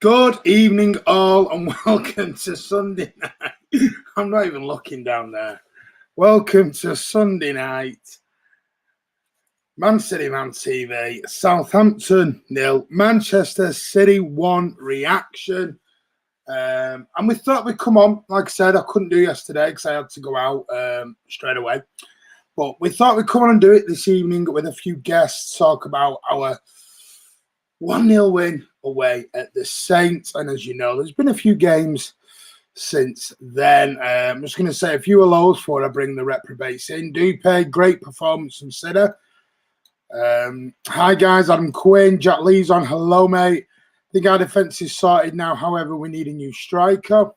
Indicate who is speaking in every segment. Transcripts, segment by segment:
Speaker 1: Good evening, all, and welcome to Sunday night. I'm not even looking down there. Welcome to Sunday night. Man City Man TV, Southampton 0, Manchester City 1 reaction. And we thought we'd come on. Like I said, I couldn't do yesterday because I had to go out straight away. But we thought we'd come on and do it this evening with a few guests, talk about our 1-0 win away at the Saints. And as you know, there's been a few games since then. I'm just going to say a few hellos before I bring the reprobates in. Dupe, great performance from Sitter. Hi, guys. Adam Quinn, Jack Lee's on. Hello, mate. I think our defence is sorted now. However, we need a new striker.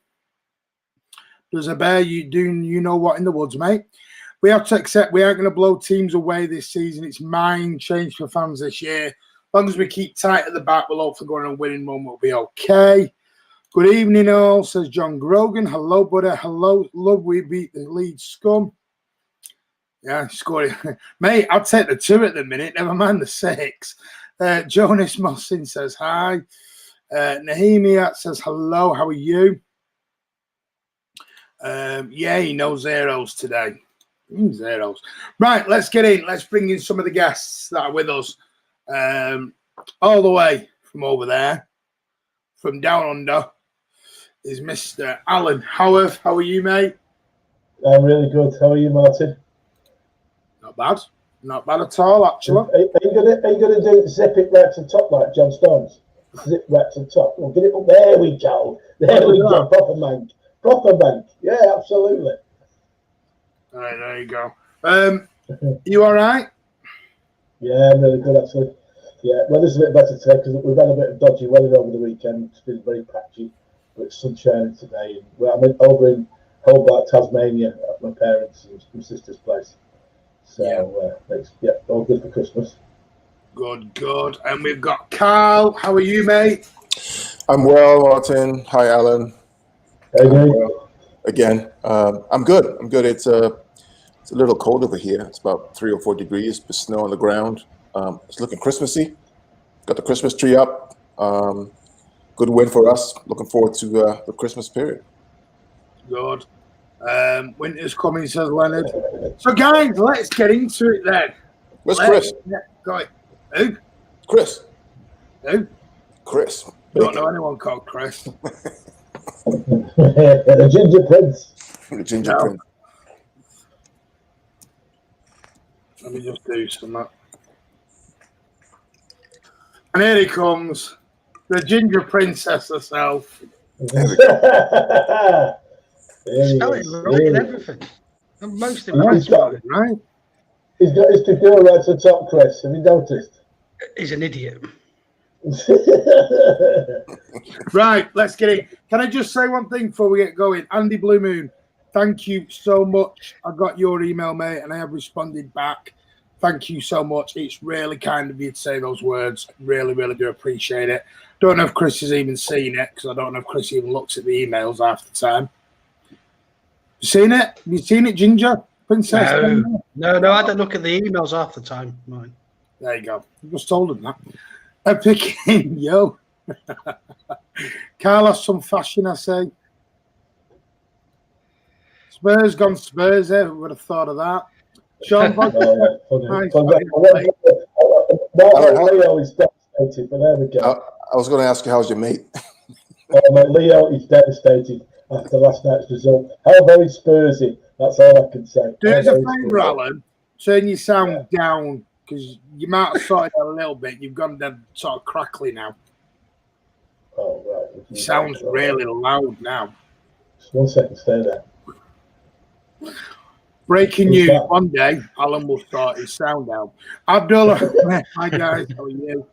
Speaker 1: There's a bear. You know what in the woods, mate. We have to accept we aren't going to blow teams away this season. It's mind change for fans this year. As long as we keep tight at the back, we'll hopefully go on a winning run. We'll be okay. Good evening, all, says John Grogan. Hello, buddy. Hello. Love we beat the Leeds scum. Yeah, scored it. Mate, I'll take the 2 at the minute. Never mind the 6. Jonas Mossin says hi. Nahemiat says hello. How are you? Yeah, he knows zeros today. Zeros. Right, let's get in. Let's bring in some of the guests that are with us. All the way from over there, from down under, is Mr. Alan Howarth. How are you, mate?
Speaker 2: I'm really good. How are you, Martin?
Speaker 1: Not bad. Not bad at all, actually.
Speaker 2: Are you gonna do zip it right to the top like John Stones? Zip right to the top. We'll get it up. There we go. There we go. Proper mank. Proper mank. Yeah, absolutely.
Speaker 1: All right, there you go. You all right?
Speaker 2: Yeah, I'm really good, actually. Yeah, weather's a bit better today because we've had a bit of dodgy weather over the weekend. It's been very patchy, but it's sunshine today. And I'm over in Hobart, Tasmania, at my parents' and my sister's place. So, all good for Christmas.
Speaker 1: Good. And we've got Carl. How are you, mate?
Speaker 3: I'm well, Martin. Hi, Alan.
Speaker 2: Hey, mate.
Speaker 3: Well. Again, I'm good. It's a little cold over here. It's about 3 or 4 degrees, with snow on the ground. It's looking Christmassy. Got the Christmas tree up. Good win for us. Looking forward to the Christmas period.
Speaker 1: Good. Winter's coming, says Leonard. So, guys, let's get into it then.
Speaker 3: Where's Chris?
Speaker 1: Go ahead. Who?
Speaker 3: Chris.
Speaker 1: Who?
Speaker 3: Chris.
Speaker 1: Don't know anyone called Chris.
Speaker 2: The Ginger Prince.
Speaker 3: The Ginger Prince.
Speaker 1: Let me just do some. And here he comes, the Ginger Princess herself.
Speaker 4: Spelling right and everything. I'm most impressed.
Speaker 1: Right?
Speaker 2: He's got his to go right to the top, Chris. Have you noticed?
Speaker 4: He's an idiot.
Speaker 1: Right, let's get it. Can I just say one thing before we get going? Andy Blue Moon, thank you so much. I got your email, mate, and I have responded back. Thank you so much. It's really kind of you to say those words. Really, really do appreciate it. Don't know if Chris has even seen it because I don't know if Chris even looks at the emails half the time. Seen it? Have you seen it, Ginger? Princess?
Speaker 4: No, I don't look at the emails half the time. Mine.
Speaker 1: There you go. I just told him that. Epic yo. Carlos, some fashion, I say. Spurs gone Spurs. Who would have thought of that? Sean
Speaker 2: Leo is devastated, but there we go.
Speaker 3: I was going to ask you, how's your mate?
Speaker 2: Leo is devastated after last night's result. How very Spursy. That's all I can say.
Speaker 1: Do us a favour, Alan. Turn your sound down because you might have sorted out a little bit. You've gone dead sort of crackly now.
Speaker 2: Oh, right.
Speaker 1: It sounds really loud now.
Speaker 2: Just 1 second, stay there.
Speaker 1: Breaking news, one day Alan will start his sound out. Abdullah, hi guys, how are you?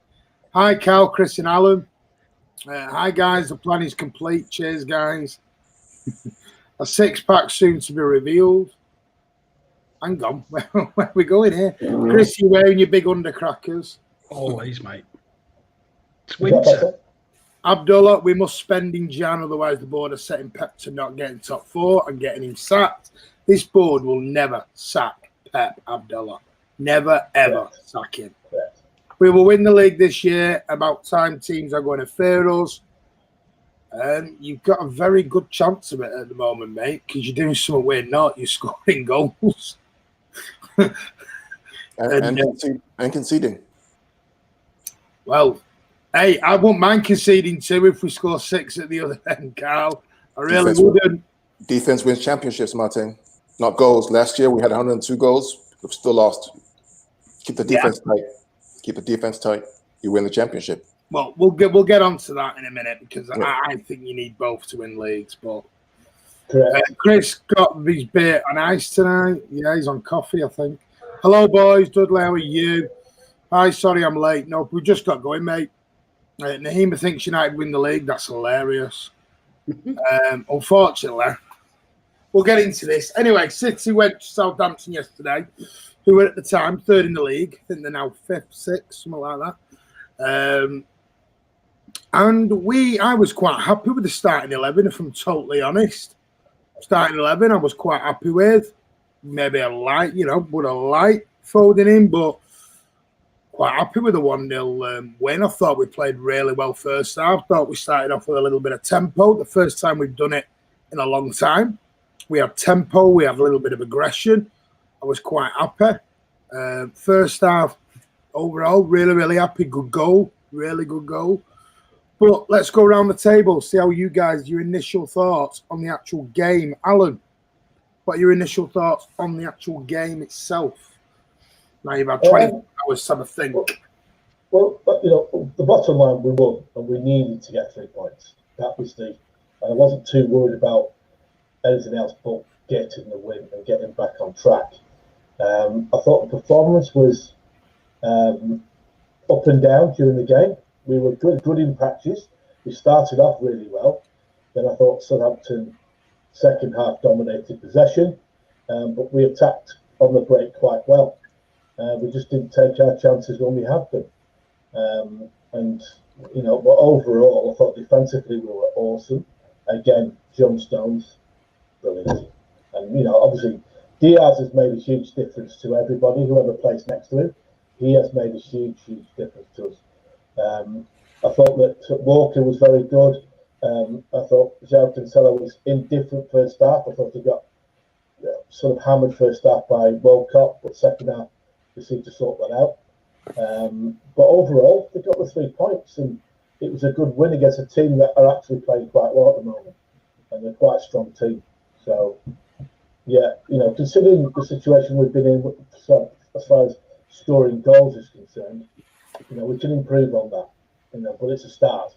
Speaker 1: Hi Cal, Chris and Alan. Hi guys, the plan is complete. Cheers guys. A 6-pack soon to be revealed. Hang on, where are we going here? Chris, you wearing your big undercrackers?
Speaker 4: Always, mate. It's winter.
Speaker 1: Abdullah, we must spend in Jan, otherwise the board are setting Pep to not getting top 4 and getting him sacked. This board will never sack Pep, Abdullah. Never, ever sack him. We will win the league this year. About time teams are going to fear us. You've got a very good chance of it at the moment, mate, because you're doing something we're not. You're scoring goals.
Speaker 3: and conceding.
Speaker 1: Well, hey, I wouldn't mind conceding 2 if we score 6 at the other end, Carl. I really wouldn't.
Speaker 3: Defense wins championships, Martin, not goals. Last year we had 102 goals. We've still lost. Keep the defense tight. Keep the defense tight. You win the championship.
Speaker 1: Well, we'll get onto that in a minute because I think you need both to win leagues. But Chris got his beer on ice tonight. Yeah, he's on coffee, I think. Hello, boys. Dudley, how are you? Hi, sorry I'm late. No, we just got going, mate. Nahima thinks United win the league. That's hilarious. Unfortunately, we'll get into this. Anyway, City went to Southampton yesterday, who were at the time 3rd in the league. I think they're now 5th, 6th, something like that. And I was quite happy with the starting 11, if I'm totally honest. Starting 11, I was quite happy with. Maybe would have liked Foden in, but quite happy with the 1-0 win. I thought we played really well first half. Thought we started off with a little bit of tempo. The first time we've done it in a long time. We had tempo. We had a little bit of aggression. I was quite happy. First half, overall, really, really happy. Good goal. Really good goal. But let's go around the table, see how you guys, your initial thoughts on the actual game. Alan, what are your initial thoughts on the actual game itself? Now you've had 24 hours to have a think.
Speaker 2: Well, the bottom line, we won, and we needed to get 3 points. That was and I wasn't too worried about anything else but getting the win and getting back on track. I thought the performance was up and down during the game. We were good in patches. We started off really well. Then I thought Southampton second half dominated possession, but we attacked on the break quite well. We just didn't take our chances when we had them. But overall, I thought defensively we were awesome. Again, John Stones, brilliant. And, obviously, Diaz has made a huge difference to everybody, whoever plays next to him. He has made a huge, huge difference to us. I thought that Walker was very good. I thought Joao Cancelo was indifferent first half. I thought he got sort of hammered first half by World Cup, but second half we seemed to sort that out. But overall, they got the 3 points, and it was a good win against a team that are actually playing quite well at the moment, and they're quite a strong team. So, considering the situation we've been in, as far as scoring goals is concerned, we can improve on that. But it's a start.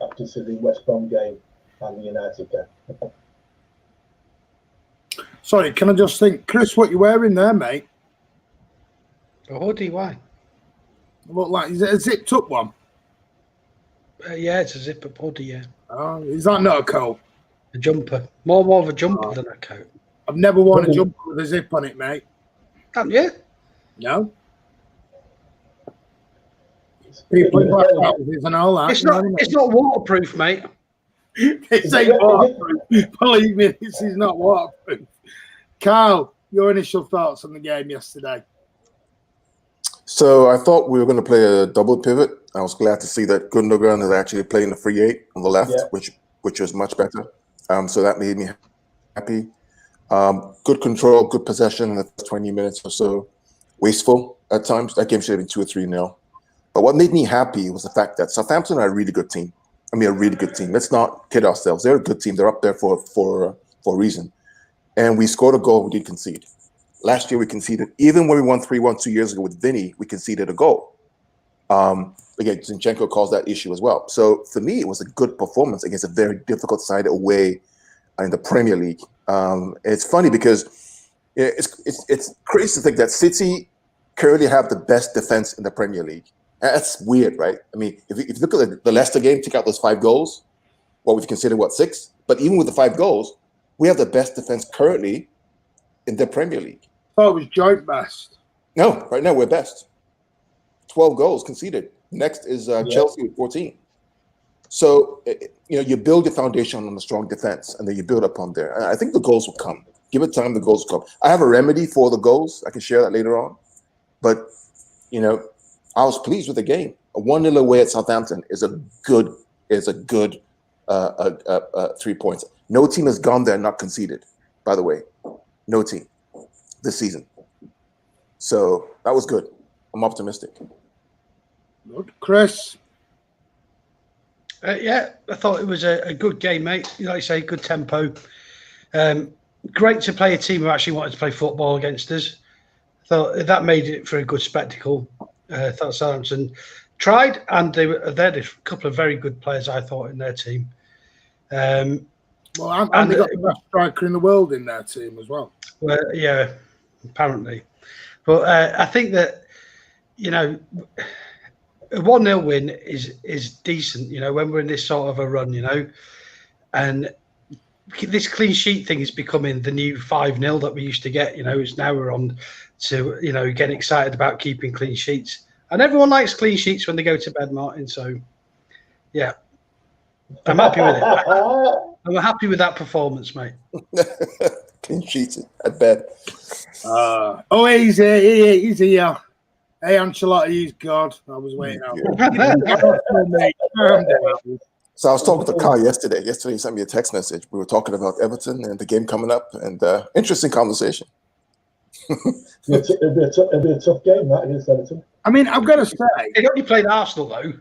Speaker 2: After considering West Brom game and the United game.
Speaker 1: Sorry, can I just think, Chris, what you wearing there, mate?
Speaker 4: A hoodie, why?
Speaker 1: Look like, is it a zipped up one?
Speaker 4: Yeah, it's a zip-up hoodie, yeah.
Speaker 1: Oh, is that not a coat?
Speaker 4: A jumper. More of a jumper than a coat.
Speaker 1: I've never worn a jumper with a zip on it, mate.
Speaker 4: Haven't you?
Speaker 1: No. People and all that.
Speaker 4: It's not waterproof, mate.
Speaker 1: This ain't waterproof. Believe me, this is not waterproof. Carl, your initial thoughts on the game yesterday?
Speaker 3: So I thought we were going to play a double pivot. I was glad to see that Gundogan is actually playing the free 8 on the left, which was much better. So that made me happy. Good control, good possession in the 20 minutes or so. Wasteful at times. That game should have been 2 or 3-0. But what made me happy was the fact that Southampton are a really good team. I mean, a really good team. Let's not kid ourselves. They're a good team. They're up there for a reason. And we scored a goal. We didn't concede. Last year we conceded. Even when we won 3-1 2 years ago with Vinny, we conceded a goal. Again, Zinchenko calls that issue as well. So for me, it was a good performance against a very difficult side away in the Premier League. It's funny because it's crazy to think that City currently have the best defense in the Premier League. That's weird, right? I mean, if you look at the Leicester game, take out those 5 goals, we've considered 6. But even with the 5 goals, we have the best defense currently in the Premier League.
Speaker 1: Oh, it was joint best.
Speaker 3: No, right now we're best. 12 goals conceded. Next is Chelsea with 14. So, you build your foundation on a strong defense, and then you build upon there. And I think the goals will come. Give it time, the goals will come. I have a remedy for the goals. I can share that later on. But, I was pleased with the game. A 1-0 away at Southampton is a good 3 points. No team has gone there and not conceded, by the way. No team this season. So that was good. I'm optimistic.
Speaker 1: Good. Chris?
Speaker 4: Yeah, I thought it was a good game, mate. Like you say, good tempo. Great to play a team who actually wanted to play football against us. Thought that made it for a good spectacle. Thought Southampton tried, and they had a couple of very good players, I thought, in their team.
Speaker 1: And they got the best striker in the world in their team as well.
Speaker 4: Well, yeah, apparently. But I think that, you know, a 1-0 win is decent, you know, when we're in this sort of a run, you know. And this clean sheet thing is becoming the new 5-0 that we used to get, you know. It's now we're on to, you know, getting excited about keeping clean sheets. And everyone likes clean sheets when they go to bed, Martin. So, yeah, I'm happy with it. I'm happy with that performance, mate.
Speaker 3: Clean sheets at bed.
Speaker 1: Easy, yeah. Hey, Ancelotti, he's God. I was waiting out.
Speaker 3: So I was talking to Kai yesterday. Yesterday he sent me a text message. We were talking about Everton and the game coming up, and interesting conversation.
Speaker 2: It'll be a tough game, that, against Everton.
Speaker 1: I mean, I've got to say,
Speaker 4: they only played Arsenal, though.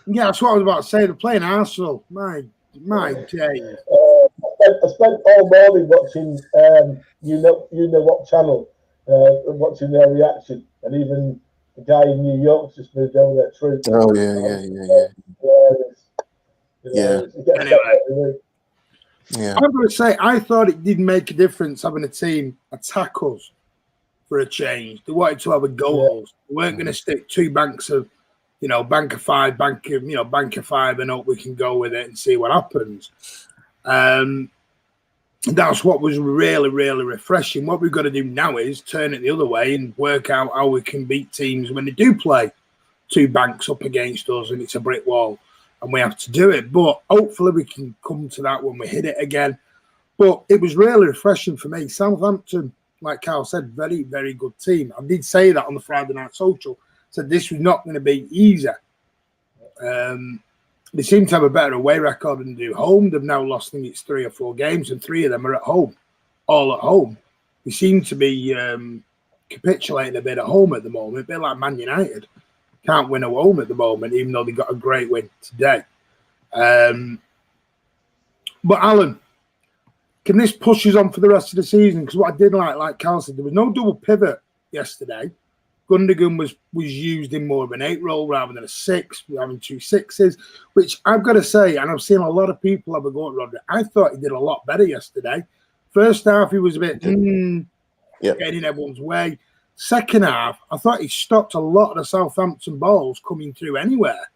Speaker 1: Yeah, that's what I was about to say. They're playing Arsenal. My day.
Speaker 2: I spent all morning watching, you know what channel, watching their reaction, and even the guy in New York's just moved over their troops.
Speaker 3: Oh yeah.
Speaker 1: Anyway. Yeah. I'm going to say, I thought it did make a difference having a team attack us for a change. They wanted to have a goal. Yeah. They weren't going to stick two banks of, you know, bank of five, bank of five, and hope we can go with it and see what happens. That's what was really, really refreshing. What we've got to do now is turn it the other way and work out how we can beat teams when they do play two banks up against us and it's a brick wall and we have to do it. But hopefully we can come to that when we hit it again. But it was really refreshing for me. Southampton, like Carl said, very, very good team. I did say that on the Friday Night Social. Said this was not going to be easy. They seem to have a better away record than they do home. They've now lost, I think it's 3 or 4 games, and 3 of them are at home, all at home. They seem to be capitulating a bit at home at the moment, a bit like Man United. Can't win at home at the moment, even though they got a great win today. But Alan, can this push us on for the rest of the season? Because what I did like Carl said, there was no double pivot yesterday. Gundogan was used in more of an 8 role rather than a 6. We're having 2 6s, which I've got to say, and I've seen a lot of people have a go at Rodri. I thought he did a lot better yesterday. First half, he was a bit getting in everyone's way. Second half, I thought he stopped a lot of the Southampton balls coming through anywhere.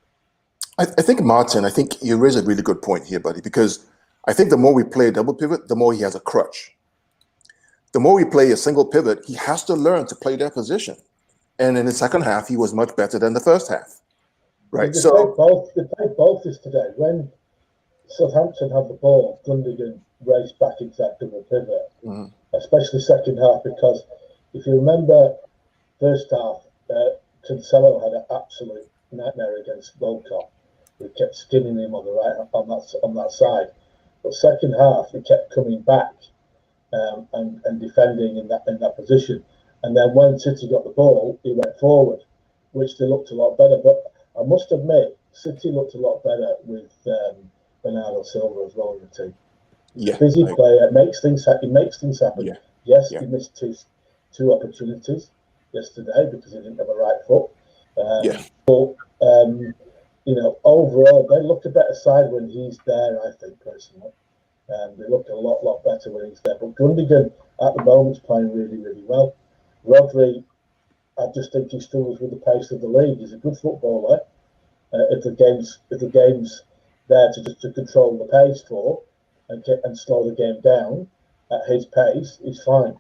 Speaker 3: I think, Martin, you raise a really good point here, buddy, because I think the more we play a double pivot, the more he has a crutch. The more we play a single pivot, he has to learn to play that position. And in the second half, he was much better than the first half. Right.
Speaker 2: They played both this today. When Southampton had the ball, Gundogan raced back into that double pivot, especially second half, because if you remember, first half, Cancelo had an absolute nightmare against Volkov. We kept skinning him on the right on that side. But second half, he kept coming back and defending in that position. And then when City got the ball, he went forward, which they looked a lot better. But I must admit, City looked a lot better with Bernardo Silva as well in the team.
Speaker 3: Yeah,
Speaker 2: busy player, makes things happen.
Speaker 3: Yeah.
Speaker 2: Yes, he missed his 2 opportunities yesterday because he didn't have a right foot. But you know, overall, they look a better side when he's there. I think personally, they look a lot better when he's there. But Gundogan at the moment is playing really, really well. Rodri, I just think he struggles with the pace of the league. He's a good footballer. If the game's there to control the pace for and slow the game down at his pace, he's fine.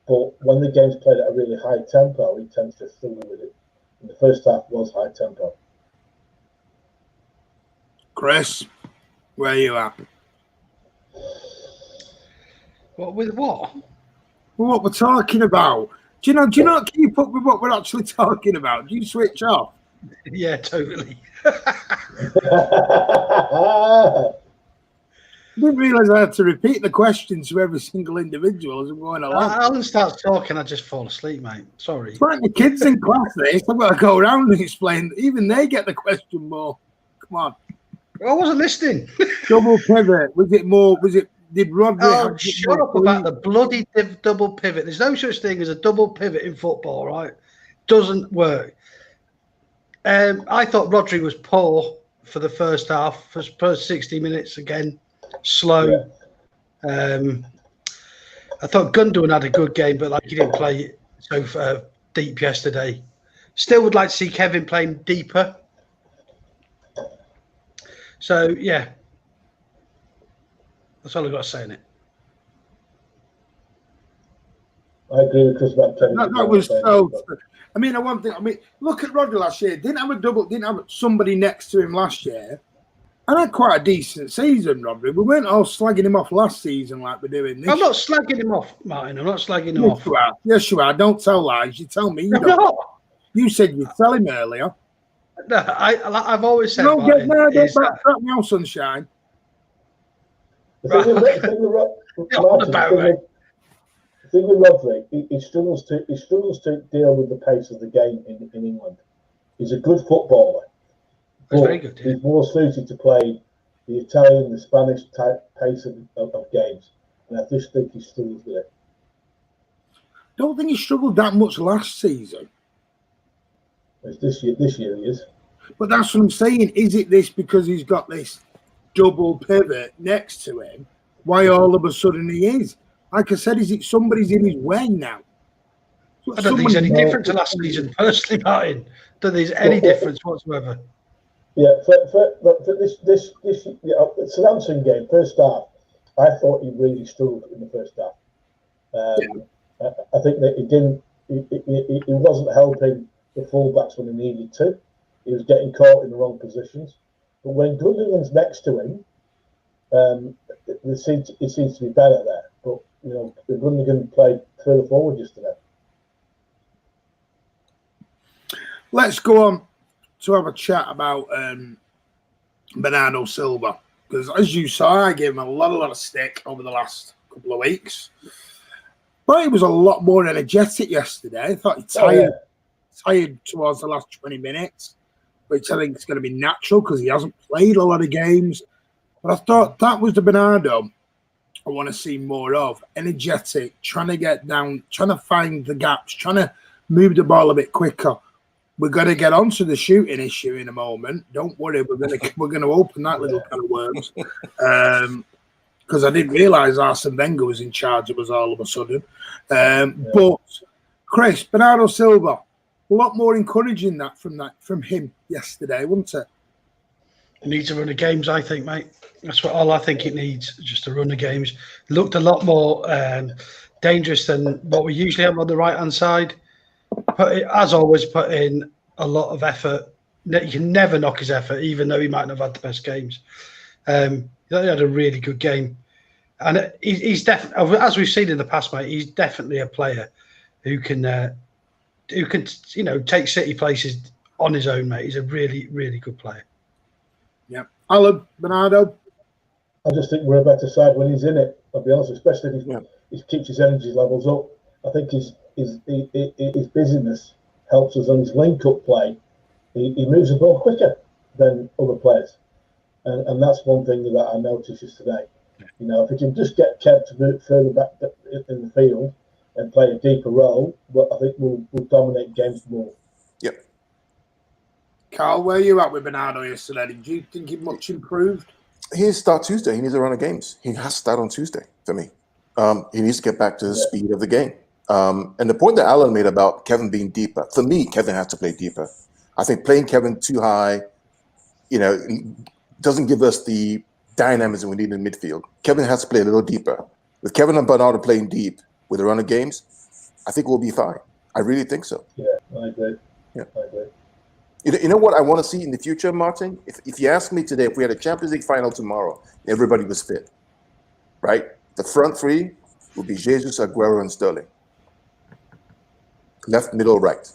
Speaker 2: But when the game's played at a really high tempo, he tends to struggle with it. And the first half was high tempo.
Speaker 1: Chris, where are you at?
Speaker 4: What with what?
Speaker 1: Well, what we're talking about. Do you not keep up with what we're actually talking about? Do you switch off?
Speaker 4: Yeah, totally.
Speaker 1: didn't realise I had to repeat the question to every single individual as I'm going along.
Speaker 4: Alan starts talking, I just fall asleep, mate. Sorry.
Speaker 1: It's like the kids in class, this. I've got to go around and explain. Even they get the question more. Come on.
Speaker 4: I wasn't listening.
Speaker 1: Double pivot. Was it more? Did Rodri?
Speaker 4: Oh, shut up about the bloody double pivot. There's no such thing as a double pivot in football, right? Doesn't work. I thought Rodri was poor for the first half, for the first 60 minutes again. Slow. Yeah. I thought Gundogan had a good game, but like he didn't play so deep yesterday. Still would like to see Kevin playing deeper. So, yeah. That's all I've got to say on it.
Speaker 2: I agree with Chris about Kevin.
Speaker 1: That was so. I mean, look at Rodri last year. Didn't have somebody next to him last year. And had quite a decent season, Rodri. We weren't all slagging him off last season like we're doing this.
Speaker 4: I'm not slagging him off, Martin. I'm not slagging him off.
Speaker 1: You are. Yes, you are. Don't tell lies. You tell me. You said you'd tell him earlier.
Speaker 4: No, I've always said.
Speaker 1: Don't get mad about that now, sunshine.
Speaker 2: The thing with Rodri, he struggles to deal with the pace of the game in England. He's a good footballer.
Speaker 4: He's very good. Yeah.
Speaker 2: He's more suited to play the Italian, the Spanish type pace of games, and I just think he struggles with it.
Speaker 1: Don't think he struggled that much last season.
Speaker 2: It's this year he is.
Speaker 1: But that's what I'm saying. Is it this because he's got this double pivot next to him? Why all of a sudden he is? Like I said, is it somebody's in his way now?
Speaker 4: I don't think it's any different to last season, personally, Martin. I don't think there's any difference whatsoever.
Speaker 2: Yeah, for this Southampton game, first half, I thought he really struggled in the first half. I think that he wasn't helping the fullbacks when he needed to. He was getting caught in the wrong positions. But when Gundogan's next to him, it seems to be better there. But Gundogan played further forward yesterday.
Speaker 1: Let's go on to have a chat about Bernardo Silva, because as you saw, I gave him a lot of stick over the last couple of weeks. But he was a lot more energetic yesterday. I thought he tired towards the last 20 minutes, which I think is going to be natural because he hasn't played a lot of games. But I thought that was the Bernardo I want to see more of. Energetic, trying to get down, trying to find the gaps, trying to move the ball a bit quicker. We're going to get onto the shooting issue in a moment. Don't worry, we're going to open that little can of worms. Because I didn't realise Arsene Wenger was in charge of us all of a sudden. But Chris, Bernardo Silva, a lot more encouraging from him yesterday, wasn't it?
Speaker 4: It needs to run the games, I think, mate. That's all I think it needs, just to run the games. Looked a lot more dangerous than what we usually have on the right-hand side. As always, put in a lot of effort. You can never knock his effort, even though he might not have had the best games. He had a really good game. And he's definitely, as we've seen in the past, mate, he's definitely a player who can take City places on his own, mate. He's a really, really good player.
Speaker 1: Yeah. Alan, Bernardo?
Speaker 2: I just think we're a better side when he's in it, I'll be honest, especially if he keeps his energy levels up. I think his busyness helps us on his link-up play. He moves the ball quicker than other players. And that's one thing that I noticed yesterday. If he can just get Kev to move further back in the field and play a deeper role, I think we'll dominate games more.
Speaker 3: Yep.
Speaker 1: Carl, where are you at with Bernardo yesterday? Did you think he much improved?
Speaker 3: He needs to start Tuesday. He needs to run the games. He has to start on Tuesday for me. He needs to get back to the speed of the game. And the point that Alan made about Kevin being deeper, for me, Kevin has to play deeper. I think playing Kevin too high, doesn't give us the dynamism we need in midfield. Kevin has to play a little deeper. With Kevin and Bernardo playing deep with the run of games, I think we'll be fine. I really think so.
Speaker 2: Yeah, I agree.
Speaker 3: Yeah.
Speaker 2: I agree.
Speaker 3: You know what I want to see in the future, Martin? If you ask me today, if we had a Champions League final tomorrow, everybody was fit, right? The front three would be Jesus, Aguero, and Sterling. Left, middle, right.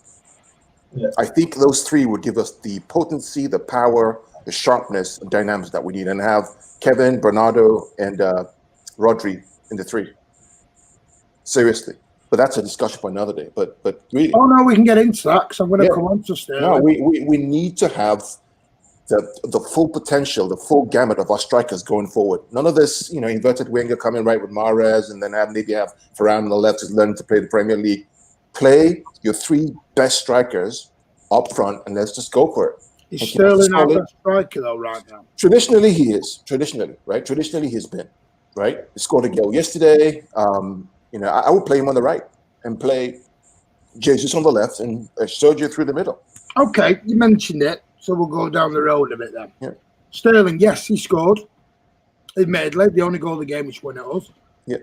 Speaker 2: Yeah.
Speaker 3: I think those three would give us the potency, the power, the sharpness and dynamics that we need, and have Kevin, Bernardo, and Rodri in the 3. Seriously. But that's a discussion for another day. But really.
Speaker 1: Oh, no, we can get into that because I'm going to come on to Sterling.
Speaker 3: No, we need to have the full potential, the full gamut of our strikers going forward. None of this, inverted winger coming right with Mahrez and then maybe have Varane on the left who's learning to play the Premier League. Play your 3 best strikers up front and let's just go for it.
Speaker 1: Is Sterling our best striker though right now?
Speaker 3: Traditionally, he is. Traditionally, right? Traditionally, he's been, right? He scored a goal yesterday. I would play him on the right and play Jesus on the left and Sergio through the middle.
Speaker 1: Okay, you mentioned it, so we'll go down the road a bit then.
Speaker 3: Yeah.
Speaker 1: Sterling, yes, he scored. Admittedly, the only goal of the game which won it us.
Speaker 3: Yeah.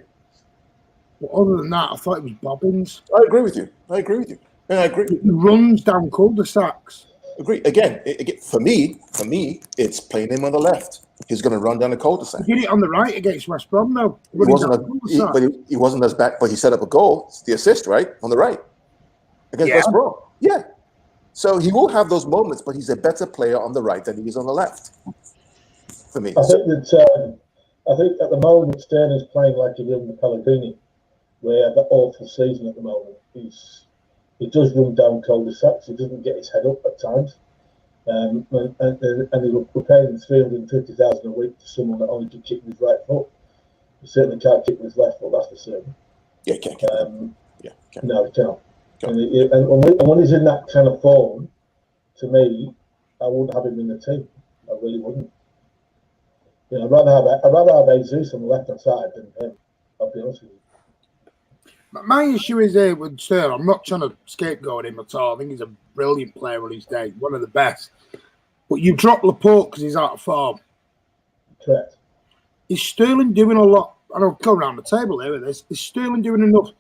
Speaker 1: But other than that, I thought it was bobbins.
Speaker 3: I agree with you. And I agree.
Speaker 1: He runs down cul-de-sacs.
Speaker 3: Agree. Again, for me, it's playing him on the left. He's going to run down the cul-de-sac.
Speaker 1: He did it on the right against West Brom, though.
Speaker 3: He wasn't as back, but he set up a goal. It's the assist, right? On the right. Against West Brom. Yeah. So he will have those moments, but he's a better player on the right than he is on the left. For me.
Speaker 2: I think at the moment Sterling's playing like he did with Pellegrini, where that awful season at the moment. He does run down cul-de-sacs. He doesn't get his head up at times. And we're paying 350,000 a week to someone that only can kick with his right foot. He certainly can't kick with his left foot, that's for certain.
Speaker 3: Yeah, he can't. Can't.
Speaker 2: No, he can't. And when he's in that kind of form, to me, I wouldn't have him in the team. I really wouldn't. I'd rather have Jesus on the left hand side than him. I'll be honest with you.
Speaker 1: My issue is here with Sterling. I'm not trying to scapegoat him at all. I think he's a brilliant player on his day, one of the best. But you drop Laporte because he's out of form.
Speaker 2: Correct.
Speaker 1: Is Sterling doing a lot? I don't go around the table here with this. Is Sterling doing enough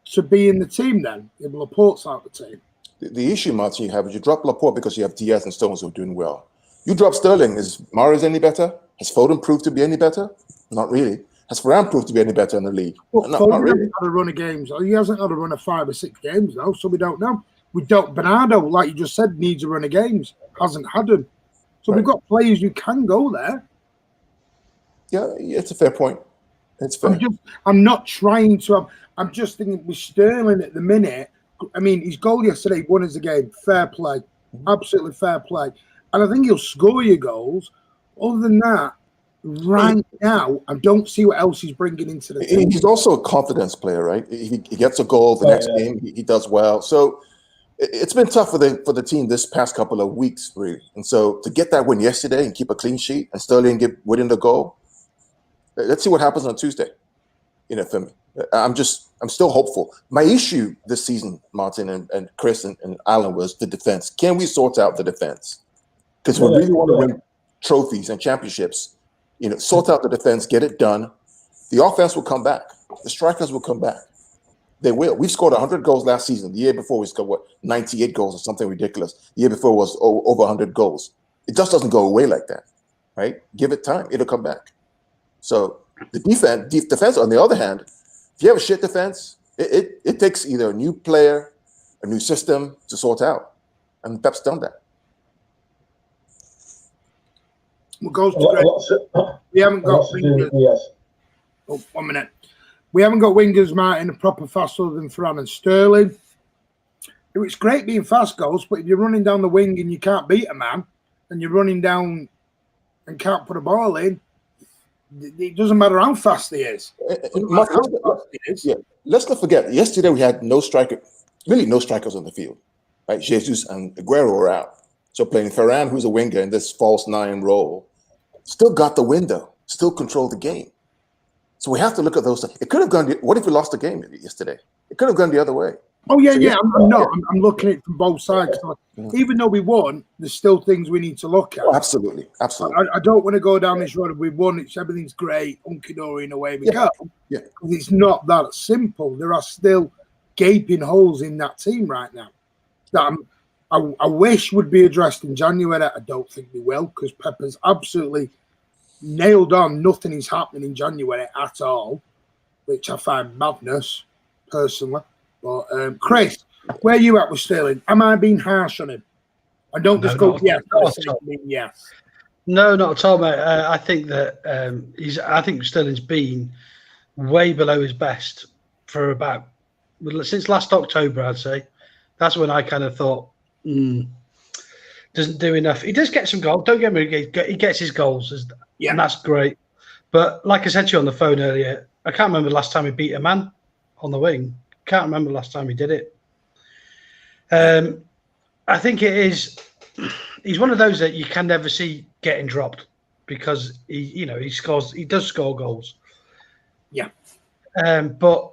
Speaker 1: to be in the team then if Laporte's out of the team?
Speaker 3: The issue, Martin, you have is you drop Laporte because you have Diaz and Stones who are doing well. You drop Sterling. Is Mahrez any better? Has Foden proved to be any better? Not really. Has Varane proved to be any better in the league?
Speaker 1: Well,
Speaker 3: not
Speaker 1: really.
Speaker 3: really.
Speaker 1: Hasn't had a run of games. He hasn't had a run of 5 or 6 games, though, so we don't know. Bernardo, like you just said, needs a run of games. Hasn't had them. So We've got players who can go there.
Speaker 3: Yeah, it's a fair point. It's fair.
Speaker 1: I'm not trying to. I'm just thinking with Sterling at the minute. I mean, his goal yesterday won us the game. Fair play. Absolutely fair play. And I think he'll score your goals. Other than that, right now, I don't see what else he's bringing into the team.
Speaker 3: He's also a confidence player, right? He gets a goal the next game. He does well. So it's been tough for the team this past couple of weeks, really. And so to get that win yesterday and keep a clean sheet and Sterling winning the goal, let's see what happens on Tuesday. For me, I'm still hopeful. My issue this season, Martin and Chris and Alan, was the defense. Can we sort out the defense? Because we really want to win trophies and championships. Sort out the defense, get it done. The offense will come back. The strikers will come back. They will. We scored 100 goals last season. The year before we scored 98 goals or something ridiculous. The year before was over 100 goals. It just doesn't go away like that, right? Give it time. It'll come back. So the defense, on the other hand, if you have a shit defense, it takes either a new player, a new system to sort out. And Pep's done that.
Speaker 1: We'll go to we haven't got wingers.
Speaker 2: Yes.
Speaker 1: Oh, 1 minute. We haven't got wingers, Martin, proper fast other than Varane and Sterling. It's great being fast goals, but if you're running down the wing and you can't beat a man, and you're running down and can't put a ball in, it doesn't matter how fast he is.
Speaker 3: Yeah. Let's not forget, yesterday we had no strikers on the field. Right? Jesus and Aguero were out. So playing Varane, who's a winger in this false 9 role, still got the window, still controlled the game. So we have to look at those things. It could have gone. What if we lost the game yesterday? It could have gone the other way.
Speaker 1: Oh yeah. I'm looking at it from both sides. Even though we won, there's still things we need to look at.
Speaker 3: Oh, absolutely.
Speaker 1: I don't want to go down this road. We won. Everything's great. Hunky dory, and away we go.
Speaker 3: Yeah.
Speaker 1: It's not that simple. There are still gaping holes in that team right now that I wish would be addressed in January. I don't think they will, because Pep has absolutely nailed on nothing is happening in January at all, which I find madness, personally. But Chris, where are you at with Sterling? Am I being harsh on him? I don't just go, yes. Yes.
Speaker 4: No, not at all, mate. I think that I think Sterling's been way below his best for about since last October. I'd say that's when I kind of thought doesn't do enough. He does get some goals. Don't get me wrong, he gets his goals, and that's great. But like I said to you on the phone earlier, I can't remember the last time he beat a man on the wing. Can't remember the last time he did it. I think it is. He's one of those that you can never see getting dropped because he scores. He does score goals.
Speaker 1: Yeah.
Speaker 4: But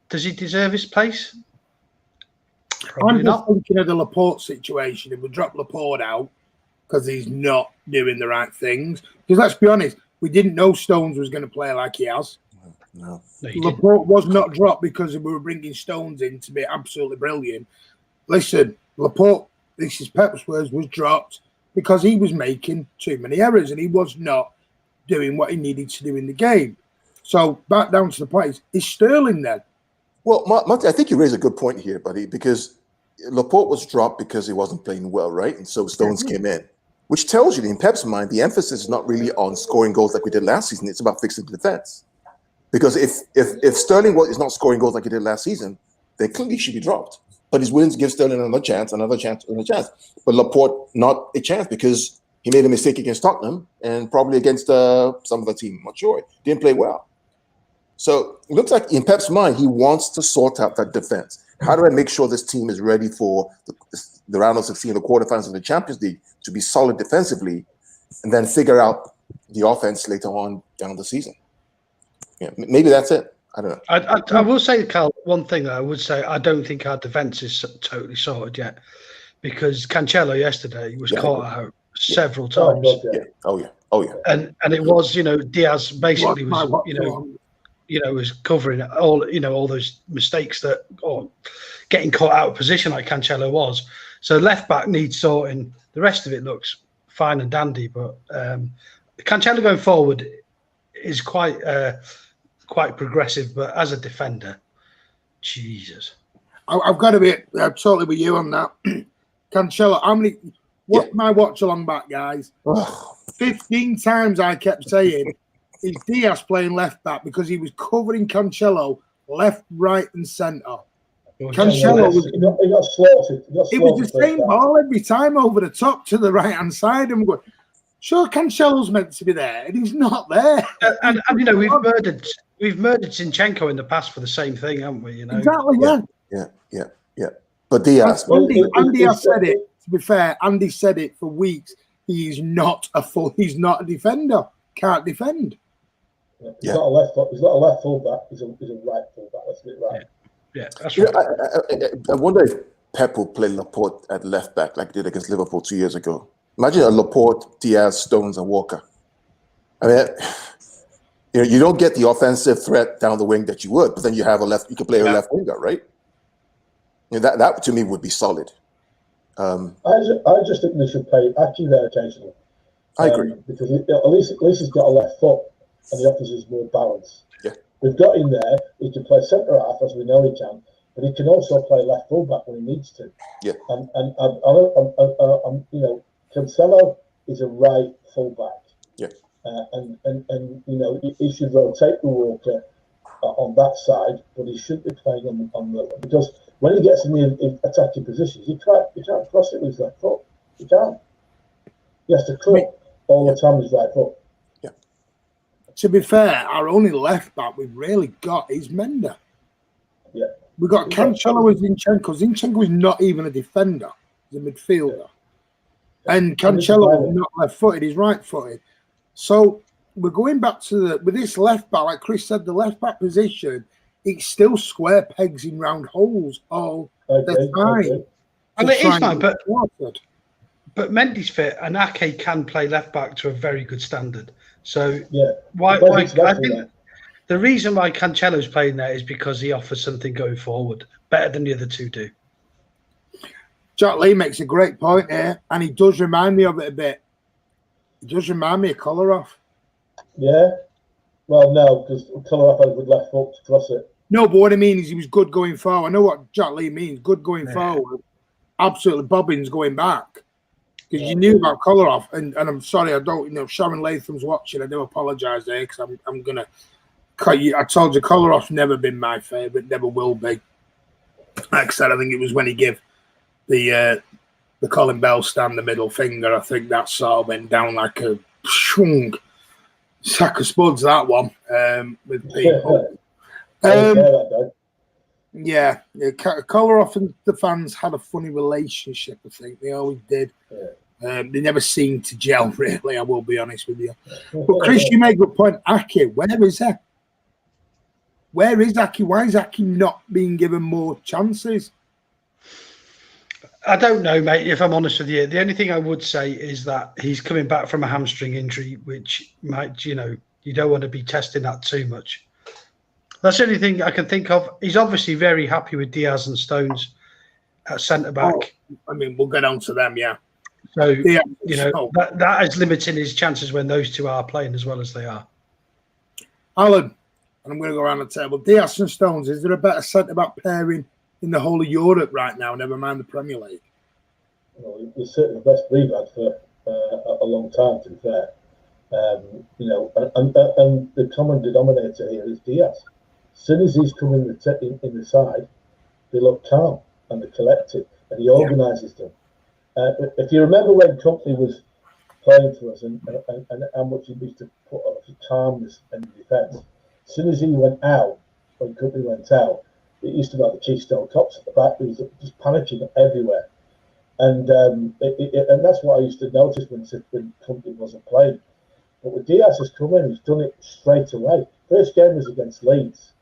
Speaker 4: does he deserve his place? Probably
Speaker 1: I'm just thinking of the Laporte situation. If we drop Laporte out because he's not doing the right things, because let's be honest, we didn't know Stones was going to play like he has.
Speaker 3: No.
Speaker 1: Laporte was not dropped because we were bringing Stones in to be absolutely brilliant. Listen, Laporte, this is Pep's words, was dropped because he was making too many errors and he was not doing what he needed to do in the game. So back down to the place, is Sterling then?
Speaker 3: Well, Monty, I think you raise a good point here, buddy, because Laporte was dropped because he wasn't playing well, right? And so Stones came in, which tells you, in Pep's mind, the emphasis is not really on scoring goals like we did last season. It's about fixing the defense. Because if Sterling is not scoring goals like he did last season, then clearly he should be dropped. But he's willing to give Sterling another chance. But Laporte, not a chance because he made a mistake against Tottenham and probably against some other team. I'm not sure. Didn't play well. So it looks like in Pep's mind, he wants to sort out that defense. How do I make sure this team is ready for the round of 16, the quarterfinals of the Champions League to be solid defensively, and then figure out the offense later on down the season? Yeah, maybe that's it. I don't know.
Speaker 4: I will say, Carl, one thing that I would say, I don't think our defence is totally sorted yet because Cancelo yesterday was caught out several times.
Speaker 3: Oh yeah.
Speaker 4: And it was, Diaz basically was, was covering all those mistakes or getting caught out of position like Cancelo was. So left back needs sorting. The rest of it looks fine and dandy, but Cancelo going forward is quite progressive. But as a defender, Jesus,
Speaker 1: I've got to be totally with you on that. Cancelo, my watch along back, guys? 15 times I kept saying, is Diaz playing left back because he was covering Cancelo left, right, and centre. Cancelo
Speaker 2: he got slaughtered.
Speaker 1: It was the same ball every time over the top to the right hand side. And we're going, sure, Cancelo's meant to be there, and he's not there.
Speaker 4: And we've murdered Zinchenko in the past for the same thing, haven't we?
Speaker 1: Exactly.
Speaker 3: Yeah. But Diaz,
Speaker 1: Andy has said it. To be fair, Andy said it for weeks. He's not a defender. Can't defend.
Speaker 2: He's not a left fullback. He's a right fullback. Let's get it right.
Speaker 4: Yeah, that's right.
Speaker 3: I wonder if Pep will play Laporte at left back like he did against Liverpool 2 years ago. Imagine a Laporte, Diaz, Stones, and Walker. I mean, you don't get the offensive threat down the wing that you would, but then you have you can play a left winger, right? That to me would be solid.
Speaker 2: I just think they should play Aki there occasionally.
Speaker 3: I agree.
Speaker 2: Because at least he's got a left foot and he offers us more balance.
Speaker 3: Yeah.
Speaker 2: We've got him there. He can play centre half as we know he can, but he can also play left fullback when he needs to.
Speaker 3: Yeah.
Speaker 2: And Cancelo is a right fullback.
Speaker 3: Yeah.
Speaker 2: He should rotate the Walker on that side, but he should be playing on the because when he gets in the attacking positions, he can't cross it with his left foot. He can't. He has to cut all the time with his right foot.
Speaker 3: Yeah.
Speaker 1: To be fair, our only left back we've really got is Mender.
Speaker 2: Yeah.
Speaker 1: We've got Cancelo and Zinchenko. Zinchenko is not even a defender. He's a midfielder. And Cancelo is not left-footed, he's right-footed. So we're going back to with this left back, like Chris said, the left back position, it's still square pegs in round holes all the time.
Speaker 4: And it is fine, but Mendy's fit and Ake can play left back to a very good standard. So why I think the reason why Cancelo's playing there is because he offers something going forward better than the other two do.
Speaker 1: Jack Lee makes a great point here, and he does remind me of it a bit. He does remind me of Kolarov.
Speaker 2: Yeah. Well, no, because Kolarov had a good left foot to cross it.
Speaker 1: No, but what I mean is he was good going forward. I know what Jack Lee means. Good going forward. Absolutely, Bobbins going back. because you knew about Kolarov, and I'm sorry, I don't. You know, Sharon Latham's watching. I do apologise there because I'm gonna. I told you Kolarov's never been my favourite, never will be. Like I said, I think it was when he gave the Colin Bell stand the middle finger. I think that sort of went down like a shung sack of spuds. That one with people. Yeah, Kolarov and the fans had a funny relationship. I think they always did.
Speaker 2: Yeah.
Speaker 1: They never seemed to gel, really. I will be honest with you. But Chris, you make a good point. Aki, where is he? Where is Aki? Why is Aki not being given more chances?
Speaker 4: I don't know, mate, if I'm honest with you. The only thing I would say is that he's coming back from a hamstring injury, which might, you don't want to be testing that too much. That's the only thing I can think of. He's obviously very happy with Diaz and Stones at centre-back.
Speaker 1: Oh, I mean, we'll get on to them, yeah.
Speaker 4: So, that is limiting his chances when those two are playing as well as they are.
Speaker 1: Alan, and I'm going to go around the table. Diaz and Stones, is there a better centre-back pairing in the whole of Europe right now, never mind the Premier League?
Speaker 2: Well, it's certainly the best we've had for a long time, to be fair. And the common denominator here is Diaz. As soon as he's come in the side, they look calm and they're collected, and he organises them. If you remember when Company was playing for us and how much he used to put up calmness in the defence, as soon as he went out, when Company went out, it used to be like the Keystone Cops at the back. He was just panicking everywhere. And that's what I used to notice when Company wasn't playing. But with Diaz has come in, he's done it straight away. First game was against Leeds,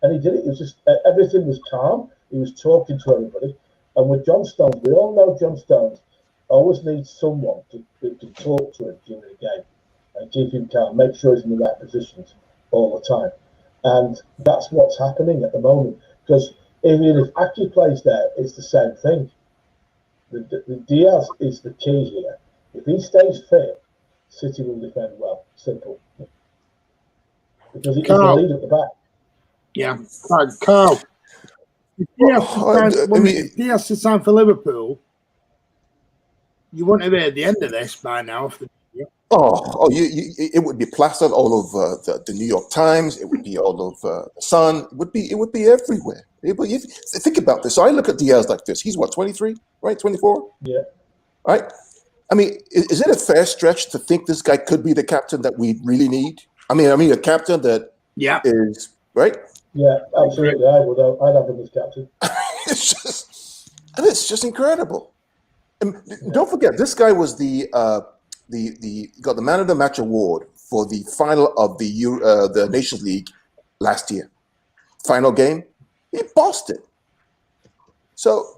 Speaker 2: and he did it. It was just everything was calm. He was talking to everybody. And with John Stones, we all know John Stones always needs someone to talk to him during the game and keep him calm, make sure he's in the right positions all the time. And that's what's happening at the moment. Because even if Aki plays there, it's the same thing. The Diaz is the key here. If he stays fit, City will defend well. Simple. Because he's the lead at the back.
Speaker 1: Yeah. Right, Carl. If Diaz to sign for Liverpool, you wouldn't have heard the end of this by now.
Speaker 3: It would be plastered all over the New York Times. It would be all over the Sun. It would be everywhere. Think about this. So I look at Diaz like this. He's what, 23, right? 24?
Speaker 2: Yeah.
Speaker 3: Right? I mean, is it a fair stretch to think this guy could be the captain that we really need? I mean, a captain that is, right?
Speaker 2: Yeah, absolutely. I'd have him as captain.
Speaker 3: It's just incredible. And don't forget, this guy was got the Man of the Match award for the final of the Nations League last year. Final game, he bossed it. So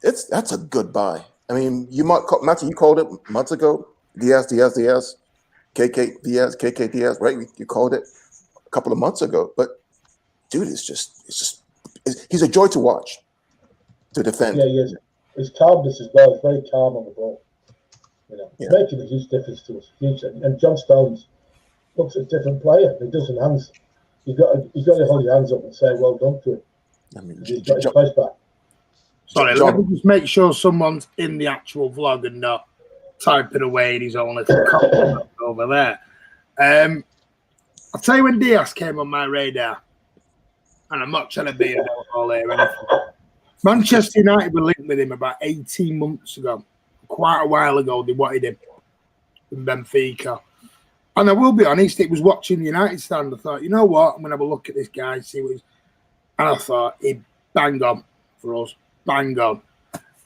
Speaker 3: that's a good buy. I mean, Matthew, you called it months ago. Diaz, KK Diaz, right? You called it a couple of months ago. But dude, he's a joy to watch, to defend.
Speaker 2: Yeah, he is. His calmness as well. He's very calm on the ball. Making a huge difference to us. Huge. And John Stones looks a different player. He does hands. You've got to hold your hands up and say, well done to him. I mean, he's got his place back.
Speaker 1: Sorry, let me just make sure someone's in the actual vlog and not typing away in his own little comment over there. I'll tell you when Diaz came on my radar, and I'm not trying to be a all here or anything. Manchester United were linked with him about 18 months ago. Quite a while ago, they wanted him in Benfica. And I will be honest, it was watching the United stand. I thought, you know what? I'm going to have a look at this guy, see what he's... And I thought, he'd bang on for us. Bang on.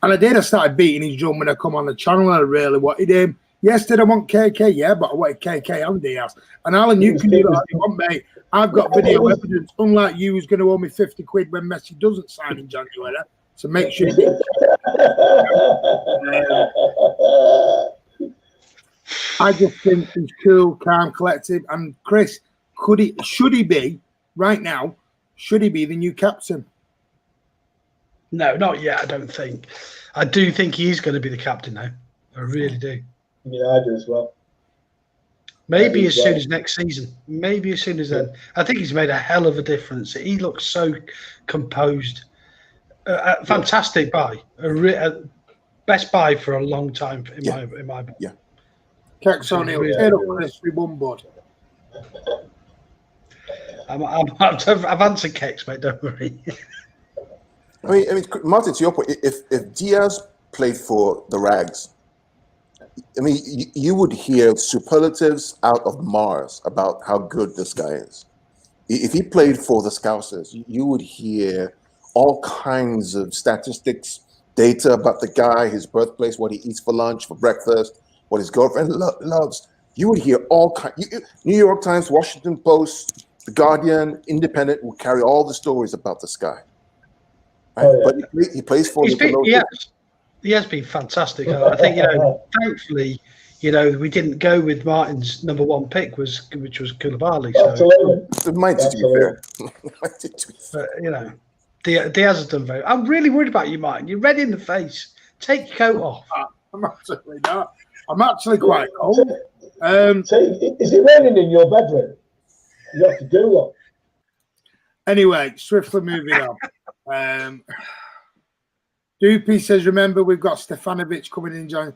Speaker 1: And I did. I started beating his drum when I come on the channel, and I really wanted him. Yes, did I want KK? Yeah, but I wanted KK and Diaz. And Alan, you can do that if you want, mate. I've got video evidence, unlike you, who's going to owe me 50 quid when Messi doesn't sign in January. So make sure you do. I just think he's cool, calm, collective. And Chris, should he be, right now, should he be the new captain?
Speaker 4: No, not yet, I don't think. I do think he's going to be the captain now. I really do.
Speaker 2: Yeah, I do as well.
Speaker 4: Maybe as soon as next season. Maybe as soon as then. I think he's made a hell of a difference. He looks so composed. Fantastic buy. best buy for a long time in
Speaker 3: Yeah.
Speaker 4: my book.
Speaker 3: Yeah.
Speaker 1: Kex O'Neill, turn up for this 3-1, bud.
Speaker 4: I've answered Kex, mate. Don't worry.
Speaker 3: I mean, Martin, to your point, if Diaz played for the Rags, I mean, you would hear superlatives out of Mars about how good this guy is. If he played for the Scousers, you would hear all kinds of statistics, data about the guy, his birthplace, what he eats for lunch, for breakfast, what his girlfriend loves. You would hear all kinds. New York Times, Washington Post, The Guardian, Independent will carry all the stories about this guy. Right?
Speaker 2: Oh, yeah.
Speaker 3: But he plays for the
Speaker 4: He has been fantastic. I think, thankfully, we didn't go with Martin's number 1 pick, which was Koulibaly. So,
Speaker 2: Absolutely.
Speaker 3: Might to be fair.
Speaker 4: But, Diaz has done very. I'm really worried about you, Martin. You're red in the face. Take your coat off.
Speaker 1: I'm absolutely not. I'm actually quite cold.
Speaker 2: Is it raining in your bedroom? You have to do one.
Speaker 1: Anyway, swiftly moving on. Doopy says, remember, we've got Stefanovic coming in, John.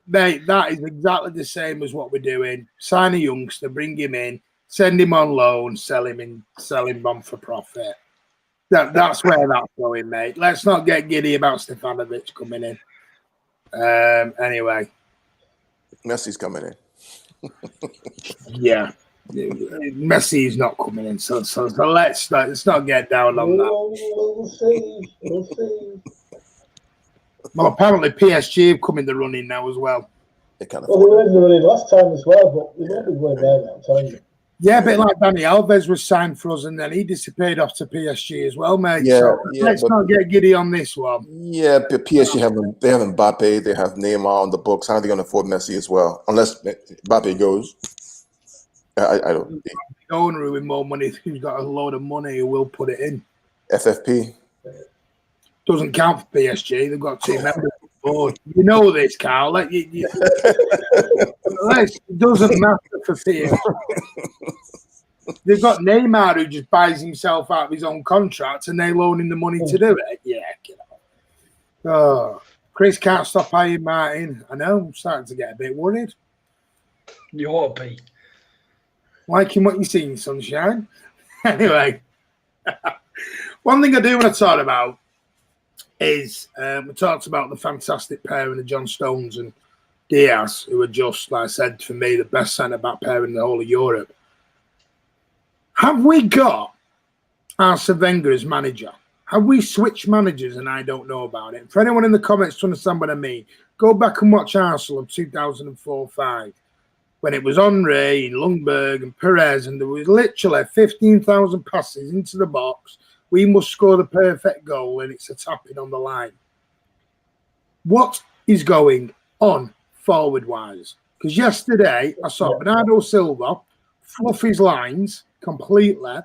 Speaker 1: Mate, that is exactly the same as what we're doing. Sign a youngster, bring him in, send him on loan, sell him on for profit. That's where that's going, mate. Let's not get giddy about Stefanovic coming in. Anyway.
Speaker 3: Messi's coming in.
Speaker 1: Yeah. Messi is not coming in, so let's not get down on that.
Speaker 2: We'll see.
Speaker 1: Well, apparently PSG have come in the running now as well.
Speaker 3: They
Speaker 2: were in the running last time as well, but we won't be going there now, I'm telling you.
Speaker 1: Yeah, a bit like Dani Alves was signed for us, and then he disappeared off to PSG as well, mate.
Speaker 3: Yeah,
Speaker 1: so let's not get giddy on this one.
Speaker 3: Yeah, but PSG have Mbappe, they have Neymar on the books. How are they going to afford Messi as well? Unless Mbappe goes. I don't.
Speaker 1: The owner with more money, who's got a load of money, who will put it in.
Speaker 3: FFP
Speaker 1: doesn't count for PSG. They've got 2 members on board. You know this, Carl. It doesn't matter for PSG. They've got Neymar who just buys himself out of his own contract, and they loan him the money to do it. Yeah, Chris can't stop paying Martin. I know. I'm starting to get a bit worried.
Speaker 4: You ought to be.
Speaker 1: Liking what you've seen, sunshine. Anyway, one thing I do want to talk about is we talked about the fantastic pairing of John Stones and Diaz, who are just, like I said, for me, the best centre-back pairing in the whole of Europe. Have we got Arsene Wenger as manager? Have we switched managers and I don't know about it? For anyone in the comments to understand what I mean, go back and watch Arsenal of 2004-05. When it was Henry and Lundberg and Perez, and there was literally 15,000 passes into the box. We must score the perfect goal, and it's a tapping on the line. What is going on forward-wise? Because yesterday I saw Bernardo Silva fluff his lines completely.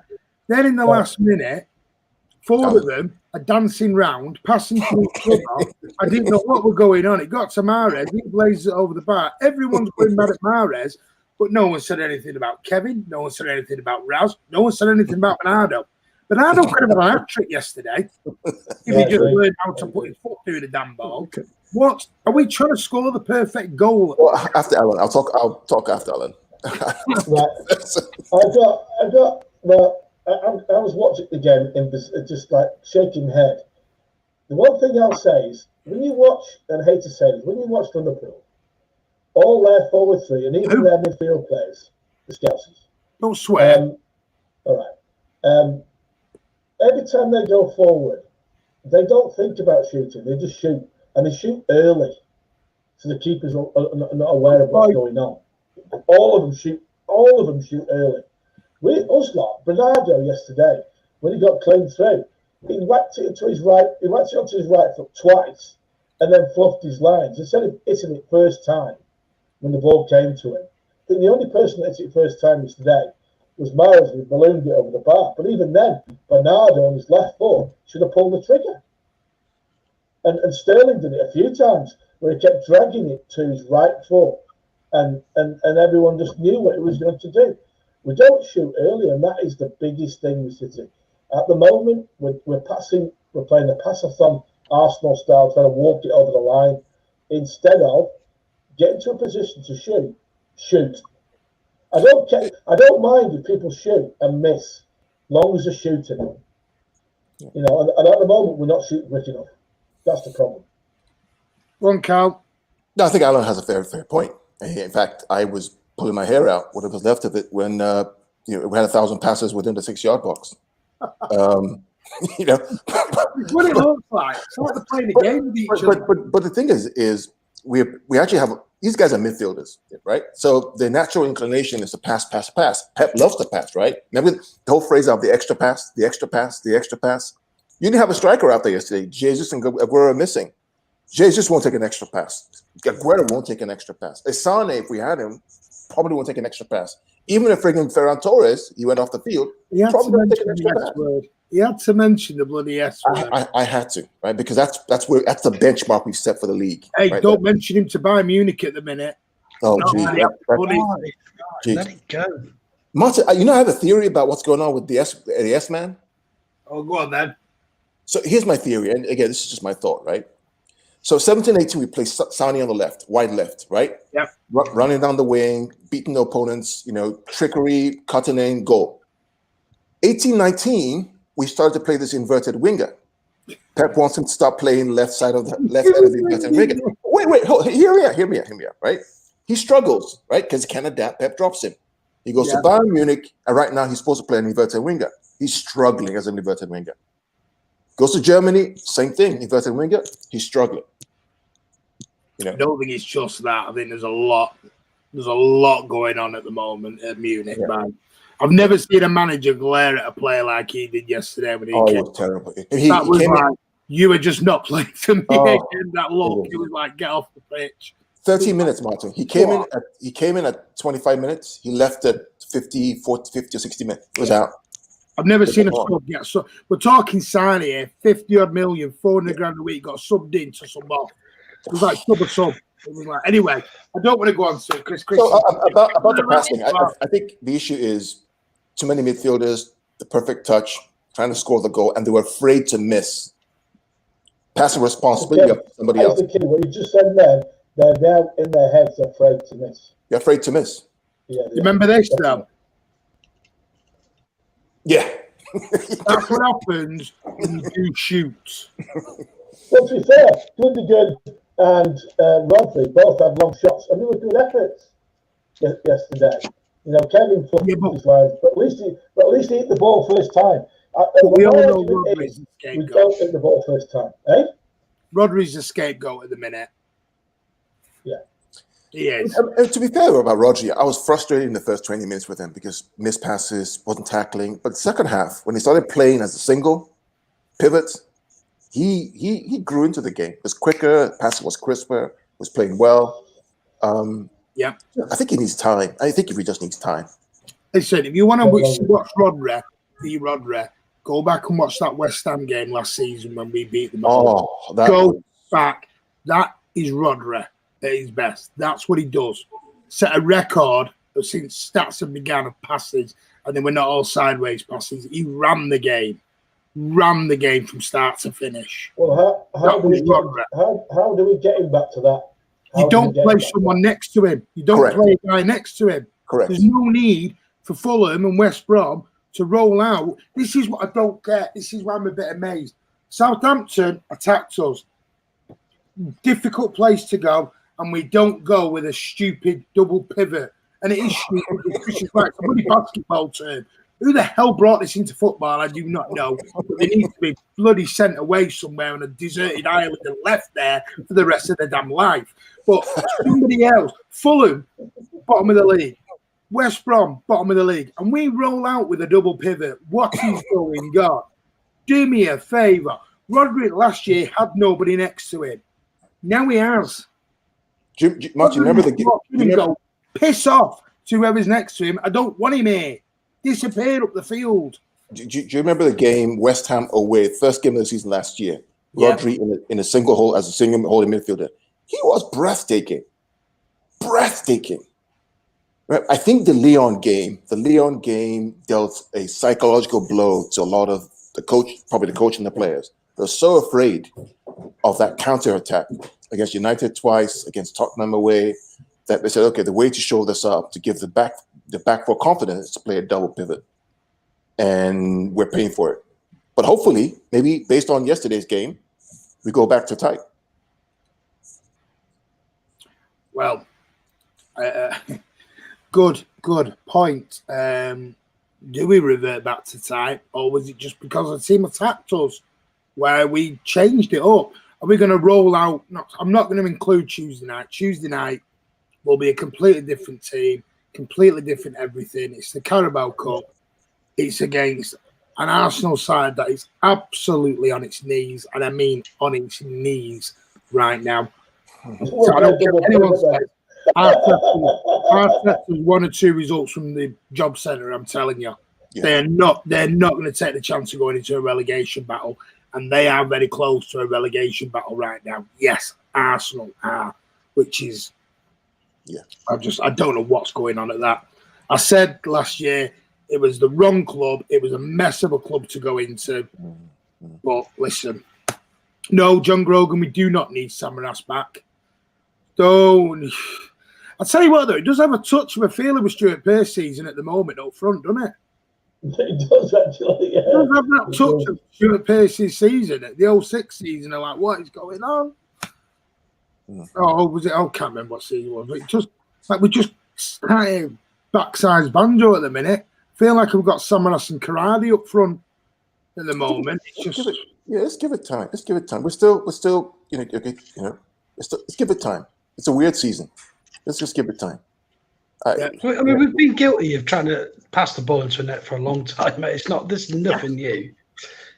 Speaker 1: Then in the last minute, 4 of them are dancing round, passing to each other. I didn't know what was going on. It got to Mahrez. He blazes it over the bar. Everyone's going mad at Mahrez, but no one said anything about Kevin. No one said anything about Raz. No one said anything about Bernardo. Bernardo could have had a hat-trick yesterday if he just learned how to put his foot through the damn ball. What? Are we trying to score the perfect goal?
Speaker 3: Well, after Alan. I'll talk after Alan.
Speaker 2: I was watching the game and just like shaking my head. The one thing I'll say is, when you watch, and I hate to say this, when you watch Liverpool, all their forward 3 and even their midfield players, the Scousers.
Speaker 1: Don't swear.
Speaker 2: All right. Every time they go forward, they don't think about shooting. They just shoot, and they shoot early, so the keepers are not aware of what's going on. All of them shoot. All of them shoot early. Bernardo yesterday, when he got clean through, he whacked it to his right. He whacked it onto his right foot twice, and then fluffed his lines. Instead of hitting it first time when the ball came to him, I think the only person that hit it first time yesterday was Miles, who ballooned it over the bar. But even then, Bernardo on his left foot should have pulled the trigger. And Sterling did it a few times where he kept dragging it to his right foot, and everyone just knew what he was going to do. We don't shoot early, and that is the biggest thing with City. At the moment, we're playing a passathon Arsenal style, trying to walk it over the line, instead of getting to a position to shoot. I don't care. I don't mind if people shoot and miss, long as they're shooting. You know, and at the moment we're not shooting quick enough. That's the problem.
Speaker 1: One Carl.
Speaker 3: No, I think Alan has a fair point. In fact, I was pulling my hair out, what was left of it, when we had 1,000 passes within the 6-yard box. You know,
Speaker 1: what it looks like. It's like they're playing a game with each other.
Speaker 3: But the thing is we actually have, these guys are midfielders, right? So their natural inclination is to pass. Pep loves to pass, right? Remember the whole phrase of the extra pass. You didn't have a striker out there yesterday. Jesus and Aguero are missing. Jesus won't take an extra pass. Aguero won't take an extra pass. Sane, if we had him, probably won't take an extra pass. Even if friggin' Ferran Torres, he went off the field, probably won't take an extra pass.
Speaker 1: He had to mention the bloody S word.
Speaker 3: I had to, right? Because that's the benchmark we've set for the league.
Speaker 1: Hey,
Speaker 3: right?
Speaker 1: don't mention him to Bayern Munich at the minute.
Speaker 3: Oh, geez.
Speaker 4: Let it go.
Speaker 3: Martin, I have a theory about what's going on with the S man.
Speaker 1: Oh, go on then.
Speaker 3: So here's my theory, and again, this is just my thought, right? So 17-18, we play Sane on the left, wide left, right?
Speaker 1: Yep.
Speaker 3: Running down the wing, beating the opponents, trickery, cutting in, goal. 18-19, we started to play this inverted winger. Pep wants him to start playing left side of the inverted winger. Wait, hear me out, right? He struggles, right? Because he can't adapt. Pep drops him. He goes to Bayern Munich, and right now he's supposed to play an inverted winger. He's struggling as an inverted winger. Goes to Germany, same thing, inverted winger. He's struggling.
Speaker 1: I don't think it's just that. I think there's a lot going on at the moment at Munich, man. I've never seen a manager glare at a player like he did yesterday when he came.
Speaker 3: It was terrible.
Speaker 1: That was like, you were just not playing for me again. That look, he was like, get off the pitch.
Speaker 3: 30 minutes, Martin. He came in at 25 minutes. He left at 50 or 60 minutes. He was out.
Speaker 1: I've never seen a sub get so. We're talking Sane here, 50-odd million, 400 grand a week, got subbed into some ball. It was like sub. It was like, anyway, I don't want to go on to Chris.
Speaker 3: So about the passing, I think the issue is too many midfielders, the perfect touch, trying to score the goal, and they were afraid to miss. Passing responsibility of somebody else.
Speaker 2: What you just said there, they're now in their heads afraid to miss.
Speaker 3: They're afraid to miss.
Speaker 2: Yeah.
Speaker 1: Remember this, though?
Speaker 3: Yeah.
Speaker 1: That's what happens when you do shoot.
Speaker 2: Well, to be fair, Gundogan and Rodri both had long shots, and they were good efforts yesterday. Kevin flipped his lines, but at least he hit the ball first time.
Speaker 1: We all know Rodri's the scapegoat.
Speaker 2: We don't hit the ball first time, eh?
Speaker 1: Rodri's the scapegoat at the minute.
Speaker 2: Yeah.
Speaker 1: He is.
Speaker 3: And to be fair about Rodri, I was frustrated in the first 20 minutes with him because missed passes, wasn't tackling. But the second half, when he started playing as a single pivot, he grew into the game. It was quicker, passing was crisper, was playing well.
Speaker 1: Yeah.
Speaker 3: I think he needs time. I think he just needs time.
Speaker 1: Listen, if you want to watch Rodri, go back and watch that West Ham game last season when we beat them. Go back. That is Rodri at his best. That's what he does. Set a record since stats have begun of passes, and they were not all sideways passes. He ran the game from start to finish.
Speaker 2: Well, how do we get him back to that?
Speaker 1: You don't play someone next to him. You don't play a guy next to him.
Speaker 3: Correct.
Speaker 1: There's no need for Fulham and West Brom to roll out. This is what I don't get. This is why I'm a bit amazed. Southampton attacked us. Difficult place to go, and we don't go with a stupid double pivot. And it is stupid. It's like a bloody basketball term. Who the hell brought this into football? I do not know. But they need to be bloody sent away somewhere on a deserted island and left there for the rest of their damn life. But somebody else, Fulham, bottom of the league. West Brom, bottom of the league. And we roll out with a double pivot. What is going on? Do me a favour. Rodri last year had nobody next to him. Now he has.
Speaker 3: Martin, remember the game?
Speaker 1: Piss off to whoever's next to him. I don't want him here. Disappeared up the field.
Speaker 3: Do you remember the game West Ham away, first game of the season last year?
Speaker 1: Yeah.
Speaker 3: Rodri in a single hole as a single holding midfielder. He was breathtaking. Right? I think the Lyon game dealt a psychological blow to a lot of the coach, probably the coach and the players. They're so afraid of that counter-attack against United twice, against Tottenham away, that they said, okay, the way to show this up, to give the back four confidence, is to play a double pivot. And we're paying for it. But hopefully, maybe based on yesterday's game, we go back to tight.
Speaker 1: Well, good point. Do we revert back to tight, or was it just because the team attacked us where we changed it up? Are we going to roll out? No, I'm not going to include Tuesday night. Tuesday night will be a completely different team, completely different everything. It's the Carabao Cup. It's against an Arsenal side that is absolutely on its knees, and I mean on its knees right now. So I don't care what anyone says. Arteta's 1 or 2 results from the job centre, I'm telling you. Yeah. They're not going to take the chance of going into a relegation battle, and they are very close to a relegation battle right now. Yes, Arsenal are, which is I don't know what's going on at that. I said last year it was the wrong club. It was a mess of a club to go into. But listen, no, John Grogan, we do not need Samaras back. Don't. I'll tell you what, though, it does have a touch of a feeling with Stuart Pearce season at the moment up front, doesn't it?
Speaker 2: It does, actually, yeah.
Speaker 1: It does have that touch of Stuart Pearce's season at the 06 season. Like, what is going on? Oh, was it? I can't remember what season it was. But it just, like, we just kind of backside banjo at the minute. Feel like we've got Samaras and Karadi up front at the moment.
Speaker 3: Let's give it time. Let's give it time. We're still, let's give it time. It's a weird season. Let's just give it time.
Speaker 4: We've been guilty of trying to pass the ball into a net for a long time, mate. This is nothing new.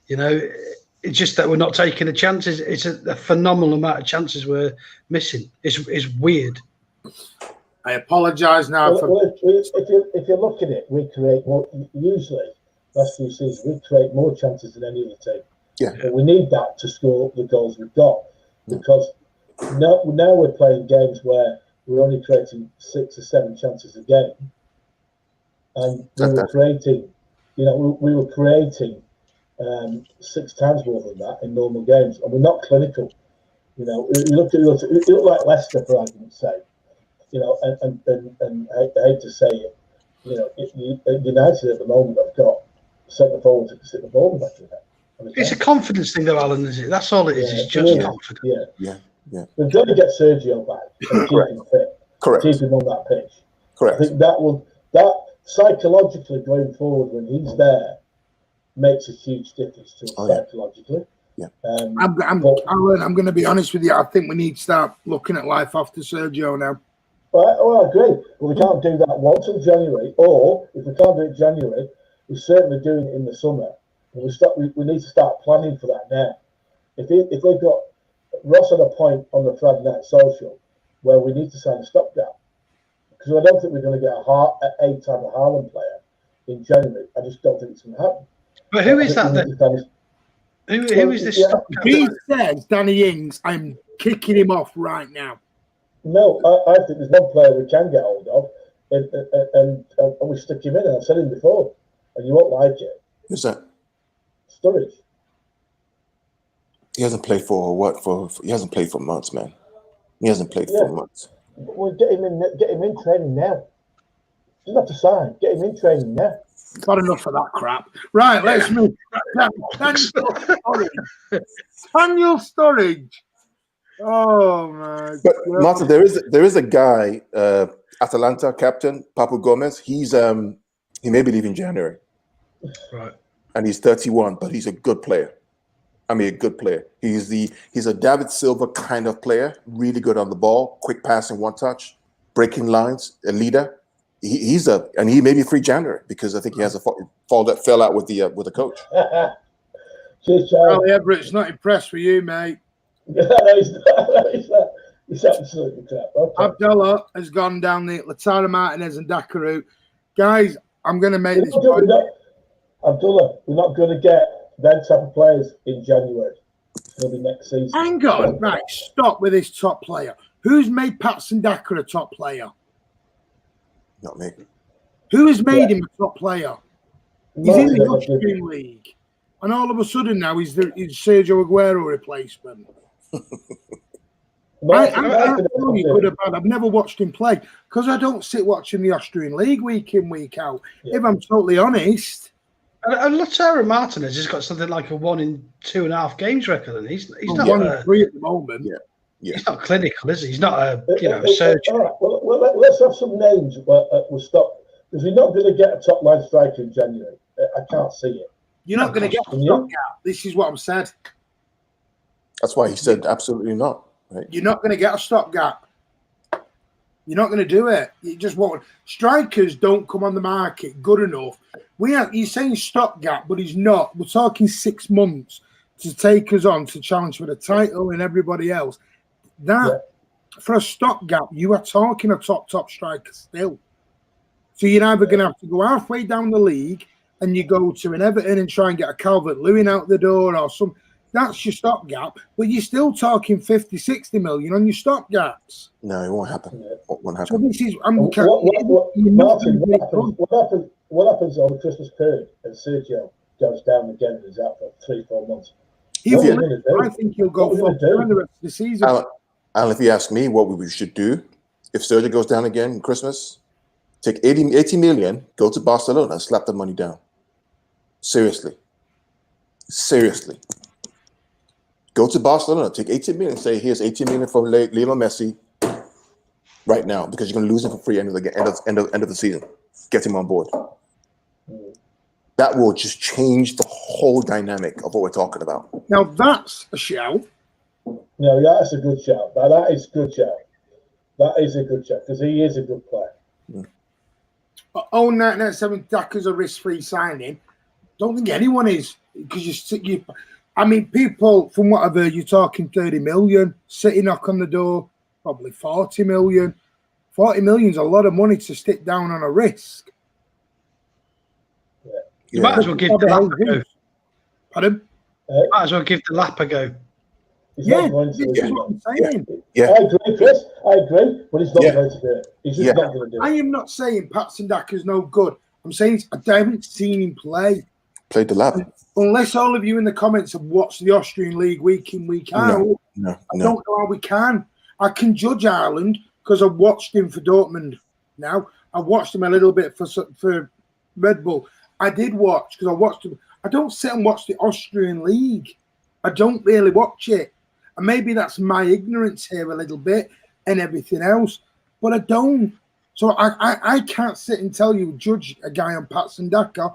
Speaker 4: It's just that we're not taking the chances. It's a phenomenal amount of chances we're missing. It's weird.
Speaker 1: I apologise now for.
Speaker 2: If you look at it, we create more. Usually, last few seasons, we create more chances than any other team.
Speaker 3: Yeah.
Speaker 2: But we need that to score the goals we've got, because now we're playing games where we're only creating 6 or 7 chances a game, and we were creating, we were creating 6 times more than that in normal games, and we're not clinical. You look like Leicester, for argument's sake. And I hate to say it, United at the moment have got centre forwards that can sit the ball in the back of the net.
Speaker 4: It's a confidence thing, though, Alan. Is it? That's all it is. It's just confidence.
Speaker 2: Yeah. We've got to get Sergio back and keep him fit.
Speaker 3: Correct.
Speaker 2: Keep him on that pitch.
Speaker 3: Correct.
Speaker 2: I think that psychologically going forward when he's there makes a huge difference to us psychologically.
Speaker 3: Yeah.
Speaker 1: Alan, I'm going to be honest with you. I think we need to start looking at life after Sergio now.
Speaker 2: Well, I agree. Well, we can't do that once in January, or if we can't do it in January, we're certainly doing it in the summer. And we need to start planning for that now. If they've got Ross had a point on the Friday Night Social where we need to sign a stopgap, because I don't think we're going to get a type of Haaland player in January. I just don't think it's going to happen.
Speaker 4: But who is that then? Who is this?
Speaker 1: He says Danny Ings. I'm kicking him off right now.
Speaker 2: No, I think there's one player we can get hold of, and we stick him in. And I've said him before, and you won't like it.
Speaker 3: Who's that?
Speaker 2: Sturridge.
Speaker 3: He hasn't played he hasn't played for months, man. He hasn't played for months.
Speaker 2: We'll get him in training now. Doesn't have to sign. Get him in training now.
Speaker 1: Got enough of that crap. Right, let's move. Daniel Sturridge. Oh my!
Speaker 3: But Martin, there is a guy, Atalanta captain Papu Gomez. He may be leaving January,
Speaker 4: right?
Speaker 3: And he's 31, but he's a good player. I mean, a good player. He's a David Silva kind of player. Really good on the ball, quick passing, one touch, breaking lines, a leader. And he may be free January because I think he has a fall that fell out with the coach.
Speaker 2: Cheers,
Speaker 1: Charlie Everett's not impressed with you, mate.
Speaker 2: No, he's not. He's absolutely crap. Okay.
Speaker 1: Abdullah has gone down the Lautaro Martinez and Daka route. Guys, I'm going to make this point.
Speaker 2: Abdullah, we're not going to get them type of players in January. It's going to be next season.
Speaker 1: Hang on. Right, stop with this top player. Who's made Patson Daka a top player?
Speaker 3: Not me.
Speaker 1: Who has made him a top player? He's in the Austrian league. and all of a sudden now he's Sergio Aguero replacement. I tell you, good or bad, I've never watched him play because I don't sit watching the Austrian League week in, week out. Yeah. If I'm totally honest.
Speaker 4: And Lautaro Martinez has got something like a 1 in 2.5 games record, and he's not
Speaker 1: 1 in 3 at the moment.
Speaker 3: Yeah.
Speaker 4: He's not clinical, is he? He's not a surgeon.
Speaker 2: All right. Well, let's have some names. We'll stop because we're not going to get a top line striker in January. I can't see it.
Speaker 1: You're not going to get a stopgap. This is what I'm saying.
Speaker 3: That's why he said absolutely not. Right?
Speaker 1: You're not going to get a stopgap. You're not going to do it. You just won't. Strikers don't come on the market good enough. He's saying stopgap, but he's not. We're talking 6 months to take us on to challenge for the title and everybody else. For a stopgap, you are talking a top striker still. So you're either going to have to go halfway down the league and you go to an Everton and try and get a Calvert-Lewin out the door or some. That's your stopgap, but you're still talking 50, 60 million on your stopgaps.
Speaker 3: No, it won't happen. It won't happen.
Speaker 1: So this is
Speaker 2: what happens on the Christmas period and Sergio goes down again and is out for 3-4 months?
Speaker 1: I think he'll go for the rest of the season.
Speaker 3: Alan, if you ask me what we should do, if Sergio goes down again in Christmas, take 80 million, go to Barcelona and slap the money down. Seriously. Go to Barcelona, take 18 million, say here's 18 million from Lionel Messi right now because you're going to lose him for free end of the season. Get him on board. That will just change the whole dynamic of what we're talking about.
Speaker 1: Now that's a shout.
Speaker 2: No, that's a good shout. That is a good shout. That is a good shout because he is a good player.
Speaker 1: Oh, 997 Daka's a risk-free signing. Don't think anyone is because people, from what I've heard, you're talking 30 million. City knock on the door, probably 40 million. 40 million is a lot of money to stick down on a risk.
Speaker 4: You might as well give the lap a go.
Speaker 1: Pardon?
Speaker 4: Might as well give the lap a go.
Speaker 2: This is what
Speaker 1: I'm saying.
Speaker 3: Yeah.
Speaker 2: I agree, Chris. I agree, but he's not going to do it. He's just not going to do it.
Speaker 1: I am not saying Patson Daka's no good. I'm saying I haven't seen him play.
Speaker 3: Played the lap.
Speaker 1: Unless all of you in the comments have watched the Austrian League week in, week out, I don't know how we can. I can judge Ireland because I've watched him for Dortmund now. I watched him a little bit for Red Bull. I did watch because I watched him. I don't sit and watch the Austrian League. I don't really watch it. And maybe that's my ignorance here a little bit and everything else, but I don't. So I can't sit and tell you, judge a guy on Patson Daka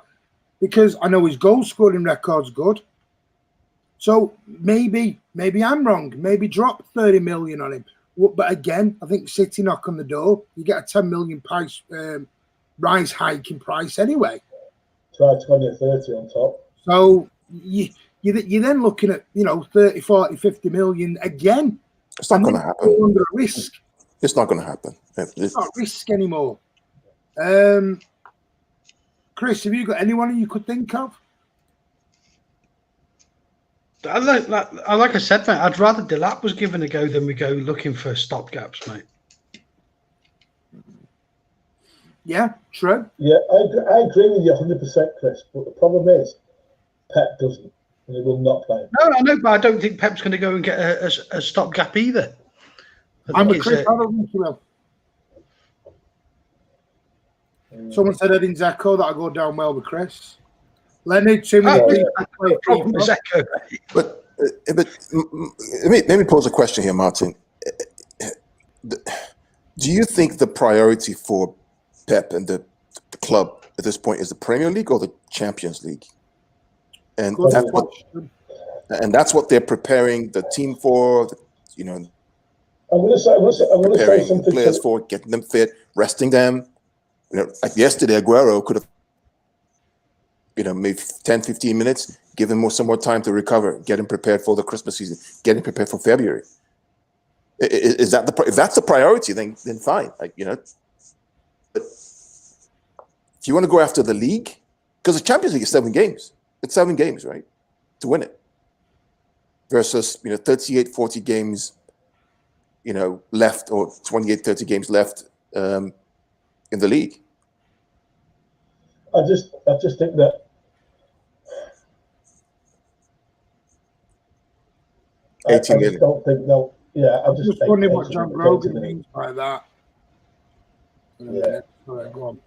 Speaker 1: because I know his goal scoring record's good. So maybe I'm wrong. Maybe drop 30 million on him. But again, I think City knock on the door. You get a 10 million price rise hike in price anyway.
Speaker 2: Try 20 or 30 on top.
Speaker 1: So you're then looking at 30, 40, 50 million again.
Speaker 3: It's not going to happen.
Speaker 1: Under a risk.
Speaker 3: It's not going to happen.
Speaker 1: It's not risk anymore. Chris, have you got anyone you could think of?
Speaker 4: Like I said, mate, I'd rather Delap was given a go than we go looking for stopgaps, mate.
Speaker 1: Yeah, true.
Speaker 2: Yeah, I agree with you 100%, Chris. But the problem is, Pep doesn't, and he will not play.
Speaker 4: No, I know, but I don't think Pep's going to go and get a stopgap either.
Speaker 1: I'm with Chris. I don't think he will. Someone said Edin Dzeko, that'll go down well with Chris. Leonard, too many people.
Speaker 4: Problem with Dzeko,
Speaker 3: but let me pose a question here, Martin. Do you think the priority for Pep and the club at this point is the Premier League or the Champions League? And that's what they're preparing the team for. I'm
Speaker 2: going to say something.
Speaker 3: Players for getting them fit, resting them. Like yesterday, Aguero could have, maybe 10, 15 minutes, give him some more time to recover, get him prepared for the Christmas season, get him prepared for February. Is that if that's the priority, then fine. But if you want to go after the league, because the Champions League is 7 games. It's 7 games, right, to win it. Versus 38, 40 games, left, or 28, 30 games left in the league.
Speaker 2: I just think that I
Speaker 3: 18
Speaker 2: just
Speaker 3: million.
Speaker 2: don't think they'll. Yeah,
Speaker 1: I'm just wondering what John Grogan means by that.
Speaker 2: Yeah.
Speaker 1: Sorry, go on.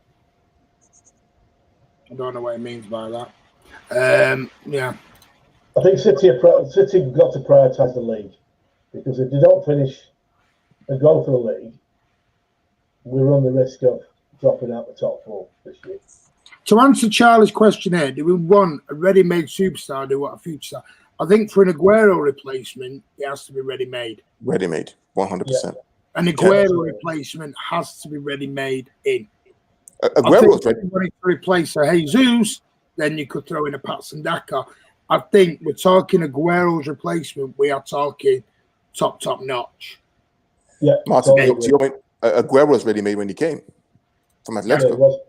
Speaker 1: I don't know what he means by that. Yeah.
Speaker 2: I think City have got to prioritise the league, because if they don't finish and go for the league, we run the risk of dropping out the top 4 this year.
Speaker 1: To answer Charlie's question here, do we want a ready-made superstar? Do we want a future star? I think for an Aguero replacement, it has to be ready-made.
Speaker 3: Ready-made, 100%.
Speaker 2: Yeah.
Speaker 1: An Aguero replacement has to be ready-made in.
Speaker 3: Aguero's ready.
Speaker 1: If you wanted to replace a Jesus, then you could throw in a Patson Daka. I think we're talking Aguero's replacement. We are talking top notch.
Speaker 2: Yeah,
Speaker 3: Martin,
Speaker 2: totally
Speaker 3: to your point, Aguero was ready-made when he came from Atletico.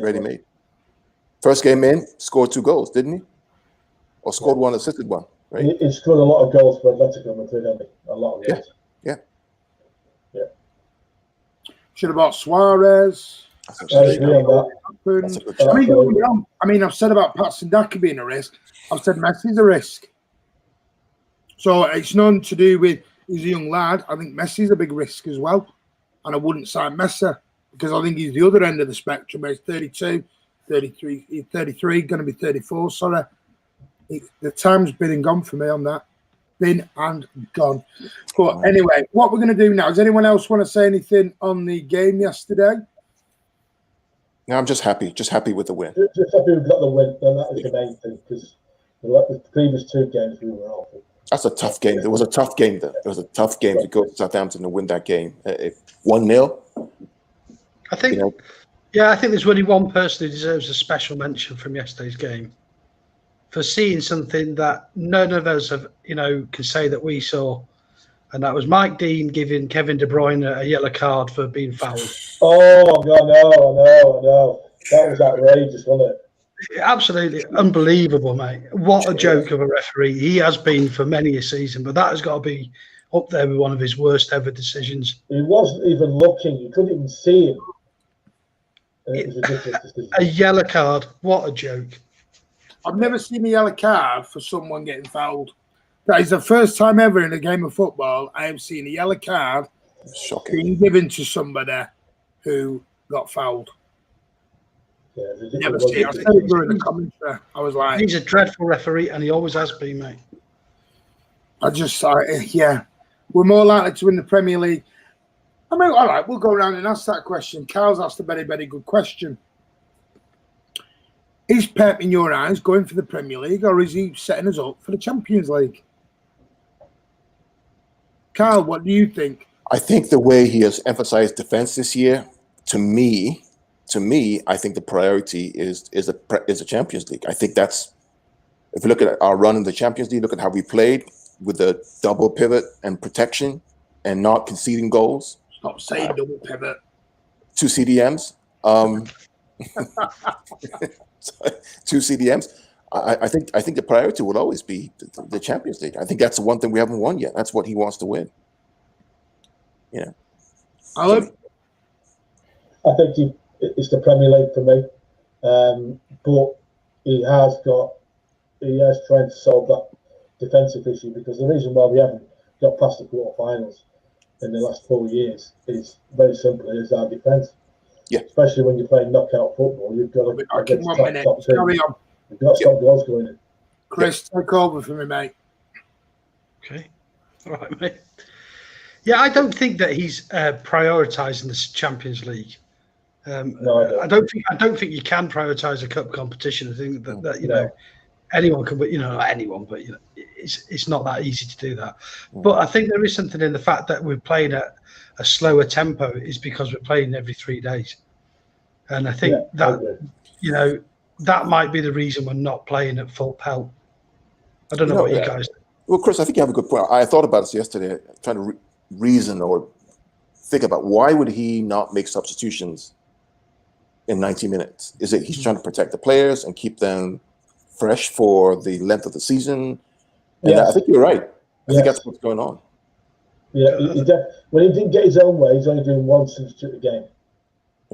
Speaker 3: Ready-made. First game in, scored 2 goals, didn't he? Or scored 1, assisted 1, right?
Speaker 2: He scored a lot of goals for Atletico Madrid, hasn't he? A lot of goals.
Speaker 3: Yeah.
Speaker 1: Should have bought Suarez.
Speaker 2: I agree on that.
Speaker 1: I mean, I've said about Patson Daka being a risk. I've said Messi's a risk. So it's none to do with he's a young lad. I think Messi's a big risk as well. And I wouldn't sign Messi because I think he's the other end of the spectrum. He's 32, 33, he's 33, going to be 34. Sorry. The time's been and gone for me on that. Been and gone. But anyway, what we're going to do now, does anyone else want to say anything on the game yesterday?
Speaker 3: No, I'm just happy with the win.
Speaker 2: Just happy we've got the win, and that is the main thing, because the previous 2 games we were awful.
Speaker 3: That's a tough game. It was a tough game, though. It was a tough game to go to Southampton and win that game. 1-0.
Speaker 4: I think, I think there's only one person who deserves a special mention from yesterday's game for seeing something that none of us have, can say that we saw. And that was Mike Dean giving Kevin De Bruyne a yellow card for being fouled.
Speaker 2: Oh, God, no. That was outrageous, wasn't it?
Speaker 4: Absolutely unbelievable, mate. What a joke of a referee. He has been for many a season, but that has got to be up there with one of his worst ever decisions.
Speaker 2: He wasn't even looking. You couldn't even see him. It was a ridiculous decision.
Speaker 4: A yellow card. What a joke.
Speaker 1: I've never seen a yellow card for someone getting fouled. That is the first time ever in a game of football I have seen a yellow card being given to somebody who got fouled.
Speaker 2: Yeah,
Speaker 1: never seen it. I said it during the commentary. I was like,
Speaker 4: he's a dreadful referee, and he always has been, mate.
Speaker 1: We're more likely to win the Premier League. I mean, all right, we'll go around and ask that question. Carl's asked a very, very good question. Is Pep, in your eyes, going for the Premier League, or is he setting us up for the Champions League? Carl, what do you think?
Speaker 3: I think the way he has emphasized defense this year, to me, I think the priority is the Champions League. I think that's, if you look at our run in the Champions League, look at how we played with the double pivot and protection and not conceding goals.
Speaker 1: Stop saying double pivot.
Speaker 3: 2 CDMs. 2 CDMs. I think the priority would always be the Champions League. I think that's the one thing we haven't won yet. That's what he wants to win. Yeah.
Speaker 1: Alan?
Speaker 2: I think it's the Premier League for me. But he has tried to solve that defensive issue, because the reason why we haven't got past the quarterfinals in the last 4 years is very simply is our defence.
Speaker 3: Yeah.
Speaker 2: Especially when you're playing knockout football, you've got to
Speaker 1: get top two. Carry on.
Speaker 2: You've got to stop goals going in.
Speaker 1: Chris, take over for me, mate.
Speaker 4: Okay. All right, mate. Yeah, I don't think that he's prioritising the Champions League.
Speaker 2: No,
Speaker 4: I don't think you can prioritise a cup competition. I think that anyone can, but not anyone, but it's not that easy to do that. But I think there is something in the fact that we're playing at a slower tempo is because we're playing every 3 days, and I think that might be the reason we're not playing at full pelt. I don't know what you guys.
Speaker 3: Well, Chris, I think you have a good point. I thought about this yesterday, trying to reason or think about why would he not make substitutions in 90 minutes? Is it he's trying to protect the players and keep them fresh for the length of the season? And I think you're right. I think that's what's going on.
Speaker 2: Yeah, when he didn't get his own way, he's only doing 1 substitute a game.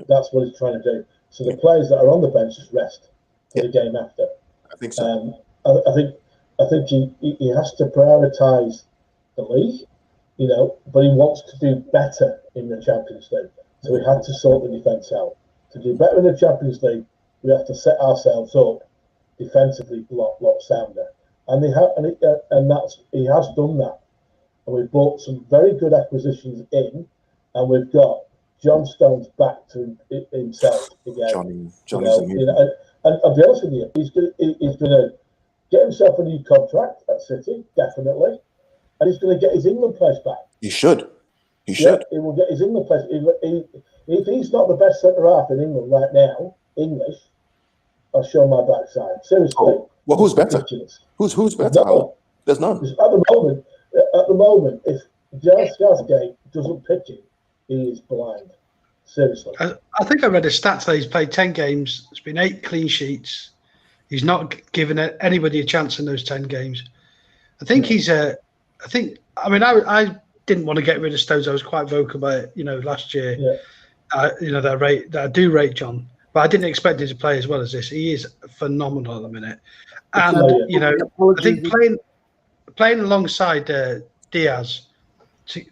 Speaker 2: That's what he's trying to do. So the players that are on the bench just rest for the game after.
Speaker 3: I think so.
Speaker 2: I think he has to prioritise the league, but he wants to do better in the Champions League. So we had to sort the defence out. To do better in the Champions League, we have to set ourselves up defensively, lot sounder, and he has done that. And we've brought some very good acquisitions in, and we've got John Stones back to himself again.
Speaker 3: Johnny's amazing.
Speaker 2: And I'll be honest with you, he's going to get himself a new contract at City, definitely, and he's going to get his England place back.
Speaker 3: He should. He
Speaker 2: will get his England place. If he's not the best centre half in England right now, English, I'll show my backside. Seriously.
Speaker 3: Oh, well, who's better? Who's better? There's none.
Speaker 2: At the moment, if Gareth Southgate doesn't pick him, he is blind. Seriously.
Speaker 4: I think I read a stat today. He's played 10 games. It's been 8 clean sheets. He's not given anybody a chance in those 10 games. I think I didn't want to get rid of Stones. I was quite vocal about it, last year.
Speaker 2: Yeah.
Speaker 4: That I do rate John, but I didn't expect him to play as well as this. He is phenomenal at the minute. And, I think playing alongside Diaz,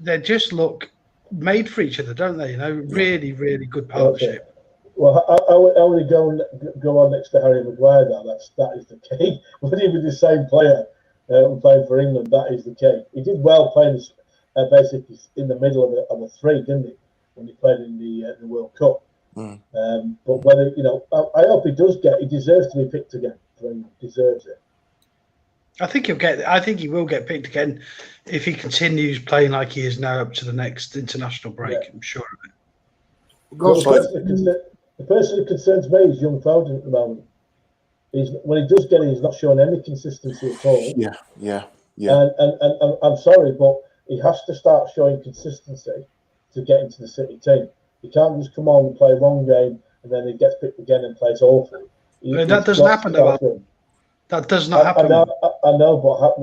Speaker 4: they just look made for each other, don't they? Really, really good partnership.
Speaker 2: Well, I only go on next to Harry Maguire, though. That is the key. When he was the same player playing for England, that is the key. He did well playing basically in the middle of a three, didn't he? When he played in the World Cup. But whether I hope he deserves to be picked again. He deserves it.
Speaker 4: I think he will get picked again if he continues playing like he is now up to the next international break. Yeah. I'm sure of it.
Speaker 2: The person who concerns me is young Foden at the moment. When he does get it, he's not showing any consistency at all.
Speaker 3: Yeah.
Speaker 2: And I'm sorry, but he has to start showing consistency to get into the City team. He can't just come on and play one game and then he gets picked again and plays awful.
Speaker 4: That doesn't happen, though. That does not happen.
Speaker 2: I know, but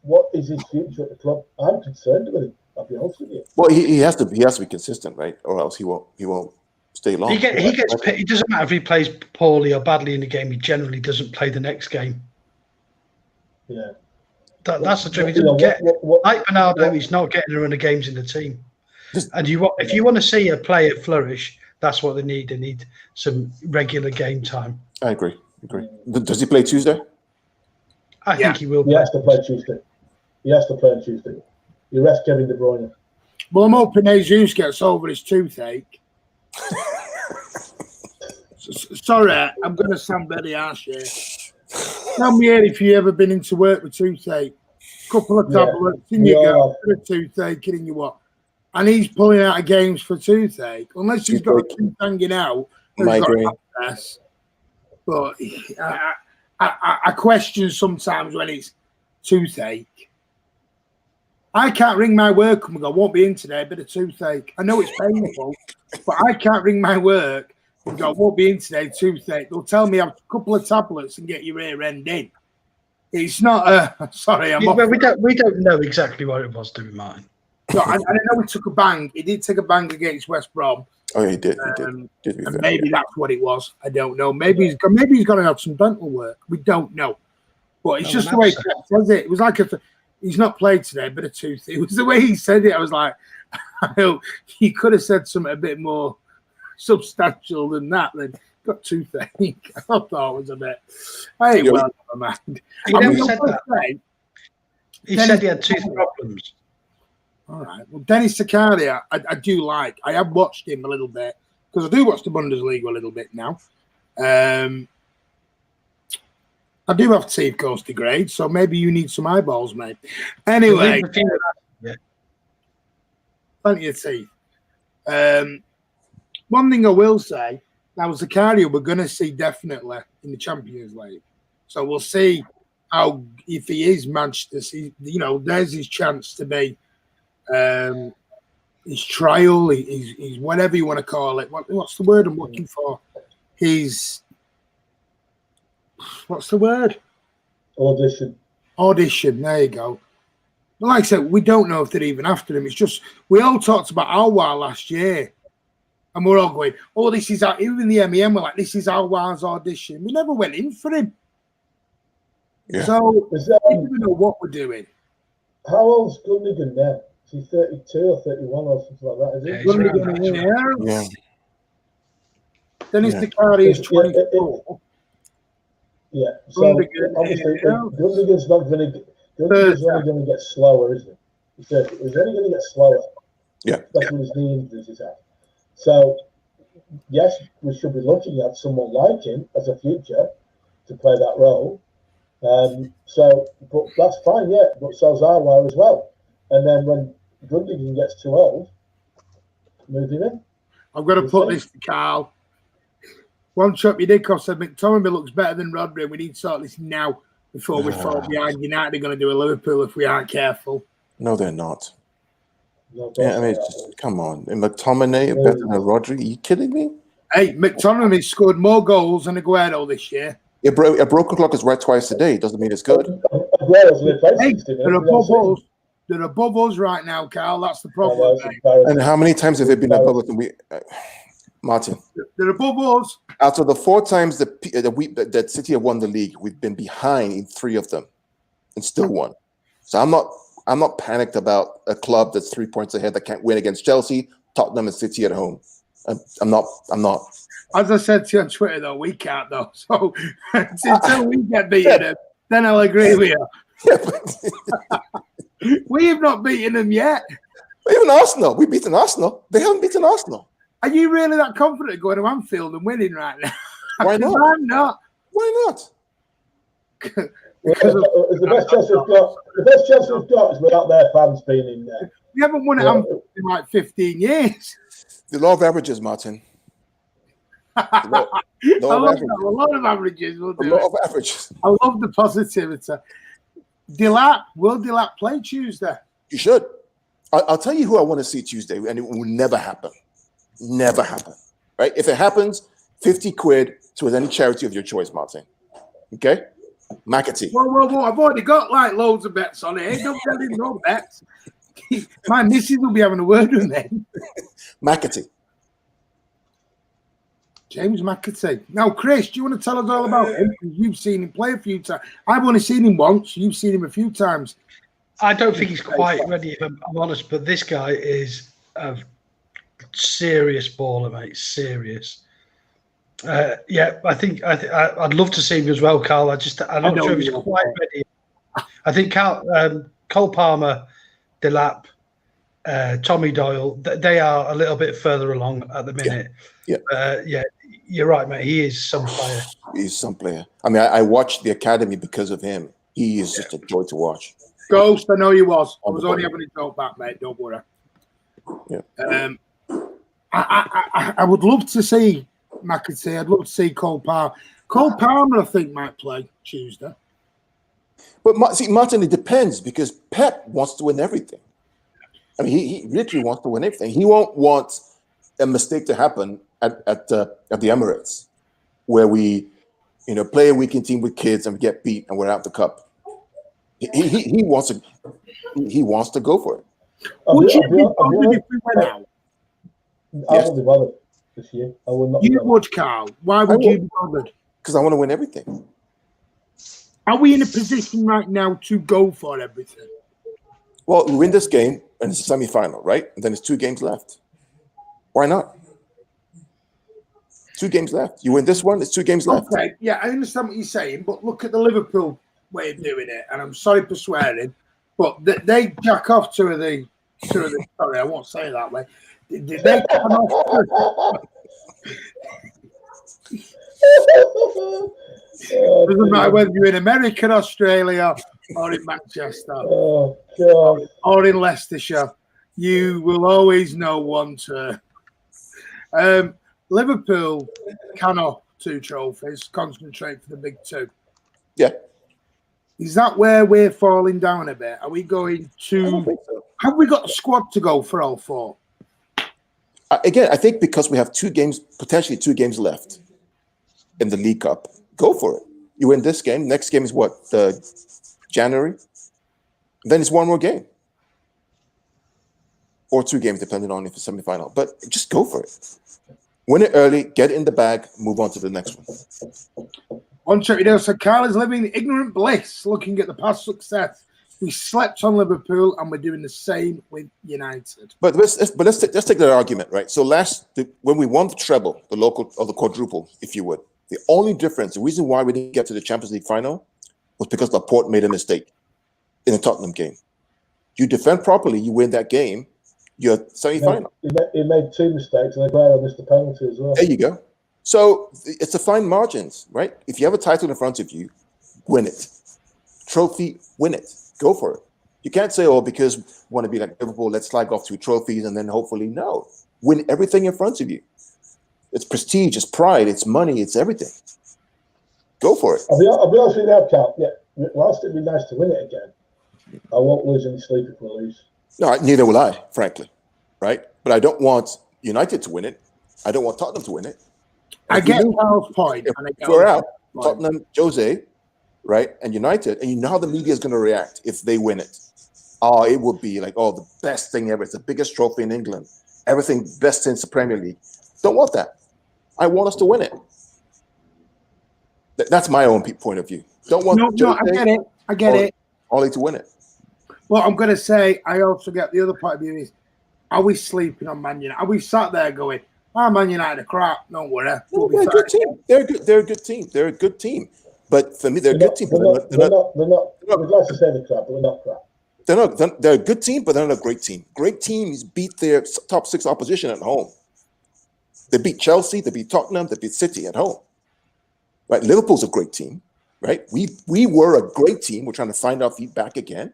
Speaker 2: what is his future at the club? I'm concerned with him. I'll be honest with you.
Speaker 3: Well, he has to be consistent, right? Or else he won't stay long.
Speaker 4: He gets picked. It doesn't matter if he plays poorly or badly in the game. He generally doesn't play the next game.
Speaker 2: Yeah.
Speaker 4: That's the truth. He doesn't get like Bernardo. He's not getting a run of games in the team. And if you want to see a player flourish, that's what they need. They need some regular game time.
Speaker 3: I agree. Does he play Tuesday?
Speaker 4: I think he will.
Speaker 2: He has to play Tuesday. He has to play on Tuesday. You rest Kevin De Bruyne.
Speaker 1: Well, I'm hoping Jesus gets over his toothache. Sorry, I'm going to sound very harsh here. Tell me if you ever been into work with toothache. Couple of tablets, in you go, a toothache, and you what? And he's pulling out of games for toothache. Unless he's got a tooth hanging out.
Speaker 3: Migraine.
Speaker 1: But I question sometimes when it's toothache. I can't ring my work and go, won't be in today, a bit of toothache. I know it's painful, but I can't ring my work and go, won't be in today, toothache. They'll tell me have a couple of tablets and get your ear end in. It's not sorry,
Speaker 4: we don't know exactly what it was, do we, Martin?
Speaker 1: No, I know he took a bang. He did take a bang against West Brom.
Speaker 3: Oh, he did.
Speaker 1: And maybe that's what it was. I don't know. Maybe he's got to have some dental work. We don't know. But it's just the way Pep says it. It was like he's not played today, but a tooth. It was the way he said it. I was like, I know he could have said something a bit more substantial than that. Then got toothache. I thought it was a bit. Hey, well, never mind.
Speaker 4: He never said that. He said he had tooth problems.
Speaker 1: All right. Well, Dennis Zakaria, I do like. I have watched him a little bit because I do watch the Bundesliga a little bit now. I do have teeth goes to grade, so maybe you need some eyeballs, mate. Anyway, plenty of teeth. One thing I will say, now Zakaria we're going to see definitely in the Champions League. So we'll see how if he is Manchester City, there's his chance to be his trial, his whatever you want to call it. What's the word I'm looking for? What's the word? Audition. There you go. Well, like I said, we don't know if they're even after him. It's just we all talked about Alwar last year, and we're all going, "Oh, this is even the MEM were like, this is Alwar's audition." We never went in for him. Yeah. So we don't even know what we're doing.
Speaker 2: How old's Gundogan now? Is he 32 or 31 or something like that? Is he?
Speaker 4: Yeah, he's around that, isn't he?
Speaker 3: Yeah.
Speaker 1: Dennis
Speaker 3: Yeah.
Speaker 1: Dicari is 24.
Speaker 2: Yeah. So
Speaker 1: Gundogan
Speaker 2: obviously,
Speaker 1: is-
Speaker 2: Gundogan's not going to. Gundogan's only going to get slower, isn't he? He's only going to get slower.
Speaker 3: Yeah.
Speaker 2: Especially with his knee injuries he's had. So yes, we should be looking at someone like him as a future to play that role. But that's fine, yeah. But so's Arwar as well. And then when Gundogan gets too old, move him in.
Speaker 1: I've got to put this to Carl. One shot Yedikov said McTominay looks better than Rodri. We need to sort this now before we fall behind. United are going to do a Liverpool if we aren't careful.
Speaker 3: No, they're not.
Speaker 2: No,
Speaker 3: Yeah, I mean, just come on. And McTominay better than Rodri? Are you kidding me?
Speaker 1: Hey, McTominay scored more goals than Aguero this year.
Speaker 3: A broken clock is right twice a day. Doesn't mean it's good.
Speaker 1: Hey, they're above us right now, Carl. That's the problem.
Speaker 3: And how many times have they been above us? Martin,
Speaker 1: they're above us.
Speaker 3: out of the 4 times that City have won the league, we've been behind in 3 of them, and still won. So I'm not panicked about a club that's 3 points ahead that can't win against Chelsea, Tottenham, and City at home. I'm not.
Speaker 1: As I said to you on Twitter, though, we can't though. So until we get beaten them, then I'll agree with you. We have not beaten them yet.
Speaker 3: Even Arsenal, we've beaten Arsenal. They haven't beaten Arsenal.
Speaker 1: Are you really that confident going to Anfield and winning right now?
Speaker 3: Why not?
Speaker 1: I'm not.
Speaker 3: Why not?
Speaker 2: The best chance we've got. The best chance we've got is without their fans being in there.
Speaker 1: We haven't won at Anfield in like 15 years.
Speaker 3: The law of averages, Martin.
Speaker 1: A lot of averages. Will do
Speaker 3: the law of averages.
Speaker 1: I love the positivity. Will Delap play Tuesday?
Speaker 3: You should. I'll tell you who I want to see Tuesday, and it will never happen. Never happen. Right? If it happens, 50 quid to any charity of your choice, Martin. Okay? McAtee.
Speaker 1: Whoa. I've already got like loads of bets on it. Don't get in no bets. My missus will be having a word with me.
Speaker 3: McAtee.
Speaker 1: James McAtee. Now, Chris, do you want to tell us all about him? You've seen him play a few times. I've only seen him once. You've seen him a few times.
Speaker 4: I don't think he's quite ready, if I'm honest, but this guy is a serious baller, mate. Serious. Yeah, I think I'd love to see him as well, Carl. I'm not sure if he's quite ready. I think Cole Palmer, Delap, Tommy Doyle, they are a little bit further along at the minute. Yeah, you're right, mate. He is some player.
Speaker 3: He's some player. I mean, I watched the academy because of him. He is just a joy to watch.
Speaker 1: Ghost, I know you was. I was only having a joke back, mate. Don't worry.
Speaker 3: Yeah.
Speaker 1: I would love to see McAtee. I'd love to see Cole Palmer. Cole Palmer, I think, might play Tuesday.
Speaker 3: But see, Martin, it depends because Pep wants to win everything. I mean, he literally wants to win everything. He won't want a mistake to happen at the Emirates, where we, play a weekend team with kids and we get beat and we're out the cup. He wants to go for it.
Speaker 1: Would you be bothered if we went out?
Speaker 2: I won't be bothered this year. I will not.
Speaker 1: You would, Carl. Why would you be bothered?
Speaker 3: Because I want to win everything.
Speaker 1: Are we in a position right now to go for everything?
Speaker 3: Well, we win this game and it's a semi-final, right? And then there's 2 games left. Why not? 2 games left. You win this one, there's 2 games left.
Speaker 1: Okay, yeah, I understand what you're saying, but look at the Liverpool way of doing it, and I'm sorry for swearing, but they jack off to the sorry, I won't say it that way. They come off. Doesn't matter whether you're in America, Australia, or in Manchester, or in Leicestershire, you will always know one turn. Liverpool cannot 2 trophies, concentrate for the big 2.
Speaker 3: Yeah.
Speaker 1: Is that where we're falling down a bit? Are we going to?
Speaker 3: I don't think so.
Speaker 1: Have we got a squad to go for all 4?
Speaker 3: Again, I think because we have 2 games, potentially 2 games left in the League Cup, go for it. You win this game. Next game is what? January? Then it's 1 more game. Or 2 games, depending on if it's semi-final. But just go for it. Win it early, get it in the bag, move on to the next one.
Speaker 1: On Check Video said Carl is living ignorant bliss, looking at the past success We slept on Liverpool, and we're doing the same with United.
Speaker 3: But let's take that argument, right? So when we won the treble, the local or the quadruple, if you would, the only difference, the reason why we didn't get to the Champions League final was because Laporte made a mistake in the Tottenham game. You defend properly, you win that game, you're semi-final.
Speaker 2: He made 2 mistakes, and Aguero missed the penalty as well.
Speaker 3: There you go. So it's a fine margins, right? If you have a title in front of you, win it. Trophy, win it. Go for it. You can't say, oh, because we want to be like Liverpool, let's slag off 2 trophies and then hopefully no. Win everything in front of you. It's prestige, it's pride, it's money, it's everything. Go for it.
Speaker 2: I'll be honest with you now, Cal. Yeah, whilst it'd be nice to win it again, I won't lose any sleep if we lose.
Speaker 3: No, neither will I, frankly, right? But I don't want United to win it. I don't want Tottenham to win it.
Speaker 1: I get Carl's point.
Speaker 3: If we're out, Tottenham, Jose, right, and United, and you know how the media is going to react if they win it. Oh, it would be like, oh, the best thing ever. It's the biggest trophy in England. Everything best since the Premier League. Don't want that. I want us to win it. That's my own point of view. Don't want
Speaker 1: No, I get it.
Speaker 3: Ollie to win it.
Speaker 1: Well, I'm going to say I also get the other point of view is, are we sleeping on Man United? Are we sat there going, Man United are crap, don't worry.
Speaker 3: No, they're a good team. They're a good team. They're a good team. But for me, they're a good team.
Speaker 2: They're not. We'd like to say they're crap, but they're not crap.
Speaker 3: They're a good team, but they're not a great team. Great teams beat their top 6 opposition at home. They beat Chelsea, they beat Tottenham, they beat City at home. Right? Liverpool's a great team, right? We were a great team. We're trying to find our feet back again.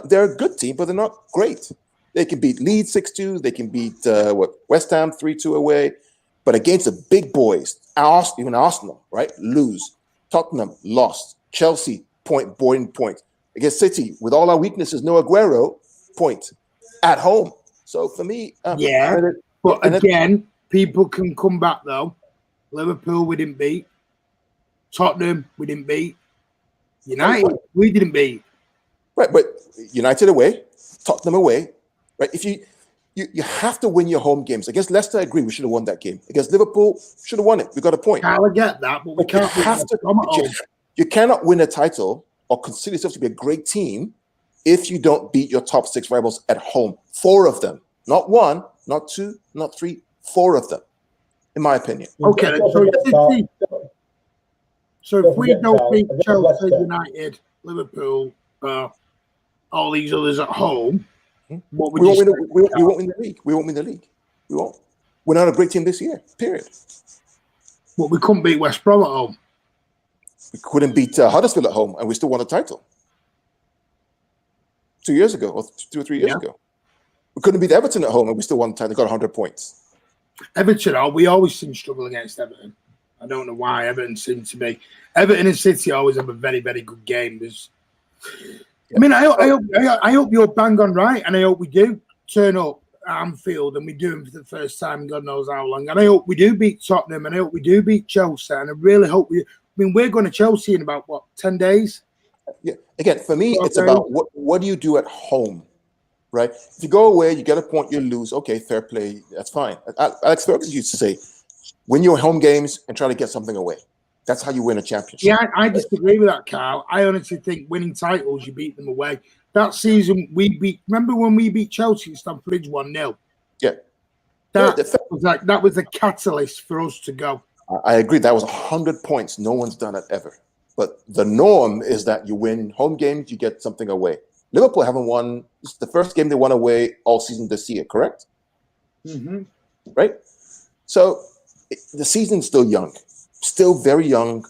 Speaker 3: They're a good team, but they're not great. They can beat Leeds 6-2. They can beat West Ham 3-2 away. But against the big boys, even Arsenal, right? Lose. Tottenham lost. Chelsea point. Against City, with all our weaknesses, no Aguero, point. At home. So for me,
Speaker 1: but again, people can come back though. Liverpool, we didn't beat. Tottenham, we didn't beat. United, we didn't beat.
Speaker 3: Right, but United away, Tottenham away, right? If you have to win your home games. Against Leicester, I agree, we should have won that game. Against Liverpool, should have won it. We got a point.
Speaker 1: I get that, but we can't.
Speaker 3: You cannot win a title or consider yourself to be a great team if you don't beat your top 6 rivals at home. 4 of them, not 1, not 2, not 3, 4 of them, in my opinion.
Speaker 1: Okay, so if we don't beat Chelsea, United, Liverpool, all these others at home, what would
Speaker 3: we won't win the league. We won't win the league. We won't. We're not a great team this year, period.
Speaker 1: But we couldn't beat West Brom at home.
Speaker 3: We couldn't beat Huddersfield at home, and we still won a title 2 years ago, or 2 or 3 years ago. We couldn't beat Everton at home, and we still won the title. Got 100 points.
Speaker 1: Everton, we always seem to struggle against Everton. I don't know why Everton seem to be. Everton and City always have a very, very good game. I mean, I hope you're bang on right, and I hope we do turn up at Anfield and we do them for the first time, God knows how long. And I hope we do beat Tottenham, and I hope we do beat Chelsea, and I really hope we. I mean, we're going to Chelsea in about 10 days. Yeah.
Speaker 3: Again, for me, it's about what do you do at home, right? If you go away, you get a point, you lose. Okay, fair play, that's fine. Alex Ferguson used to say, win your home games and try to get something away. That's how you win a championship.
Speaker 1: Yeah, I disagree with that, Carl. I honestly think winning titles, you beat them away. That season, remember when we beat Chelsea at Stamford Bridge 1-0?
Speaker 3: Yeah.
Speaker 1: That was the catalyst for us to go.
Speaker 3: I agree. That was 100 points. No one's done it ever. But the norm is that you win home games, you get something away. Liverpool haven't won. It's the first game they won away all season this year, correct?
Speaker 1: Mm-hmm.
Speaker 3: Right? So the season's still young, still very young.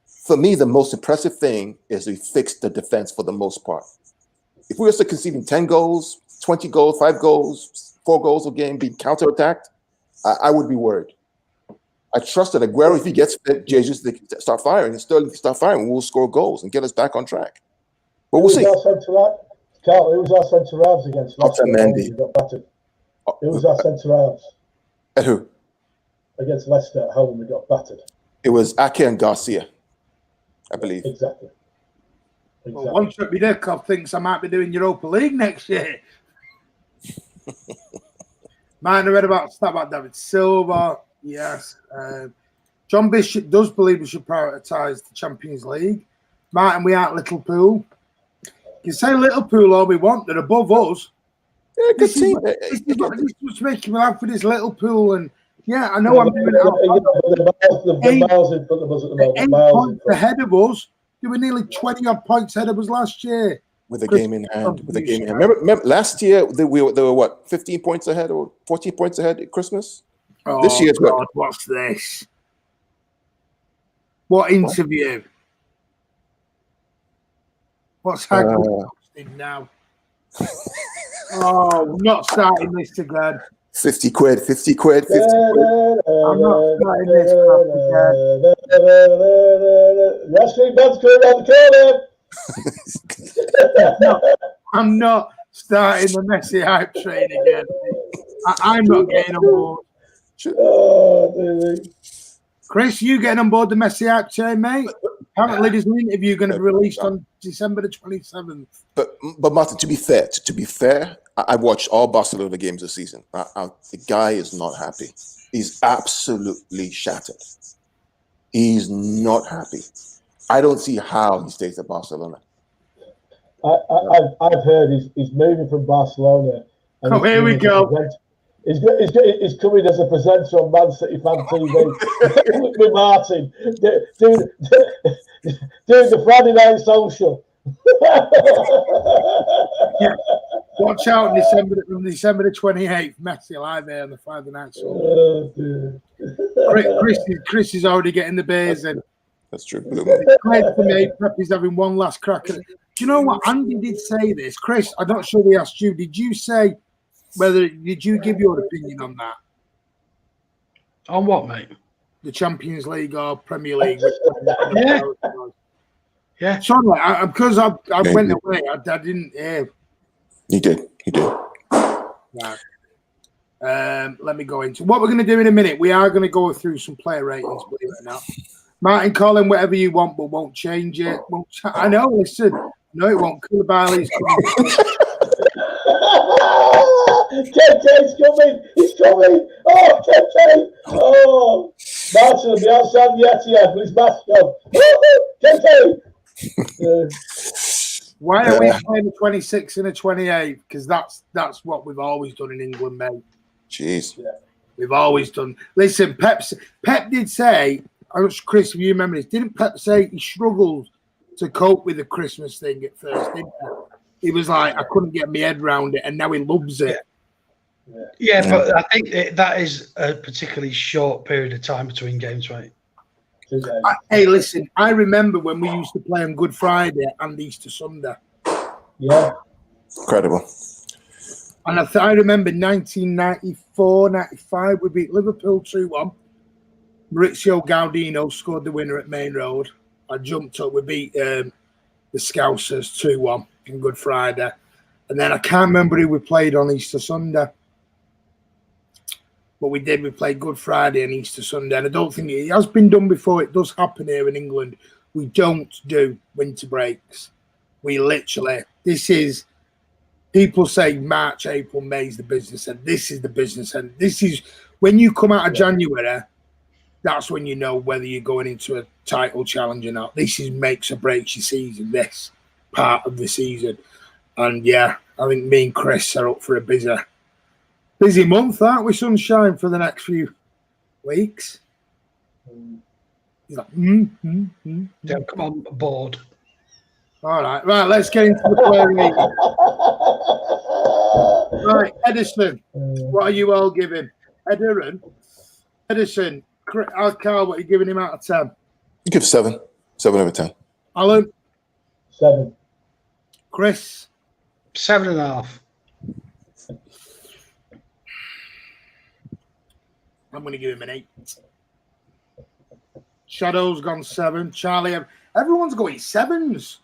Speaker 3: For me, the most impressive thing is we fixed the defense for the most part. If we were still conceding 10 goals, 20 goals, 5 goals, 4 goals a game, being counterattacked, I would be worried. I trust that Aguero, if he gets fit, Jesus, they can start firing, and Sterling can start firing, we'll score goals and get us back on track. But we'll see.
Speaker 2: Carl, it was our centre-halves against Leicester. We got battered. It was our centre-halves.
Speaker 3: At who?
Speaker 2: Against Leicester at home, we got battered.
Speaker 3: It was Ake and Garcia, I believe.
Speaker 2: Exactly.
Speaker 1: Well, one trip Videkov thinks I might be doing Europa League next year. Might have read about David Silva. Yes. John Bishop does believe we should prioritise the Champions League. Martin, we aren't Liverpool. You say Liverpool all we want, they're above us.
Speaker 3: Yeah, good team.
Speaker 1: This is what's making me laugh with this Liverpool. And yeah, I know
Speaker 2: Yeah,
Speaker 1: I'm doing
Speaker 2: the miles in front of us at the moment.
Speaker 1: 8
Speaker 2: Miles in
Speaker 1: points
Speaker 2: front.
Speaker 1: ahead of us. They were nearly 20 odd points ahead of us last year.
Speaker 3: With a game in hand. Remember last year they were what, 15 points ahead or 14 points ahead at Christmas?
Speaker 1: Oh,
Speaker 3: this year's
Speaker 1: God, what's this? What interview? What's happening now? Oh, not starting this again.
Speaker 3: 50 quid.
Speaker 1: I'm not starting this crap again.
Speaker 2: Wrestling man's going around the corner.
Speaker 1: I'm not starting the Messi hype train again. I'm not getting on board.
Speaker 2: Oh,
Speaker 1: Chris, you getting on board the Messi hype train, mate? Apparently, there's an interview going to be released on December the 27th.
Speaker 3: But Martin, to be fair, I watched all Barcelona games this season. The guy is not happy. He's absolutely shattered. He's not happy. I don't see how he stays at Barcelona.
Speaker 2: I've heard he's moving from Barcelona.
Speaker 1: Oh, here we go.
Speaker 2: He's coming as a presenter on Man City Fan TV with Martin doing the Friday night social.
Speaker 1: Yeah. Watch out on December the 28th, Messi live there on the Friday night social. Chris is already getting the beers in.
Speaker 3: That's true.
Speaker 1: Great for me. Pep is having one last crack at it. Do you know what? Andy did say this. Chris, I'm not sure we asked you. Did you say did you give your opinion on that?
Speaker 4: On what, mate?
Speaker 1: The Champions League or Premier League?
Speaker 4: Yeah. Yeah.
Speaker 1: Sorry, because I went away. I didn't hear.
Speaker 3: He did.
Speaker 1: Right. Let me go into what we're going to do in a minute. We are going to go through some player ratings, believe it or not. Martin, call him whatever you want, but won't change it. I know, listen. No, it won't. Koulibaly's coming.
Speaker 2: KK's coming. He's coming. Oh, KK. Oh, Martin will be outside the Etihad with his mask on. KK.
Speaker 1: Why are we playing the 26th and the 28th? Because that's what we've always done in England, mate.
Speaker 3: Jeez.
Speaker 1: Yeah. We've always done. Listen, Pep did say, Chris, if you remember this, didn't Pep say he struggled to cope with the Christmas thing at first, didn't he? He was like, I couldn't get my head around it, and now he loves it.
Speaker 4: Yeah, but I think that is a particularly short period of time between games, right?
Speaker 1: Hey, listen, I remember when we used to play on Good Friday and Easter Sunday.
Speaker 2: Yeah.
Speaker 3: Incredible.
Speaker 1: And I remember 1994, 95, we beat Liverpool 2-1. Maurizio Gaudino scored the winner at Main Road. I jumped up. We beat the Scousers 2-1 on Good Friday. And then I can't remember who we played on Easter Sunday. But we did. We played Good Friday and Easter Sunday. And I don't think it has been done before. It does happen here in England. We don't do winter breaks. We literally, this is, people say March, April, May is the business end. This is the business end. This is, when you come out of January, that's when you know whether you're going into a title challenge or not. This is makes or breaks your season, this part of the season. And yeah, I think me and Chris are up for a busy month, aren't we, Sunshine, for the next few weeks? He's like,
Speaker 4: Yeah, come on, board.
Speaker 1: All right, let's get into the player rating. Right, Edison, what are you all giving? Edison, Carl, what are you giving him out of 10?
Speaker 3: You give 7 over 10.
Speaker 1: Alan?
Speaker 2: 7.
Speaker 1: Chris?
Speaker 4: 7.5.
Speaker 1: I'm going to give him an 8. Shadow's gone 7. Charlie, everyone's going 7s.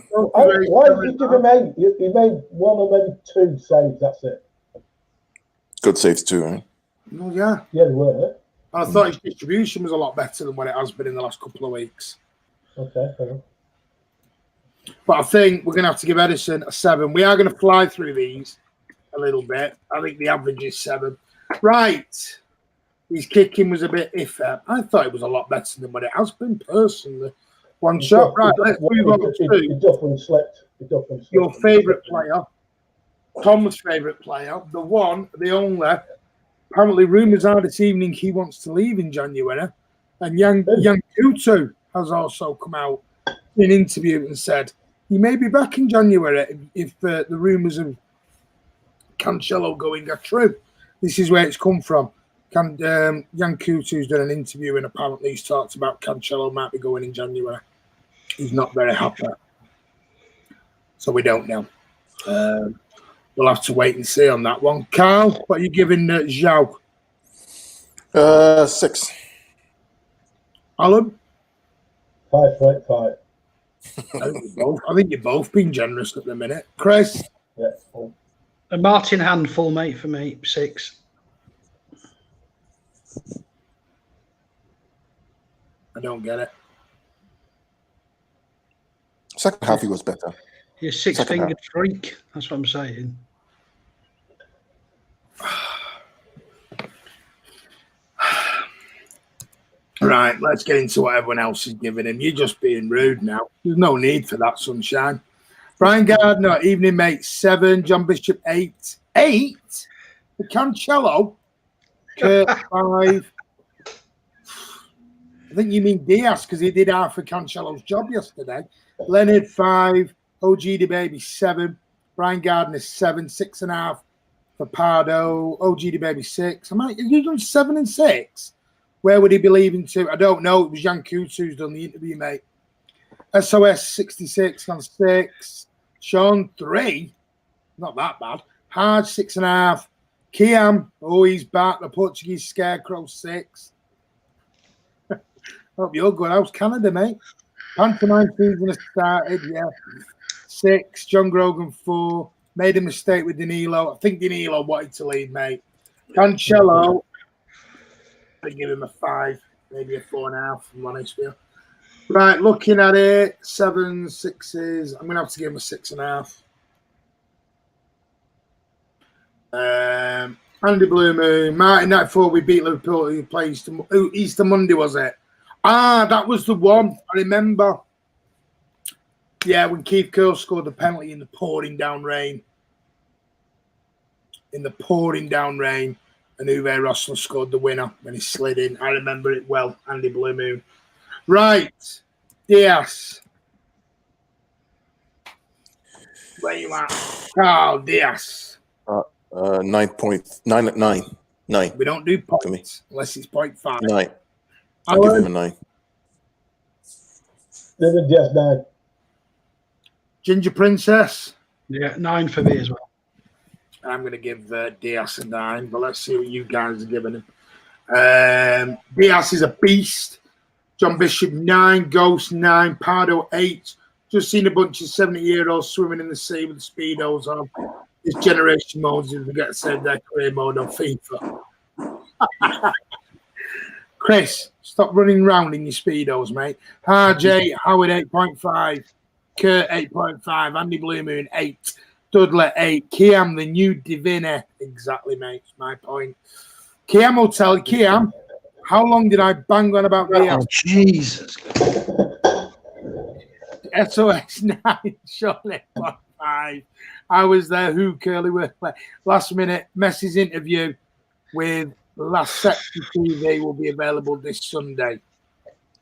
Speaker 2: Why did you give him 8? He made 1 or maybe 2 saves, that's it.
Speaker 3: Good saves too, right?
Speaker 1: Oh, yeah.
Speaker 2: Yeah, they were.
Speaker 1: I thought his distribution was a lot better than what it has been in the last couple of weeks.
Speaker 2: Okay, fair enough.
Speaker 1: But I think we're going to have to give Edison a 7. We are going to fly through these a little bit. I think the average is 7. Right. His kicking was a bit iffy. I thought it was a lot better than what it has been, personally. One shot. Right, let's move on to
Speaker 2: He definitely slept.
Speaker 1: your favourite player, Tom's favourite player, the one, the only. Apparently, rumours are this evening he wants to leave in January. And Yang Kutu has also come out in an interview and said he may be back in January if the rumours of Cancelo going are true. This is where it's come from. Yang Kutu's done an interview and apparently he's talked about Cancelo might be going in January. He's not very happy. So we don't know. We'll have to wait and see on that one. Carl, what are you giving Joao?
Speaker 3: 6.
Speaker 1: Alan?
Speaker 2: 5.5.
Speaker 1: I think you're both being generous at the minute. Chris?
Speaker 2: Yeah.
Speaker 4: A Martin handful, mate, for me. 6.
Speaker 1: I don't get it.
Speaker 3: Second half, he was better.
Speaker 4: You're a 6-fingered freak. That's what I'm saying.
Speaker 1: Right, let's get into what everyone else is giving him. You're just being rude now. There's no need for that, sunshine. Brian Gardner, evening, mate, 7. John Bishop, 8. 8? For Cancelo? Kurt, 5. I think you mean Diaz because he did half of Cancelo's job yesterday. Leonard, 5. OG the baby, 7. Brian Gardner, 7. 6.5 for Pardo. OG the baby, 6. Have you done 7 and 6? Where would he be leaving to? I don't know. It was Yang Kutu who's done the interview, mate. SOS 66 on 6. Sean 3. Not that bad. Hard 6.5. Kiam, he's back. The Portuguese Scarecrow 6. Hope you're good. How's Canada, mate? Pantomime season has started, yeah. 6. John Grogan 4. Made a mistake with Danilo. I think Danilo wanted to leave, mate. Cancelo. I give him a 5, maybe a 4.5. I'm honest with you. Right, looking at it, 7, 6s. I'm gonna have to give him a 6.5. Andy Blue Moon, Martin. Night before we beat Liverpool, he plays Easter Monday, was it? That was the one. I remember. Yeah, when Keith Curl scored the penalty in the pouring down rain. And Uwe Rosler scored the winner when he slid in. I remember it well, Andy Blue Moon. Right, Diaz. Where you at? Carl, Diaz.
Speaker 3: 9.9. 9.
Speaker 1: We don't do points unless it's 0.5.
Speaker 3: 9. I'll give him a 9.
Speaker 2: David Diaz, 9.
Speaker 1: Ginger Princess.
Speaker 4: Yeah, 9 for me as well.
Speaker 1: I'm going to give Diaz a 9, but let's see what you guys are giving him. Diaz is a beast. John Bishop, 9. Ghost, 9. Pardo, 8. Just seen a bunch of 70-year-olds swimming in the sea with the Speedos on. This generation modes, if we get to save their career mode on FIFA. Chris, stop running around in your Speedos, mate. RJ, Howard, 8.5. Kurt, 8.5. Andy Blue Moon, 8. Dudley, 8. Kiam, the new Divine. Exactly, mate. It's my point. Kiam will tell Kiam, how long did I bang on about the
Speaker 4: Jesus.
Speaker 1: SOS 9, Charlotte 5. I was there. Who Curly were last minute. Messi's interview with Last Section TV will be available this Sunday.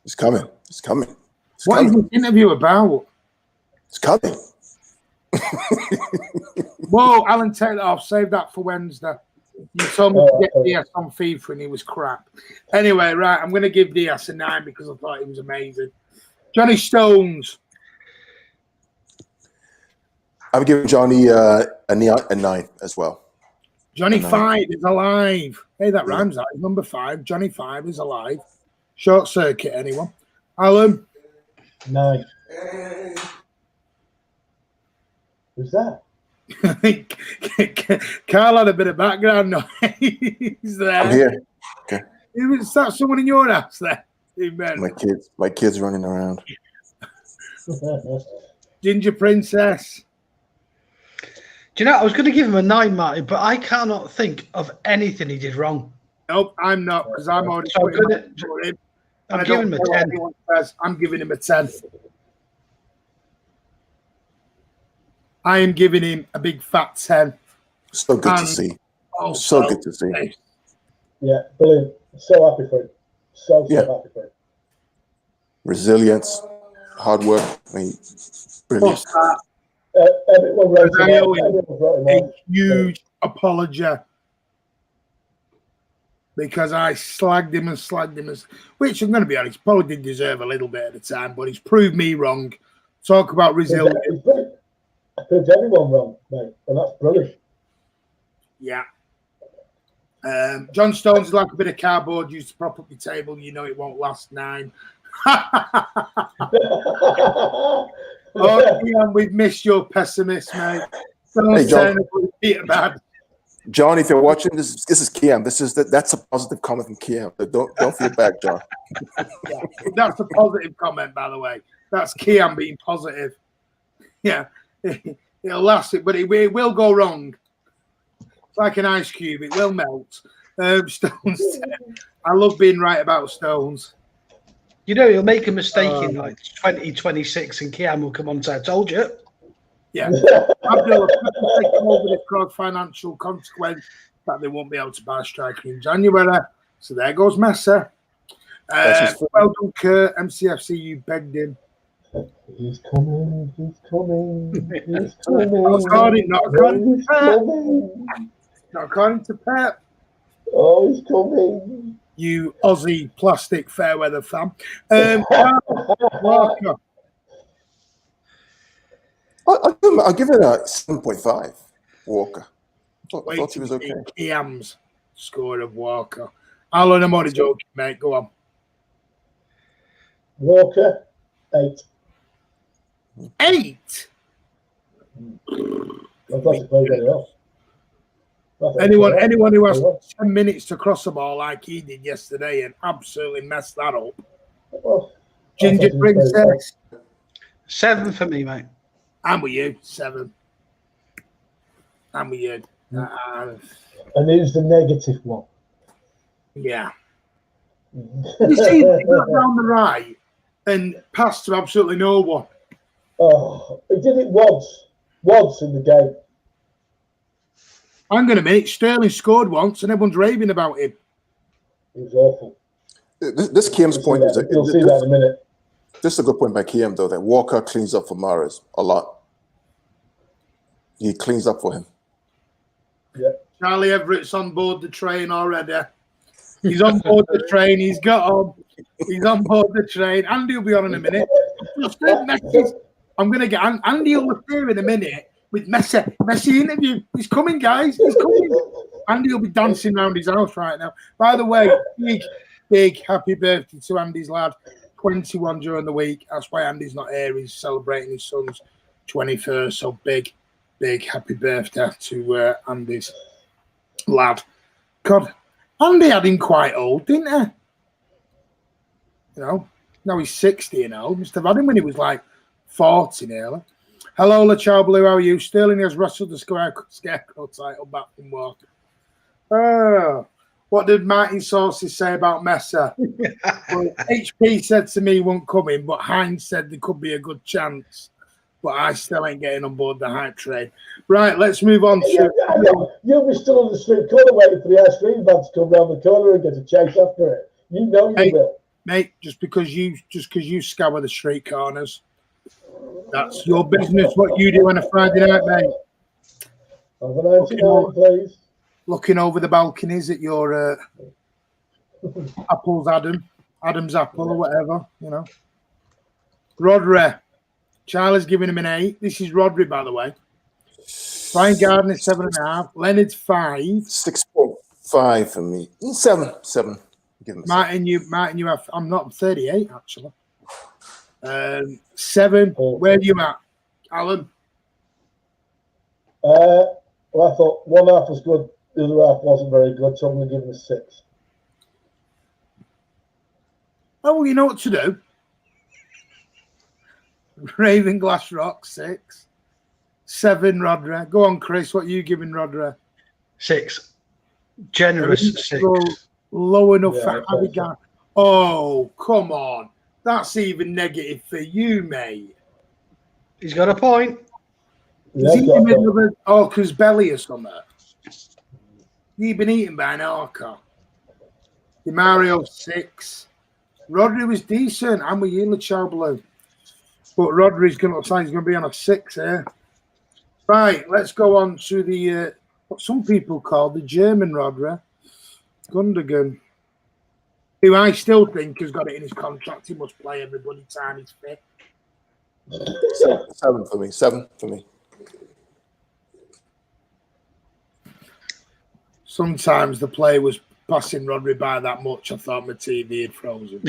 Speaker 3: It's coming.
Speaker 1: What is this interview about?
Speaker 3: It's coming.
Speaker 1: Whoa, Alan Taylor, I'll save that for Wednesday. You told me to get Diaz on FIFA and he was crap. Anyway, right, I'm going to give Diaz a 9 because I thought he was amazing. Johnny Stones.
Speaker 3: I'm giving Johnny a 9 as well.
Speaker 1: Johnny 5 is alive. Hey, that rhymes out. Number 5. Johnny 5 is alive. Short circuit, anyone? Alan?
Speaker 2: 9. Who's that?
Speaker 1: I think Carl had a bit of background noise there.
Speaker 3: I'm here. Okay.
Speaker 1: Is that someone in your house there?
Speaker 3: My kids running around.
Speaker 1: Ginger Princess.
Speaker 4: Do you know, I was going to give him a 9, Martin, but I cannot think of anything he did wrong.
Speaker 1: Nope, I'm not, because I'm already
Speaker 4: So I'm giving him a 10.
Speaker 1: I'm giving him a 10. I am giving him a big fat 10.
Speaker 3: So good to see.
Speaker 1: Also,
Speaker 3: so good to see.
Speaker 2: Yeah, brilliant. So happy for him. So happy for him.
Speaker 3: Resilience, hard work. I mean, brilliant.
Speaker 2: Everyone wrote him
Speaker 1: a huge apology because I slagged him, which I'm going to be honest, probably did deserve a little bit at the time, but he's proved me wrong. Talk about resilience.
Speaker 2: I proved everyone wrong, mate, and that's brilliant.
Speaker 1: Yeah. John Stones is like a bit of cardboard used to prop up your table. You know it won't last 9. Oh, Ian, we've missed your pessimist, mate.
Speaker 3: Hey, John.
Speaker 1: Bad.
Speaker 3: John, if you're watching, this is Kiam. That's a positive comment from Kiam. Don't feel bad, John.
Speaker 1: Yeah, that's a positive comment, by the way. That's Kiam being positive. Yeah, it'll last it, but it will go wrong. It's like an ice cube; it will melt. Stones. I love being right about Stones.
Speaker 4: You know, he'll make a mistake in like 2026 and Kiam will come on to, I told you.
Speaker 1: Yeah. Abdul, taking over the crowd financial consequence that they won't be able to buy a striker in January. So there goes Messi. Well done, Kurt. MCFC, you begged him.
Speaker 2: He's coming. He's coming. He's
Speaker 1: coming. Not according to Pep.
Speaker 2: Coming.
Speaker 1: Not according to Pep.
Speaker 2: Oh, he's coming.
Speaker 1: You Aussie plastic fair weather fan. Walker.
Speaker 3: I'll give it a 7.5. Walker. I thought he was okay.
Speaker 1: Kiam's score of Walker. Alan, I'm only joking, mate. Go on.
Speaker 2: Walker, 8.
Speaker 1: 8?
Speaker 2: I thought he played very well.
Speaker 1: Anyone who has 10 minutes to cross the ball like he did yesterday and absolutely messed that up.
Speaker 2: Well,
Speaker 1: Ginger Princess.
Speaker 4: 7 for me, mate.
Speaker 1: I'm with you. 7. I'm with you.
Speaker 2: And who's the negative one?
Speaker 1: Yeah. You see, he got down the right and passed to absolutely no one.
Speaker 2: Oh, he did it once in the game.
Speaker 1: Hang on a minute. Sterling scored once and everyone's raving about him.
Speaker 2: It was awful.
Speaker 3: This Kiam's point is
Speaker 2: you'll see that in a minute.
Speaker 3: This is a good point by Kiam, though, that Walker cleans up for Mahrez a lot. He cleans up for him.
Speaker 2: Yeah.
Speaker 1: Charlie Everett's on board the train already. He's on board the train. He's got on. He's on board the train. Andy will be on in a minute. I'm going to get Andy will appear in a minute with Messi. Messi interview. He's coming, guys. He's coming. Andy will be dancing around his house right now. By the way, big happy birthday to Andy's lad. 21 during the week. That's why Andy's not here. He's celebrating his son's 21st. So big happy birthday to Andy's lad. God, Andy had him quite old, didn't he? You know, now he's 60, you know. Must have had him when he was like 40 nearly. Hello, La Chow Blue, how are you? Sterling has wrestled the Scarecrow title back from Walker. Oh, what did Martin Saucy say about Messi? Well, HP said to me he won't come in, but Heinz said there could be a good chance. But I still ain't getting on board the hype train. Right, let's move on.
Speaker 2: You'll be still on the street corner waiting for the ice cream van to come round the corner and get a chase after it. You know you will. Mate,
Speaker 1: just because you scour the street corners. That's your business, what you do on a Friday night, mate.
Speaker 2: Over 99, please.
Speaker 1: Looking over the balconies at your Apple's Adam's Apple or whatever, you know. Rodri. Charlie's giving him an 8. This is Rodri, by the way. Brian Gardner, 7.5. Leonard's 5.
Speaker 3: 6.5 for me. 7. Give him
Speaker 1: Martin, you have. I'm not 38 actually. 7. Where are you at, Alan?
Speaker 2: Well, I thought one half was good, the other half wasn't very good, so I'm going to give him a 6.
Speaker 1: Oh, well, you know what to do. Raven Glass Rock, 6. 7, Rodri. Go on, Chris. What are you giving Rodri?
Speaker 4: 6. Generous 6.
Speaker 1: Low enough for Javi Gardner. Oh, come on. That's even negative for you, mate.
Speaker 4: He's got a point.
Speaker 1: Is he in the middle of an orca's belly or something? You've been eaten by an orca. Di Mario 6. Rodri was decent. I'm with you, Luchao Blue. But Rodri's going to be on a 6 here. Right, let's go on to the what some people call the German Rodri, Gundogan, who I still think has got it in his contract. He must play every bloody time he's fit.
Speaker 3: 7 for me. 7 for me.
Speaker 1: Sometimes the player was passing Rodri by that much. I thought my TV had frozen.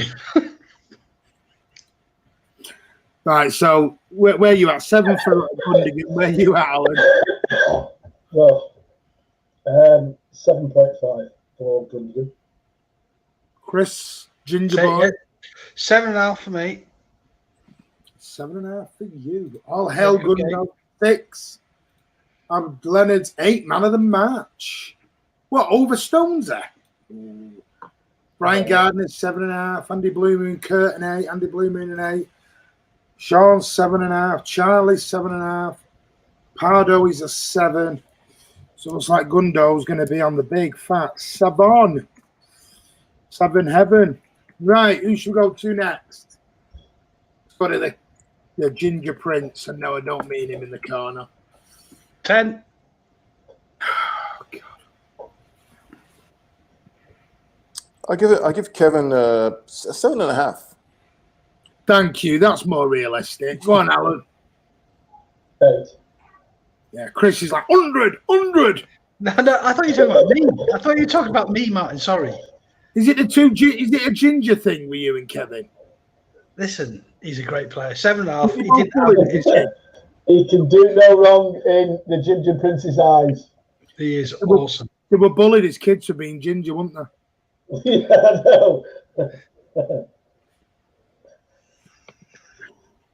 Speaker 1: Right, so where you at? 7 for Gundogan. Where you at, Alan?
Speaker 2: Well, 7.5 for Gundogan.
Speaker 1: Chris, Ginger Boy.
Speaker 4: 7.5 for me.
Speaker 1: 7.5 for you. All hell, Gundogan. 6. Leonard's 8. Man of the match. What, over Stones there? Brian Gardner's 7.5. Andy Blue Moon, Kurt an 8. Andy Blue Moon an 8. Sean's 7.5. Charlie's 7.5. Pardo is a 7. So it looks like Gundo's going to be on the big fat 7. 7 heaven. Right, who should we go to next? Let's go to the Ginger Prince. And no, I don't mean him in the corner.
Speaker 4: 10.
Speaker 1: Oh, God.
Speaker 3: I give Kevin 7.5.
Speaker 1: Thank you. That's more realistic. Go on, Alan.
Speaker 2: 8.
Speaker 1: Yeah, Chris is like 100.
Speaker 4: No, I thought you were talking about me. I thought you were talking about me, Martin. Sorry.
Speaker 1: Is it a ginger thing with you and Kevin?
Speaker 4: Listen, he's a great player. 7.5. He didn't have it.
Speaker 2: He can do no wrong in the Ginger Prince's eyes.
Speaker 4: He is awesome.
Speaker 1: They were bullied as kids for being ginger, weren't they?
Speaker 2: Yeah, I know.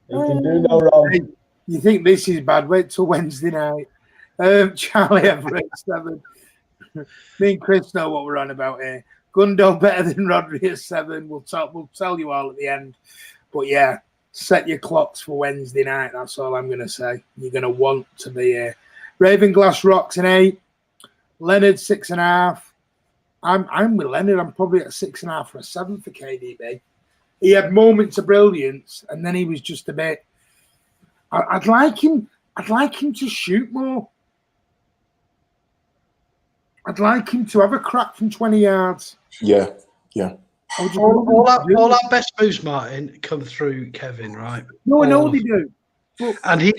Speaker 2: He can do no wrong.
Speaker 1: Hey, you think this is bad? Wait till Wednesday night. Charlie Everett 7. Me and Chris know what we're on about here. Gundo better than Rodri at 7. We'll tell you all at the end. But yeah, set your clocks for Wednesday night. That's all I'm going to say. You're going to want to be here. Ravenglass Rocks an 8. Leonard 6.5. I'm with Leonard. I'm probably at 6.5 or a 7 for KDB. He had moments of brilliance, and then he was just a bit. I'd like him to shoot more. I'd like him to have a crack from 20 yards.
Speaker 3: Yeah.
Speaker 4: All our best moves, Martin, come through Kevin, right?
Speaker 1: No, I know they do.
Speaker 4: And he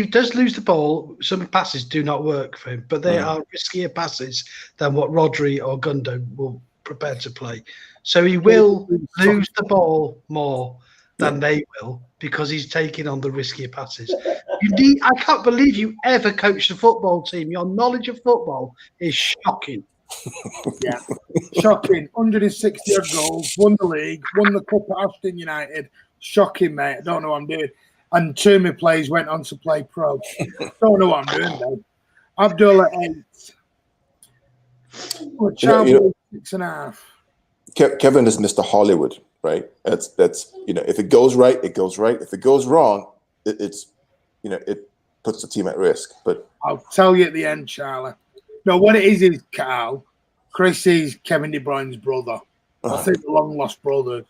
Speaker 4: does lose the ball. Some passes do not work for him, but they are riskier passes than what Rodri or Gundo will prepare to play. So he will lose the ball more than they will because he's taking on the riskier passes. I can't believe you ever coached a football team. Your knowledge of football is shocking.
Speaker 1: Yeah, shocking. 160 odd goals, won the league, won the cup at Aston United. Shocking, mate. I don't know what I'm doing. And two of my players went on to play pro. Don't know what I'm doing, mate. Abdullah 8. Charlie 6.5.
Speaker 3: Kevin is Mr. Hollywood, right? That's if it goes right, it goes right. If it goes wrong, it puts the team at risk. But
Speaker 1: I'll tell you at the end, Charlie. No, what it is Carl. Chris is Kevin De Bruyne's brother. I think the long lost brother.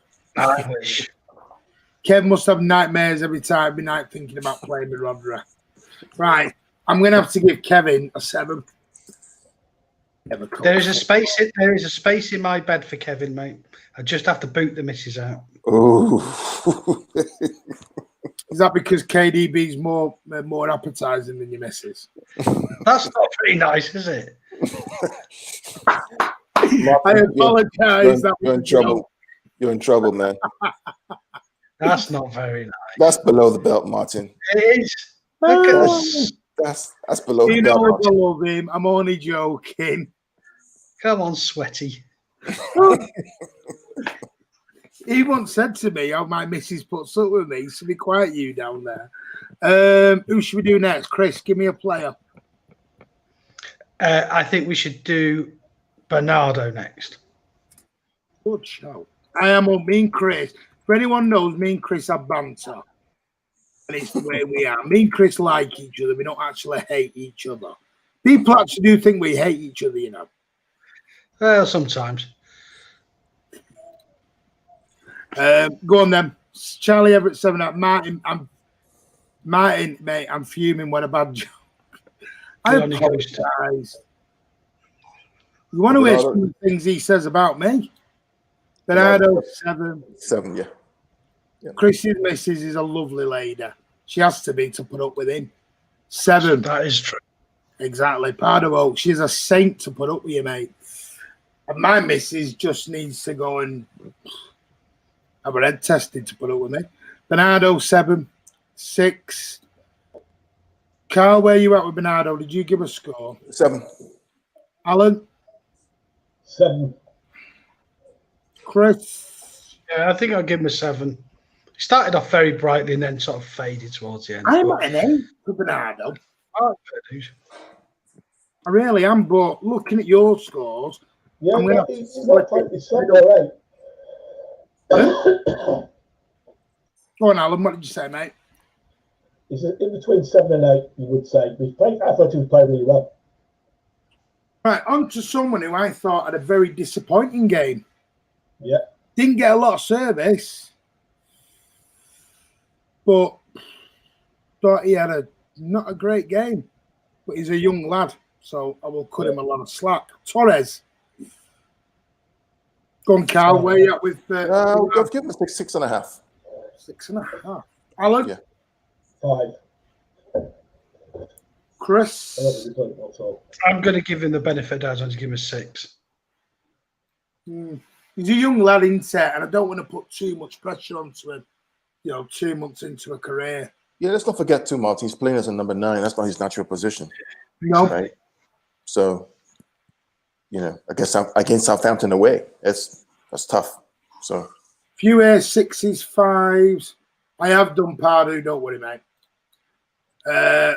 Speaker 1: Kev must have nightmares every night thinking about playing with Rodri. Right, I'm going to have to give Kevin a 7.
Speaker 4: There is a space in my bed for Kevin, mate. I just have to boot the missus out.
Speaker 3: oh,
Speaker 1: Is that because KDB's more appetising than your missus?
Speaker 4: That's not very nice, is it?
Speaker 1: I apologise.
Speaker 3: You're in trouble. You're in trouble, man.
Speaker 4: That's not very nice.
Speaker 3: That's below the belt, Martin.
Speaker 4: It is. Look at this.
Speaker 3: That's below the
Speaker 1: You
Speaker 3: belt.
Speaker 1: know I
Speaker 3: Martin.
Speaker 1: love him. I'm only joking.
Speaker 4: Come on, sweaty.
Speaker 1: He once said to me, "Oh, my missus puts up with me, so be quiet, you down there." Who should we do next? Chris, give me a player.
Speaker 4: I think we should do Bernardo next.
Speaker 1: Good show. I am on me and Chris. For anyone knows, me and Chris have banter. And it's the way we are. Me and Chris like each other. We don't actually hate each other. People actually do think we hate each other, you know.
Speaker 4: Well, sometimes.
Speaker 1: Go on then. Charlie Everett 7 out. Martin, mate, I'm fuming. What a bad joke. I apologize. You want to hear some of the things he says about me? Bernardo 7.
Speaker 3: 7, yeah.
Speaker 1: Chris's missus is a lovely lady. She has to be to put up with him. 7.
Speaker 4: That is true.
Speaker 1: Exactly. Pardo, she's a saint to put up with you, mate. And my missus just needs to go and have her head tested to put up with me. Bernardo 7. 6. Carl, where you at with Bernardo? Did you give a score?
Speaker 3: 7.
Speaker 1: Alan?
Speaker 2: 7.
Speaker 1: Chris?
Speaker 4: Yeah, I think I'll give him a 7. He started off very brightly and then sort of faded towards the end.
Speaker 1: I'm at an 8 for Bernardo.
Speaker 4: Oh,
Speaker 1: I really am, but looking at your scores,
Speaker 2: Yeah,
Speaker 1: I'm gonna
Speaker 2: he's 7 or 8.
Speaker 1: Go on, Alan. What did you say, mate?
Speaker 2: He's in between 7 and 8, you would say. I thought he was playing really well.
Speaker 1: Right, on to someone who I thought had a very disappointing game.
Speaker 2: Yeah.
Speaker 1: Didn't get a lot of service, but thought he had not a great game. But he's a young lad, so I will cut him a lot of slack. Torres. Go on, Carl. Where you at with?
Speaker 3: I'll give him a 6.5.
Speaker 1: 6.5. Alan?
Speaker 3: Yeah.
Speaker 2: 5.
Speaker 1: Chris?
Speaker 4: I'm going to give him the benefit of the doubt and give him a 6.
Speaker 1: He's a young lad, isn't it? And I don't want to put too much pressure onto him, 2 months into a career.
Speaker 3: Yeah, let's not forget too, Martin. He's playing as a number 9. That's not his natural position.
Speaker 1: No.
Speaker 3: Right? So, against Southampton away, that's tough. So,
Speaker 1: Few 6s, 5s. I have done Pardew, don't worry, mate.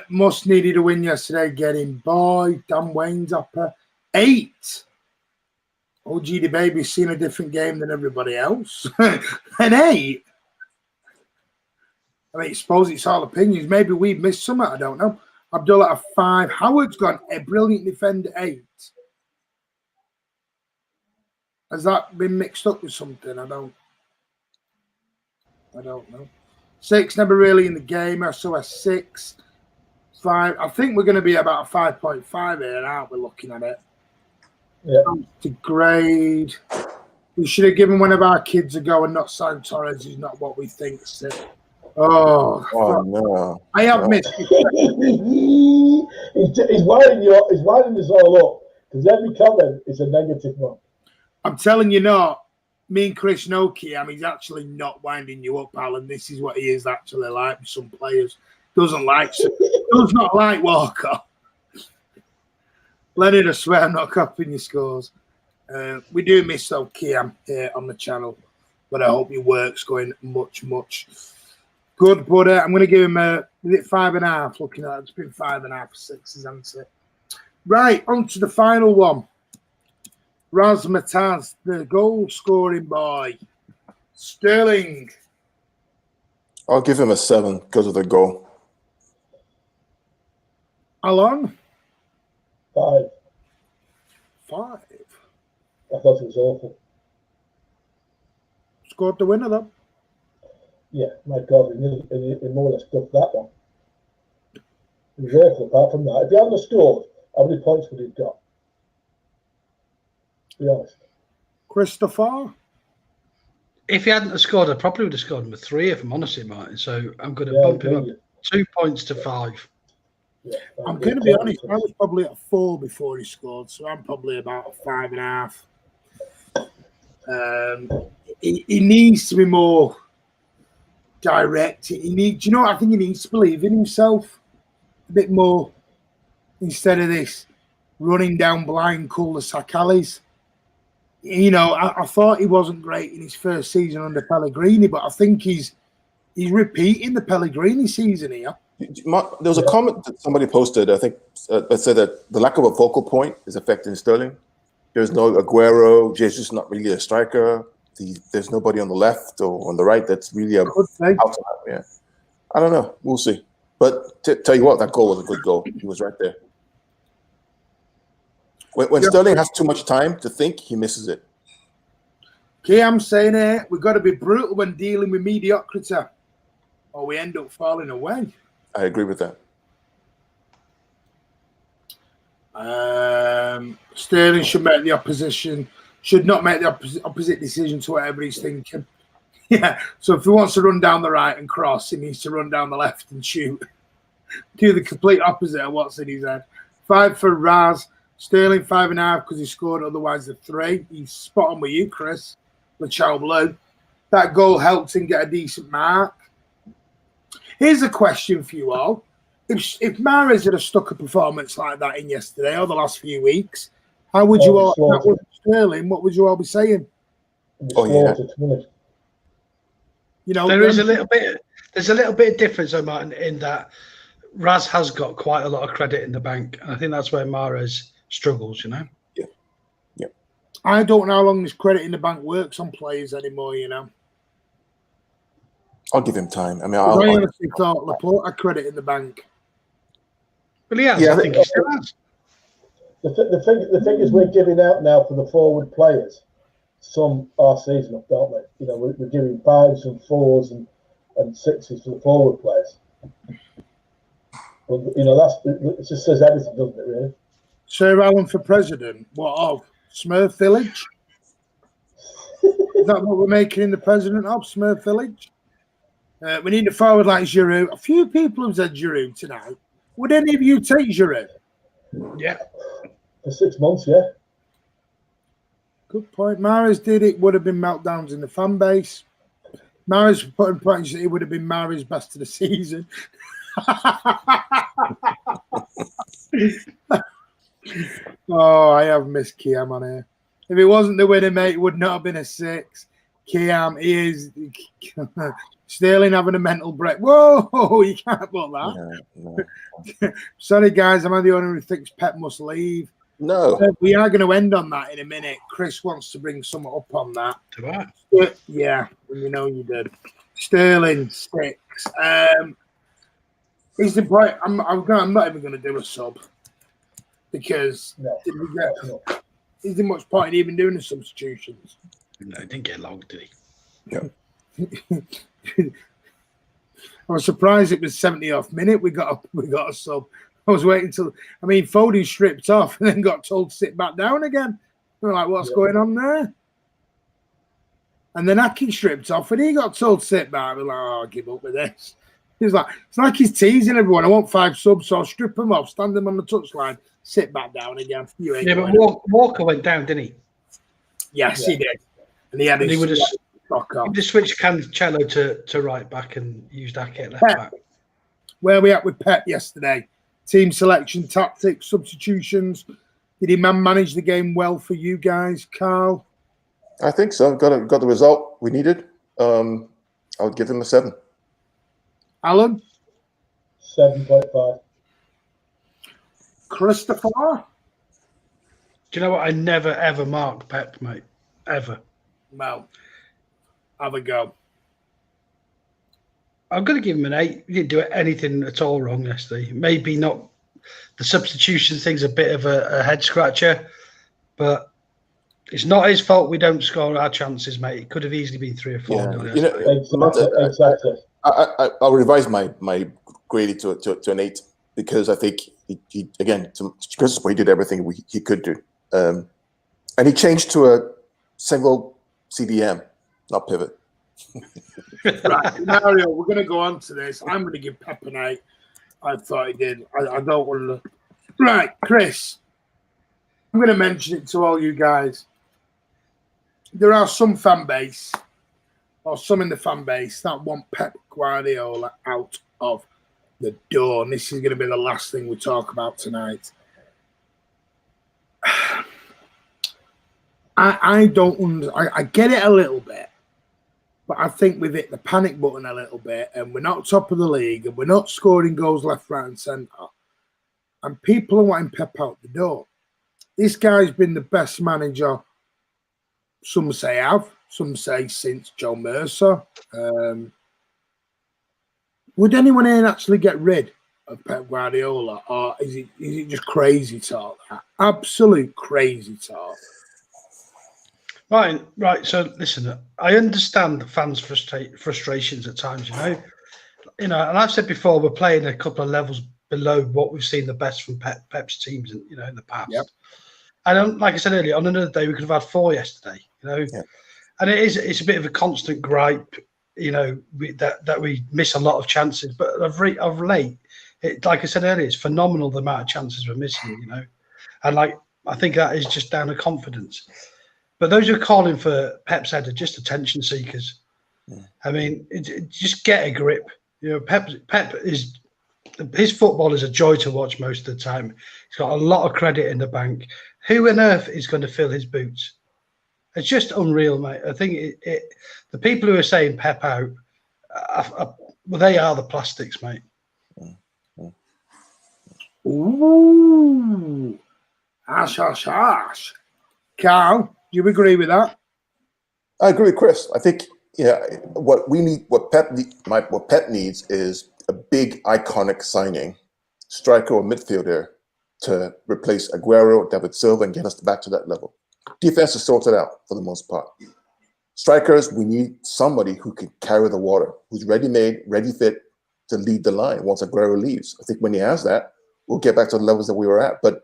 Speaker 1: Must needed a win yesterday. Getting boy, Dan Wayne's upper 8. OG the baby's seen a different game than everybody else. An 8. I mean, I suppose it's all opinions. Maybe we've missed something. I don't know. Abdullah a 5. Howard's got a brilliant defender 8. Has that been mixed up with something? I don't know. 6, never really in the game. So a 6. 5. I think we're going to be about a 5.5 here, aren't we, looking at it?
Speaker 2: Yeah.
Speaker 1: To grade. We should have given one of our kids a go and not signed Torres. He's not what we think. Oh
Speaker 3: no.
Speaker 1: I have missed
Speaker 2: it. He's winding us all up because every comment is a negative one.
Speaker 1: I'm telling you not. Me and Chris know Kiam, he's actually not winding you up, Alan. This is what he is actually like with some players. Does not like Walker. Leonard, I swear I'm not copying your scores. We do miss Kiam here on the channel, but I hope your work's going much good. But I'm going to give him a 5.5. Looking at it, it's been 5.5 for 6s, hasn't it? Right, on to the final one. Razmataz, the goal scoring boy. Sterling.
Speaker 3: I'll give him a 7 because of the goal.
Speaker 1: Alan?
Speaker 2: 5.
Speaker 1: 5.
Speaker 2: I thought it was awful.
Speaker 1: Scored the winner, though.
Speaker 2: Yeah, my God, he more or less stuffed that one. It was awful apart from that. If he hadn't scored, how many points would he have got? To be honest.
Speaker 1: Christopher?
Speaker 4: If he hadn't scored, I probably would have scored him a 3, if I'm honest, Martin. So I'm going to bump him up 2 points to 5.
Speaker 2: Yeah,
Speaker 1: I'm going to be honest, I was probably at 4 before he scored, so I'm probably about a 5.5. He needs to be more direct. I think he needs to believe in himself a bit more instead of this running down blind cul-de-sac alleys. I thought he wasn't great in his first season under Pellegrini, but I think he's repeating the Pellegrini season here.
Speaker 3: There was a comment that somebody posted, I think, that said that the lack of a focal point is affecting Sterling. There's no Aguero. Jesus not really a striker. there's nobody on the left or on the right that's really a yeah. I don't know. We'll see. But tell you what, that goal was a good goal. He was right there. When Sterling has too much time to think, he misses it.
Speaker 1: Okay, I'm saying it. We've got to be brutal when dealing with mediocrity, or we end up falling away.
Speaker 3: I agree with that.
Speaker 1: Sterling should not make the opposite decision to whatever he's thinking. Yeah, so if he wants to run down the right and cross, he needs to run down the left and shoot. Do the complete opposite of what's in his head. 5 for Raz. Sterling 5.5 because he scored otherwise the 3. He's spot on with you, Chris. The Chow Blue. That goal helped him get a decent mark. Here's a question for you all. If Mahrez had stuck a performance like that in yesterday or the last few weeks, how would you all, that was Sterling, what would you all be saying?
Speaker 3: Oh, yeah.
Speaker 1: You know,
Speaker 4: there's a little bit of difference, though, Martin, in that Raz has got quite a lot of credit in the bank. And I think that's where Mahrez struggles, you know?
Speaker 3: Yeah. Yeah.
Speaker 1: I don't know how long this credit in the bank works on players anymore, you know.
Speaker 3: I'll give him time. I mean,
Speaker 1: I honestly thought Laporte had credit in the bank.
Speaker 4: Well, he has. Yeah, I think he still has.
Speaker 2: The thing is, we're giving out now for the forward players. Some are seasonal, don't they? You know, we're giving 5s and 4s and 6s for the forward players. But, you know, it just says everything, doesn't it, really?
Speaker 1: Sir Alan for president. What of? Smurf Village? Is that what we're making the president of? Smurf Village? We need a forward like Giroud. A few people have said Giroud tonight. Would any of you take Giroud?
Speaker 4: Yeah.
Speaker 2: For 6 months, yeah.
Speaker 1: Good point. Mahrez did it. Would have been meltdowns in the fan base. Mahrez putting points that it would have been Mahrez best of the season. Oh, I have missed Kiam on here. If it wasn't the winner, mate, it would not have been a 6. Kiam, he is Sterling having a mental break. Whoa, you can't put that. No. Sorry, guys, am I the only one who thinks Pep must leave?
Speaker 3: No.
Speaker 1: We are going to end on that in a minute. Chris wants to bring something up on that.
Speaker 4: Do I?
Speaker 1: Yeah, you know you did. Sterling 6. He's the point. I'm not even going to do a sub because is there much point in even doing the substitutions?
Speaker 4: No, he didn't get long, did he?
Speaker 3: Yeah.
Speaker 1: I was surprised it was 70th minute. We got a sub. I was waiting till Foden stripped off and then got told to sit back down again. We were like, what's going on there? And then Aki stripped off and he got told to sit back. We're like, oh, I'll give up with this. He's like, it's like he's teasing everyone. I want 5 subs, so I'll strip them off, stand them on the touchline, sit back down again.
Speaker 4: But Walker went down, didn't he?
Speaker 1: Yes, he did. And he had his
Speaker 4: would have switched Cancelo to right back and used Ake at left back.
Speaker 1: Where are we at with Pep yesterday? Team selection, tactics, substitutions. Did he manage the game well for you guys, Carl?
Speaker 3: I think so. Got the result we needed. I would give him a 7.
Speaker 1: Alan?
Speaker 2: 7.5.
Speaker 1: Christopher?
Speaker 4: Do you know what? I never, ever mark Pep, mate. Ever.
Speaker 1: Well, have a go.
Speaker 4: I'm going to give him an 8. He didn't do anything at all wrong yesterday. Maybe not. The substitution thing's a bit of a head scratcher, but it's not his fault we don't score our chances, mate. It could have easily been 3 or 4.
Speaker 2: Yeah. Exactly.
Speaker 3: I'll revise my grading to an 8 because I think he again, to Chris's point, he did everything he could do. And he changed to a single CDM, not pivot.
Speaker 1: Right, Mario, we're going to go on to this. I'm going to give Pep an 8. I thought he did. I don't want to. Right, Chris. I'm going to mention it to all you guys. There are some fan base, or some in the fan base, that want Pep Guardiola out of the door. And this is going to be the last thing we talk about tonight. I don't. I get it a little bit. But I think we've hit the panic button a little bit and we're not top of the league and we're not scoring goals left, right and centre. And people are wanting Pep out the door. This guy's been the best manager, some say have, Some say since Joe Mercer. Would anyone here actually get rid of Pep Guardiola, or is it just crazy talk? Absolute crazy talk.
Speaker 4: Right. So listen, I understand the fans' frustrations at times. And I've said before, we're playing a couple of levels below what we've seen the best from Pep's teams, in the past.
Speaker 1: Yep.
Speaker 4: And like I said earlier, on another day we could have had 4 yesterday.
Speaker 3: Yeah.
Speaker 4: And it's a bit of a constant gripe, that we miss a lot of chances. But of late, like I said earlier, it's phenomenal the amount of chances we're missing. And I think that is just down to confidence. But those who are calling for Pep's head are just attention seekers. Yeah. I mean, just get a grip. Pep is his football is a joy to watch most of the time. He's got a lot of credit in the bank. Who on earth is going to fill his boots? It's just unreal, mate. I think the people who are saying Pep out, well, they are the plastics, mate.
Speaker 1: Ooh, ash. Carl, do you agree with that?
Speaker 3: I agree with Chris. I think what Pep needs is a big iconic signing, striker or midfielder to replace Aguero, David Silva, and get us back to that level. Defense is sorted out for the most part. Strikers, we need somebody who can carry the water, who's ready-made, ready-fit to lead the line once Aguero leaves. I think when he has that, we'll get back to the levels that we were at. But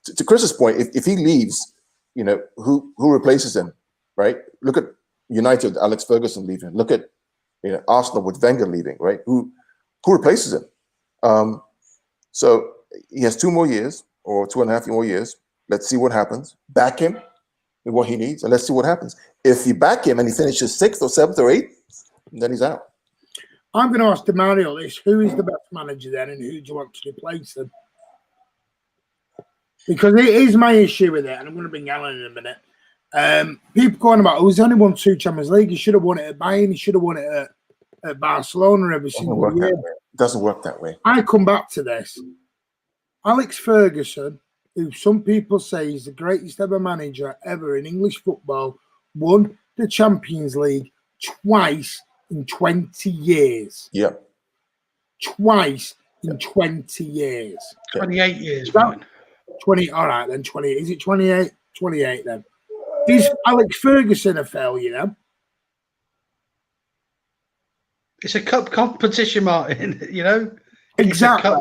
Speaker 3: to Chris's point, if he leaves, who replaces him, right? Look at United, Alex Ferguson leaving. Look at Arsenal with Wenger leaving, right? Who replaces him? So he has 2 more years or 2.5 more years. Let's see what happens. Back him with what he needs, and let's see what happens. If you back him and he finishes 6th or 7th or 8th, then he's out.
Speaker 1: I'm going to ask Mario this: who is the best manager then, and who do you want to replace them? Because it is my issue with it, and I'm going to bring Alan in a minute. People going about, he's only won 2 Champions League. He should have won it at Bayern. He should have won it at Barcelona every single year.
Speaker 3: It doesn't work that way.
Speaker 1: I come back to this. Alex Ferguson, who some people say is the greatest ever manager ever in English football, won the Champions League twice in 20 years.
Speaker 3: Yeah.
Speaker 1: Twice in 20 years.
Speaker 4: 28 years,
Speaker 1: man. 20, all right, then 20. Is it 28? 28 then. Is Alex Ferguson a failure then?
Speaker 4: It's a cup competition, Martin,
Speaker 1: Exactly.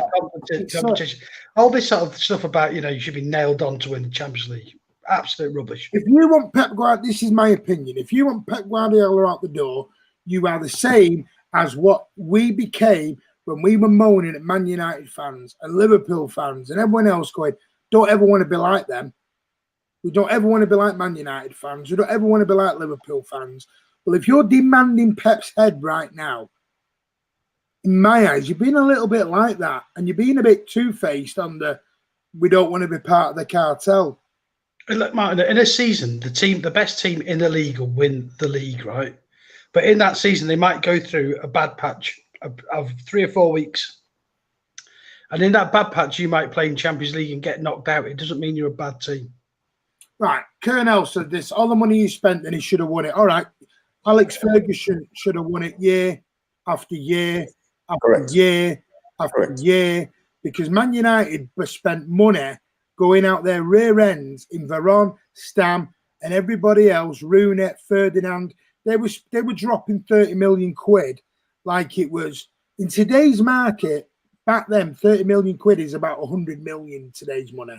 Speaker 4: Competition. All this sort of stuff about, you should be nailed on to win the Champions League. Absolute rubbish.
Speaker 1: If you want Pep Guardiola, this is my opinion. If you want Pep Guardiola out the door, you are the same as what we became when we were moaning at Man United fans and Liverpool fans and everyone else going, don't ever want to be like them. We don't ever want to be like Man United fans. We don't ever want to be like Liverpool fans. Well, if you're demanding Pep's head right now, in my eyes, you're being a little bit like that. And you're being a bit two-faced on we don't want to be part of the cartel.
Speaker 4: Look, Martin, in a season, the best team in the league will win the league, right? But in that season, they might go through a bad patch of 3 or 4 weeks. And in that bad patch, you might play in Champions League and get knocked out. It doesn't mean you're a bad team.
Speaker 1: Right. Colonel said this. All the money you spent, and he should have won it. All right. Alex Ferguson should have won it year after year after year after year, because Man United spent money going out their rear ends in Varane, Stam, and everybody else, Rooney, Ferdinand. They were dropping 30 million quid like it was. In today's market, back then, 30 million quid is about 100 million in today's money.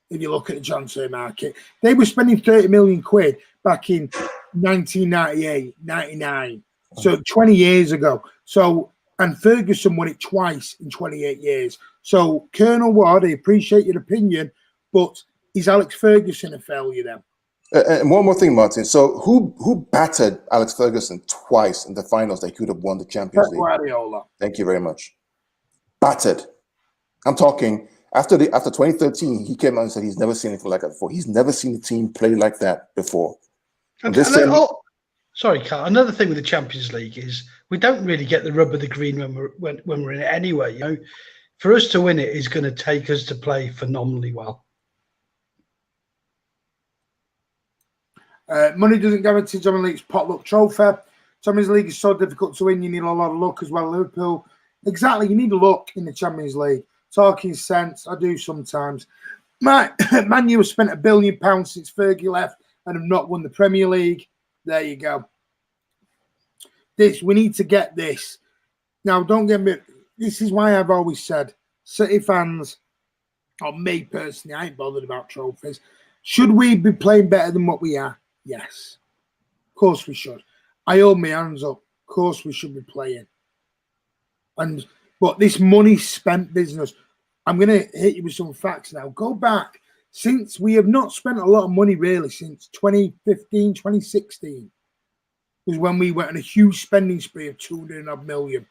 Speaker 1: If you look at the transfer market, they were spending 30 million quid back in 1998, 99. So 20 years ago. So, and Ferguson won it twice in 28 years. So, Colonel Ward, I appreciate your opinion, but is Alex Ferguson a failure then?
Speaker 3: And one more thing, Martin. So, who battered Alex Ferguson twice in the finals? They could have won the Champions League.
Speaker 1: Guardiola.
Speaker 3: Thank you very much. Battered. I'm talking after 2013. He came out and said he's never seen anything like that before. He's never seen a team play like that before.
Speaker 4: Sorry, Carl. Another thing with the Champions League is we don't really get the rub of the green when we're in it anyway. For us to win it is going to take us to play phenomenally well.
Speaker 1: Money doesn't guarantee Champions League's potluck trophy. Champions League is so difficult to win. You need a lot of luck as well. Liverpool, exactly. You need luck in the Champions League. Talking sense, I do sometimes. Man U have spent £1 billion since Fergie left and have not won the Premier League. There you go. We need to get this. Now, don't get me. This is why I've always said, City fans, or me personally, I ain't bothered about trophies. Should we be playing better than what we are? Yes. Of course we should. I hold my hands up. Of course we should be playing. But this money spent business, I'm going to hit you with some facts now. Go back. Since we have not spent a lot of money really since 2015, 2016 was when we went on a huge spending spree of 200 million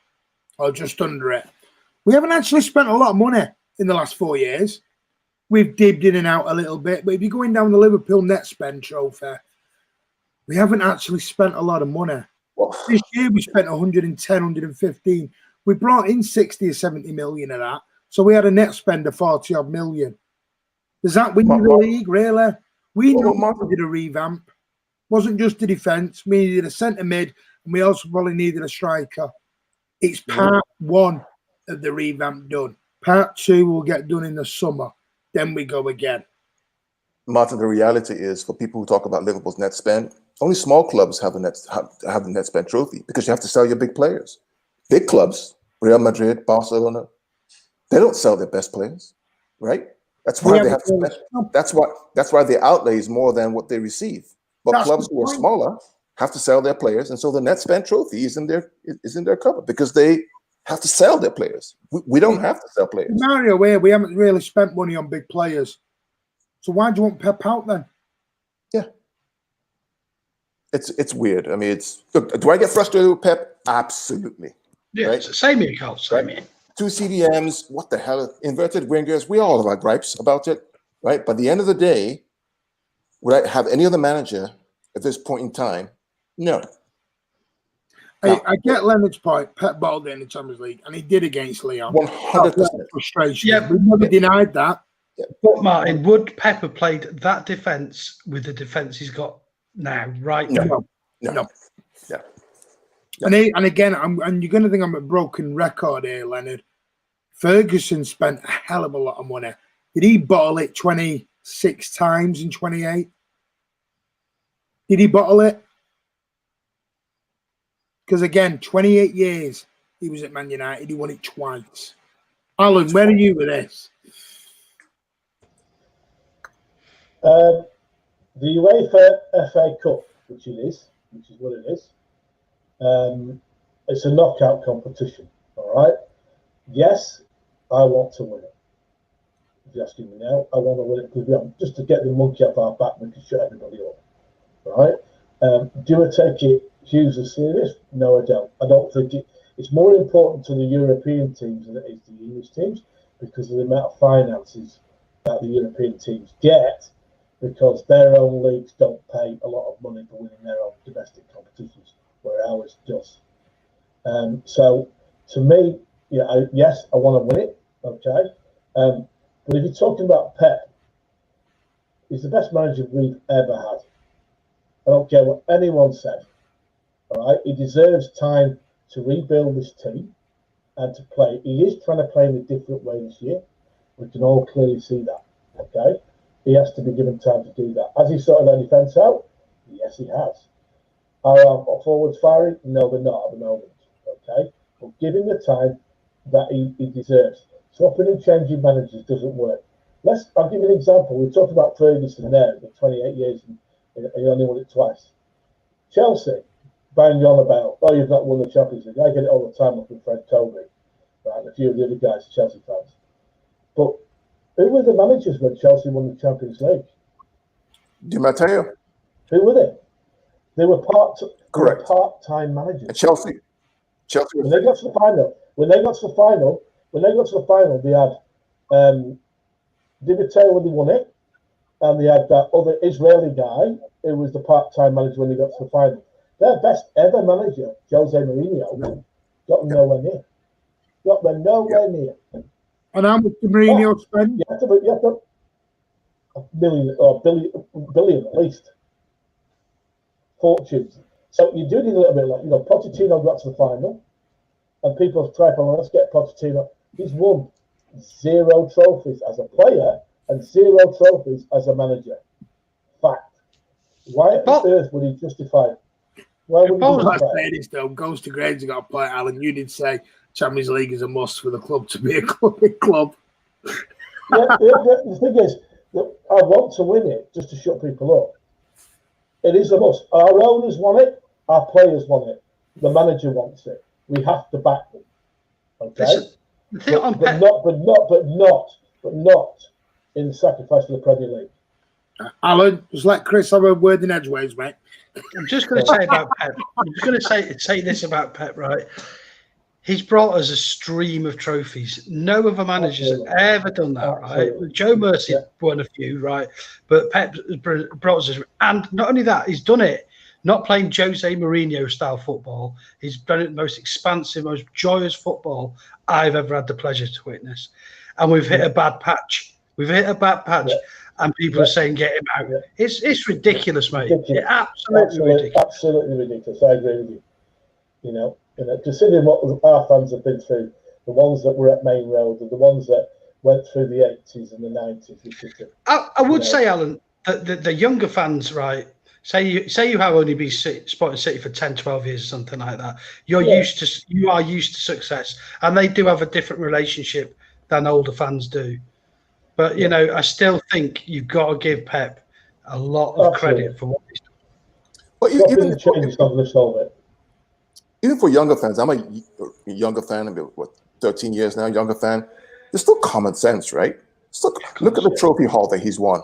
Speaker 1: or just under it. We haven't actually spent a lot of money in the last 4 years. We've dipped in and out a little bit, but if you're going down the Liverpool net spend trophy, we haven't actually spent a lot of money. This year we spent 110, 115. We brought in 60 or 70 million of that. So we had a net spend of 40 odd million. Does that win the league, really? We needed a revamp. Wasn't just a defence. We needed a centre mid, and we also probably needed a striker. It's part one of the revamp done. Part two will get done in the summer. Then we go again.
Speaker 3: Martin, the reality is, for people who talk about Liverpool's net spend, only small clubs have a net spend trophy because you have to sell your big players. Big clubs, Real Madrid, Barcelona, they don't sell their best players, right? That's why they have to spend. That's why the outlay is more than what they receive. But clubs who are smaller have to sell their players, and so the net spend trophy is in their cover because they have to sell their players. We don't have to sell players.
Speaker 1: Mario, we haven't really spent money on big players. So why do you want Pep out then?
Speaker 3: Yeah. It's weird. I mean, look, do I get frustrated with Pep? Absolutely.
Speaker 4: Yeah,
Speaker 3: right?
Speaker 4: Same here, Carl. Same here. 2
Speaker 3: CDMs, what the hell? Inverted wingers, we all have our gripes about it, right? But at the end of the day, would I have any other manager at this point in time? No.
Speaker 1: I get Leonard's point. Pep bottled it in the Champions League, and he did against Leon.
Speaker 3: 100%.
Speaker 1: Frustration. Yeah, we never denied that.
Speaker 3: Yeah.
Speaker 4: But Martin, would Pep have played that defence with the defence he's got now, right now?
Speaker 1: No.
Speaker 3: Yeah.
Speaker 1: And again, and you're going to think I'm a broken record here, Leonard. Ferguson spent a hell of a lot of money. Did he bottle it 26 times in 28? Did he bottle it? Because again, 28 years he was at Man United. He won it twice. Alan, where are you with this?
Speaker 2: The UEFA FA Cup, which is what it is. It's a knockout competition, all right? Yes, I want to win it. If you're asking me now, I want to win it because just to get the monkey off our back, we can shut everybody up, all right? Do I take it hugely serious? No, I don't. I don't think it's more important to the European teams than it is to the English teams because of the amount of finances that the European teams get because their own leagues don't pay a lot of money for winning their own domestic competitions, where ours does. So, to me, yes, I want to win it, okay? But if you're talking about Pep, he's the best manager we've ever had. I don't care what anyone said, all right? He deserves time to rebuild this team and to play. He is trying to play in a different way this year. We can all clearly see that, okay? He has to be given time to do that. Has he sorted our defence out? Yes, he has. Are our forwards firing? No, they're not at the moment, okay? But give him the time that he deserves. Swapping and changing managers doesn't work. I'll give you an example. We talked about Ferguson there for 28 years and he only won it twice. Chelsea, bang on about, you've not won the Champions League. I get it all the time up with Fred Toby, right, and a few of the other guys, Chelsea fans. But who were the managers when Chelsea won the Champions League?
Speaker 3: Di Matteo.
Speaker 2: Who were they? They were
Speaker 3: Correct.
Speaker 2: part-time managers.
Speaker 3: At Chelsea.
Speaker 2: When they got to the final, they had Di Matteo when they won it, and they had that other Israeli guy who was the part-time manager when they got to the final. Their best ever manager, Jose Mourinho, got them nowhere near.
Speaker 1: And how much did Mourinho spend?
Speaker 2: You have to $1 billion at least. fortunes. So you do need a little bit like, Pochettino got to the final, and people try, well, let's get Pochettino. He's won 0 trophies as a player and 0 trophies as a manager. Fact. Why on earth would he justify? Why would he justify?
Speaker 1: It still goes to grades. You got to play. Alan, you did say Champions League is a must for the club to be a club.
Speaker 2: The thing is, I want to win it just to shut people up. It is a must. Our owners want it. Our players want it. The manager wants it. We have to back them. Okay, but not in the sacrifice of the Premier League.
Speaker 1: Alan, just let Chris have a word in edgeways, mate.
Speaker 4: I'm just going to say about Pep. I'm just going to say this about Pep, right? He's brought us a stream of trophies. No other managers have ever done that, right? Joe Mercy won a few, right? But Pep brought us, and not only that, he's done it not playing Jose Mourinho style football. He's done it the most expansive, most joyous football I've ever had the pleasure to witness. And we've hit a bad patch. And people are saying get him out. It's ridiculous, mate.
Speaker 2: Ridiculous.
Speaker 4: Absolutely ridiculous.
Speaker 2: Absolutely ridiculous. I agree with you. Considering what our fans have been through, the ones that were at Main Road, and the ones that went through the 80s and the 90s.
Speaker 4: I would say, Alan, that the younger fans, right? Say you have only been Sporting City for 10, 12 years or something like that. You are used to success, and they do have a different relationship than older fans do. But I still think you've got to give Pep a lot of credit for what he's done.
Speaker 2: But
Speaker 3: even for younger fans, I'm a younger fan. I've been 13 years now, younger fan. There's still common sense, right? Look at the trophy haul that he's won.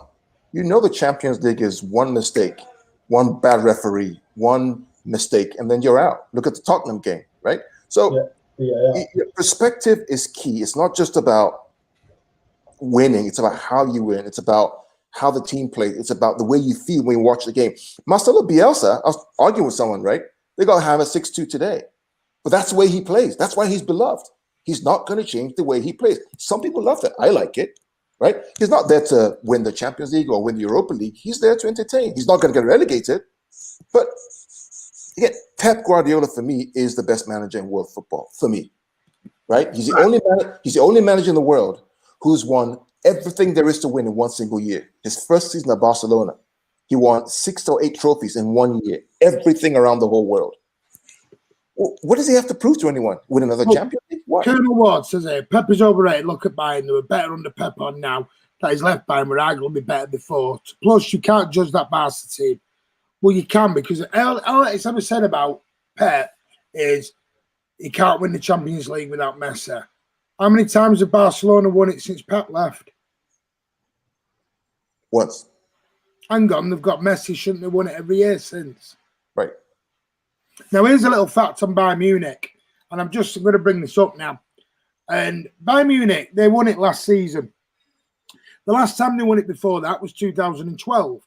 Speaker 3: The Champions League is one mistake, one bad referee, one mistake, and then you're out. Look at the Tottenham game, right? So perspective is key. It's not just about winning. It's about how you win. It's about how the team plays. It's about the way you feel when you watch the game. Marcelo Bielsa, I was arguing with someone, right? They got to have a 6-2 today. But that's the way he plays. That's why he's beloved. He's not going to change the way he plays. Some people love it. I like it, right? He's not there to win the Champions League or win the Europa League. He's there to entertain. He's not going to get relegated. But again, Pep Guardiola, for me, is the best manager in world football, for me, right? He's the only manager in the world who's won everything there is to win in one single year. His first season at Barcelona, he won 6 or 8 trophies in 1 year, everything around the whole world. What does he have to prove to anyone? Win another Champions League? What?
Speaker 1: Colonel Ward says here, Pep is overrated. Look at Bayern. They were better under Pep on now. That his left Bayern were arguably better before. Plus, you can't judge that Barca team. Well, you can, because all it's ever said about Pep is he can't win the Champions League without Messi. How many times have Barcelona won it since Pep left?
Speaker 3: Once.
Speaker 1: Hang on, they've got Messi. Shouldn't they won it every year since?
Speaker 3: Right.
Speaker 1: Now, here's a little fact on Bayern Munich, and I'm just going to bring this up now. And Bayern Munich, they won it last season. The last time they won it before that was 2012.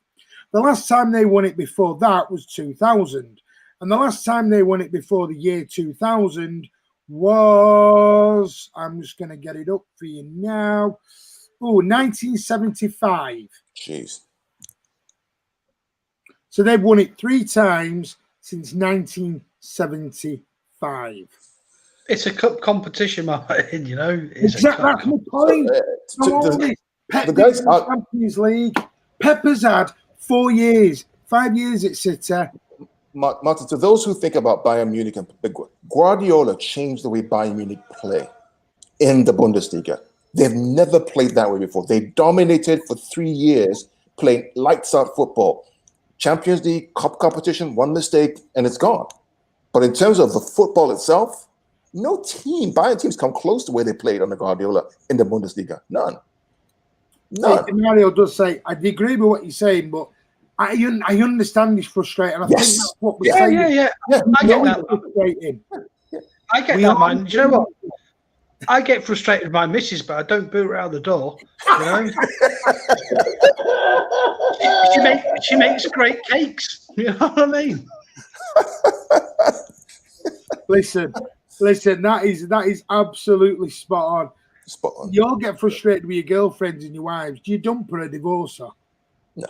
Speaker 1: The last time they won it before that was 2000. And the last time they won it before the year 2000 was, I'm just going to get it up for you now, 1975.
Speaker 3: Jeez.
Speaker 1: So they've won it 3 times since 1975.
Speaker 4: It's a cup competition, Martin,
Speaker 1: Exactly, that's my point. Pep
Speaker 3: the guys
Speaker 1: in the Champions League. Pep has had 4 years, 5 years at City.
Speaker 3: Martin, to those who think about Bayern Munich and Guardiola changed the way Bayern Munich play in the Bundesliga. They've never played that way before. They dominated for 3 years, playing lights out football. Champions League, cup competition, one mistake, and it's gone. But in terms of the football itself, no Bayern teams come close to where they played under Guardiola in the Bundesliga. None.
Speaker 1: Mario does say, I agree with what you're saying, but I understand he's frustrating. I think that's what we're saying.
Speaker 4: Yeah. I get that. I get that, man. Do you know what? I get frustrated with my missus, but I don't boot her out the door. She makes great cakes. You know what I mean?
Speaker 1: Listen. That is absolutely spot on.
Speaker 3: Spot on.
Speaker 1: You all get frustrated with your girlfriends and your wives. Do you dump her or divorce her?
Speaker 3: No.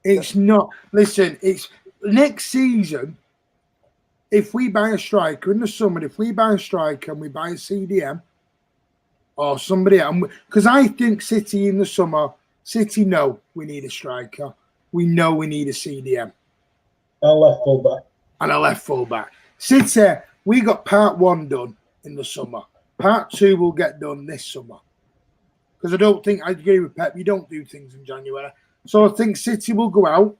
Speaker 1: It's not. Listen, it's next season. If we buy a striker in the summer, if we buy a striker and we buy a CDM or somebody else, because I think City in the summer, City know we need a striker. We know we need a CDM.
Speaker 2: And a left fullback.
Speaker 1: City, we got part 1 done in the summer. Part 2 will get done this summer. Because I don't think, I agree with Pep, you don't do things in January. So I think City will go out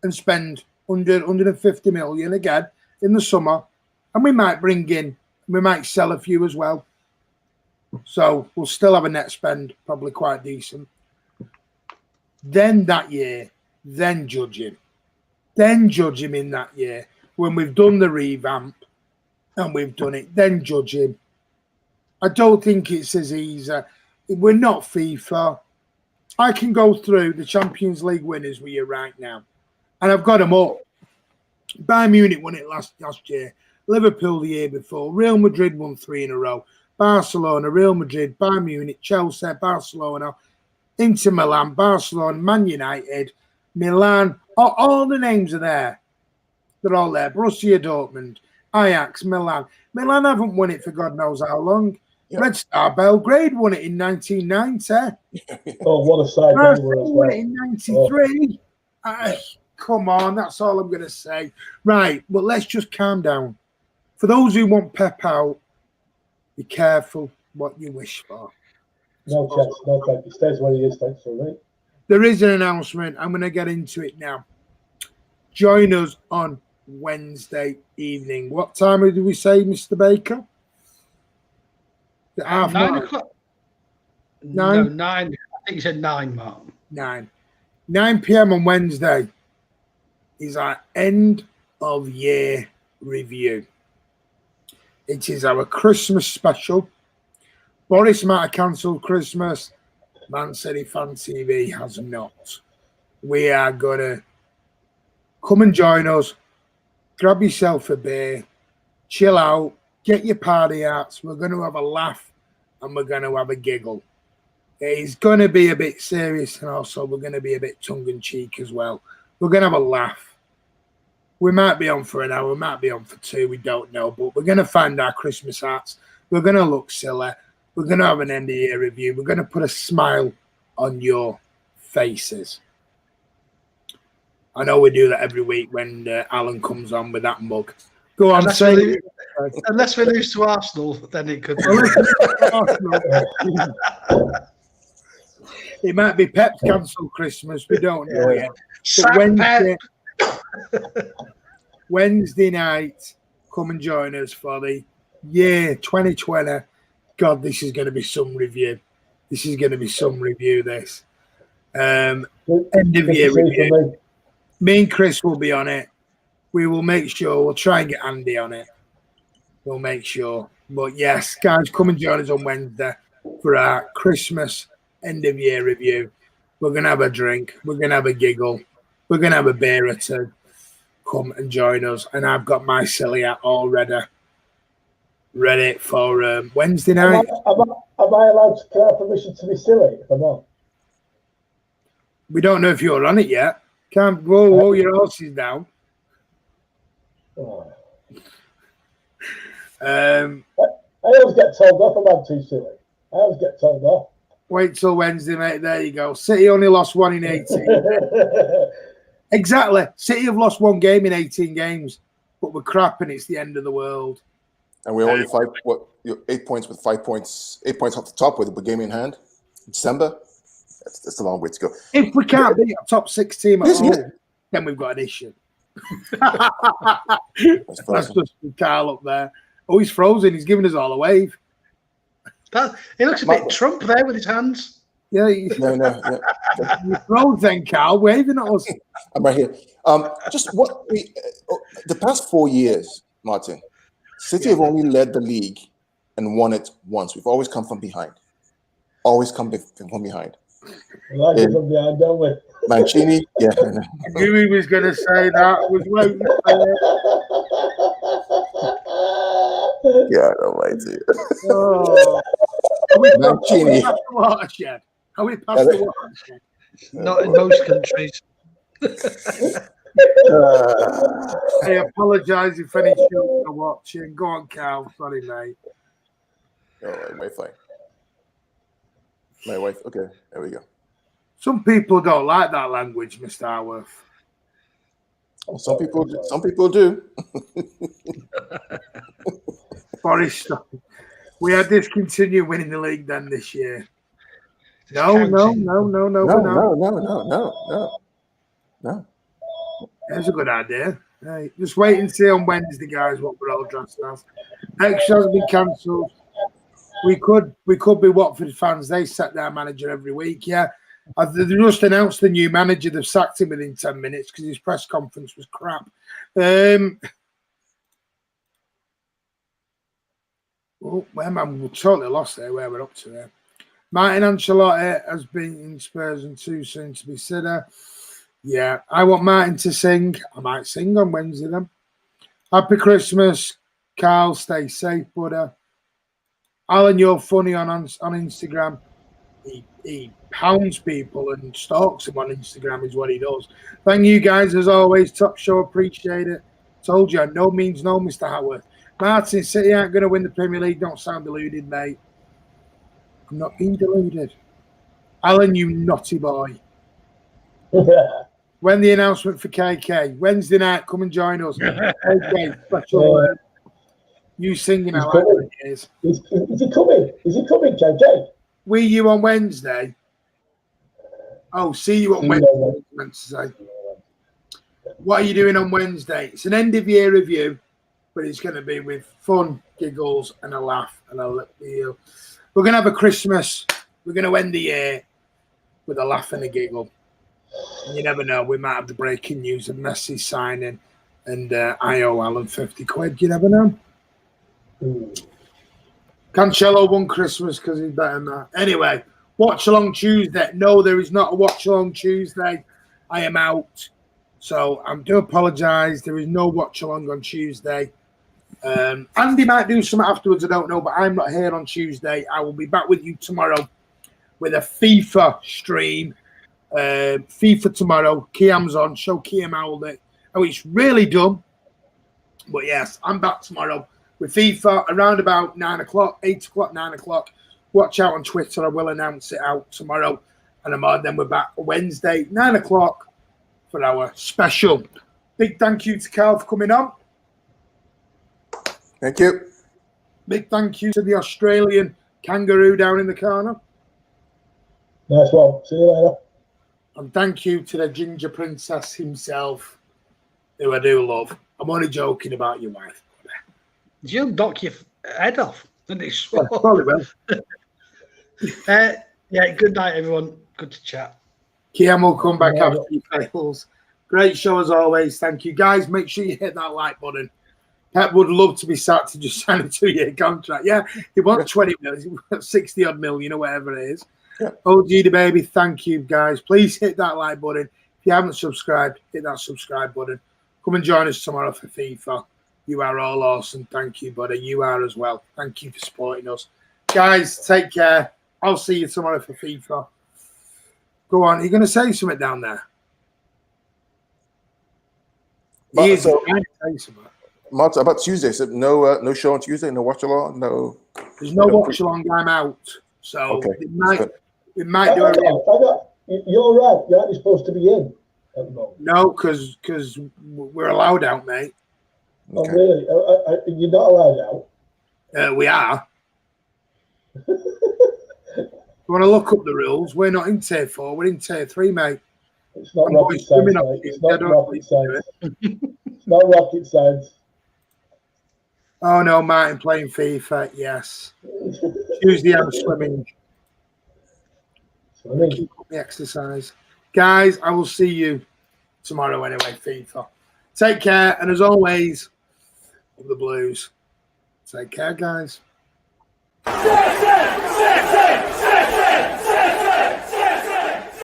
Speaker 1: and spend 150 million again in the summer. And we might sell a few as well. So we'll still have a net spend, probably quite decent. Then that year, then judge him. Then judge him in that year. When we've done the revamp and we've done it, then judge him. I don't think it's as easy. We're not FIFA. I can go through the Champions League winners with you right now. And I've got them up. Bayern Munich won it last year. Liverpool the year before. Real Madrid won 3 in a row. Barcelona, Real Madrid, Bayern Munich, Chelsea, Barcelona, Inter Milan, Barcelona, Man United, Milan. All the names are there. They're all there. Borussia Dortmund, Ajax, Milan. Milan haven't won it for God knows how long. Yep. Red Star Belgrade won it in 1990.
Speaker 2: Oh, what a side they were as well.
Speaker 1: Won it in 93. Oh. Come on, that's all I'm going to say. Right, but let's just calm down. For those who want Pep out, be careful what you wish for.
Speaker 2: No chance, no thank you. Stays where he is, thanks for me.
Speaker 1: There is an announcement. I'm going to get into it now. Join us on Wednesday evening. What time did we say, Mr. Baker?
Speaker 4: 9 o'clock.
Speaker 1: 9?
Speaker 4: No, 9. I think you said 9, Mark.
Speaker 1: 9 p.m. on Wednesday is our end of year review. It is our Christmas special. Boris might have cancelled Christmas. Man City Fan TV has not. We are going to come and join us. Grab yourself a beer. Chill out. Get your party hats. We're going to have a laugh and we're going to have a giggle. It's going to be a bit serious and also we're going to be a bit tongue-in-cheek as well. We're going to have a laugh. We might be on for an hour. We might be on for 2. We don't know. But we're going to find our Christmas hats. We're going to look silly. We're going to have an end-of-year review. We're going to put a smile on your faces. I know we do that every week when Alan comes on with that mug. Go on, say
Speaker 4: unless we lose to Arsenal, then it could be.
Speaker 1: It might be Pep's cancelled Christmas. We don't know yet. Wednesday night, come and join us for the year 2020. God, this is going to be some review. This. End of year review. Me and Chris will be on it. We will make sure. We'll try and get Andy on it. We'll make sure. But yes, guys, come and join us on Wednesday for our Christmas end of year review. We're going to have a drink. We're going to have a giggle. We're going to have a beer or 2. Come and join us. And I've got my silly hat all ready for Wednesday night.
Speaker 2: Am I allowed to have permission to be silly if I'm on?
Speaker 1: We don't know if you're on it yet. Can't whoa, your horses down.
Speaker 2: Oh. I always get told off if I'm too silly. I always get told off.
Speaker 1: Wait till Wednesday, mate. There you go. City only lost 1 in 18. Exactly. City have lost 1 game in 18 games, but we're crap and it's the end of the world.
Speaker 3: And we're only 8 points with 5 points, 8 points off the top with a game in hand. December. That's a long way to go.
Speaker 1: If we can't beat a top 6 team at home, then we've got an issue. That's just Carl up there. Oh, he's frozen. He's giving us all a wave.
Speaker 4: He looks a bit Trump there with his hands.
Speaker 1: Yeah.
Speaker 3: No.
Speaker 1: You froze then, Carl, waving at us.
Speaker 3: I'm right here. Just what the past 4 years, Martin, City have only led the league and won it once. We've always come from behind. Always come from behind.
Speaker 2: Like it from behind, don't we?
Speaker 3: Mancini, yeah.
Speaker 1: I knew he was going to say that. I was waiting for it.
Speaker 3: Yeah, I don't like it.
Speaker 1: Oh. Are we
Speaker 3: Mancini.
Speaker 1: past the watershed? Are we past the watershed?
Speaker 4: Not in most countries.
Speaker 1: I apologise if any children are watching. Go on, Cal. Sorry, mate.
Speaker 3: Oh, Wi-Fi. My wife. Okay, there we go.
Speaker 1: Some people don't like that language, Mr. Harworth.
Speaker 3: Oh, some people do.
Speaker 1: Forest, we are discontinued winning the league then this year. No. That's a good idea. Hey, just wait and see on Wednesday, guys, what we're all dressed as. Extra has been cancelled. We could be Watford fans. They set their manager every week. Yeah, they just announced the new manager. They've sacked him within 10 minutes because his press conference was crap. Oh, man, we're totally lost there. Where we're up to there. Martin Ancelotti has been in Spurs and too soon to be said. Yeah, I want Martin to sing. I might sing on Wednesday then. Happy Christmas, Carl. Stay safe, brother. Alan, you're funny on Instagram. He pounds people and stalks them on Instagram is what he does. Thank you guys as always. Top show, appreciate it. Told you, no means no, Mr. Howard. Martin, City aren't going to win the Premier League. Don't sound deluded, mate. I'm not being deluded. Alan, you naughty boy. When the announcement for KK? Wednesday night, come and join us. Okay, special. You singing, I like it is.
Speaker 2: Is he coming? Is he coming, KK?
Speaker 1: We you on Wednesday? Oh, see you on Wednesday. Meant to say. What are you doing on Wednesday? It's an end of year review, but it's going to be with fun, giggles, and a laugh and a lip deal. We're going to have a Christmas. We're going to end the year with a laugh and a giggle. And you never know. We might have the breaking news of Messi signing and I owe Alan 50 quid. You never know. Cancelo won Christmas because he's better than that. Anyway, watch along Tuesday. No, there is not a watch along Tuesday. I am out. So I do apologise. There is no watch along on Tuesday. Andy might do something afterwards, I don't know, but I'm not here on Tuesday. I will be back with you tomorrow with a FIFA stream. FIFA tomorrow. Kiam's on. Show Kiam how it. Oh, it's really dumb. But yes, I'm back tomorrow with FIFA around about 9 o'clock, 8 o'clock, 9 o'clock. Watch out on Twitter. I will announce it out tomorrow. And then we're back Wednesday, 9 o'clock for our special. Big thank you to Carl for coming on.
Speaker 3: Thank you.
Speaker 1: Big thank you to the Australian kangaroo down in the corner.
Speaker 2: Nice one. See you later.
Speaker 1: And thank you to the ginger princess himself, who I do love. I'm only joking about your wife.
Speaker 4: You'll knock your head off.
Speaker 1: Yeah, probably will.
Speaker 4: Yeah, good night, everyone. Good to chat.
Speaker 1: Kiam will come back after he fails. Great show as always. Thank you, guys. Make sure you hit that like button. Pep would love to be sacked to just sign a 2-year contract. Yeah, he wants 20 million, 60 odd million or whatever it is.
Speaker 3: Yeah.
Speaker 1: OG the baby, thank you, guys. Please hit that like button. If you haven't subscribed, hit that subscribe button. Come and join us tomorrow for FIFA. You are all awesome. Thank you, buddy. You are as well. Thank you for supporting us. Guys, take care. I'll see you tomorrow for FIFA. Go on. Are you going to say something down there?
Speaker 3: Martin, about Tuesday, so no show on Tuesday, no watch along, no.
Speaker 1: There's no watch along. I'm out, so
Speaker 3: okay.
Speaker 1: we might do it.
Speaker 2: You're right. You're actually supposed to be in at the moment.
Speaker 1: No, because we're allowed out, mate.
Speaker 2: Oh, really? You're not allowed out?
Speaker 1: We are. You want to look up the rules? We're not in tier 4. We're in tier 3, mate.
Speaker 2: It's not rocket science, mate. It's not rocket science. It's not rocket science.
Speaker 1: Oh, no, Martin playing FIFA, yes. Tuesday I'm swimming. Keep up the exercise. Guys, I will see you tomorrow anyway, FIFA. Take care, and as always, of the Blues. Take care, guys.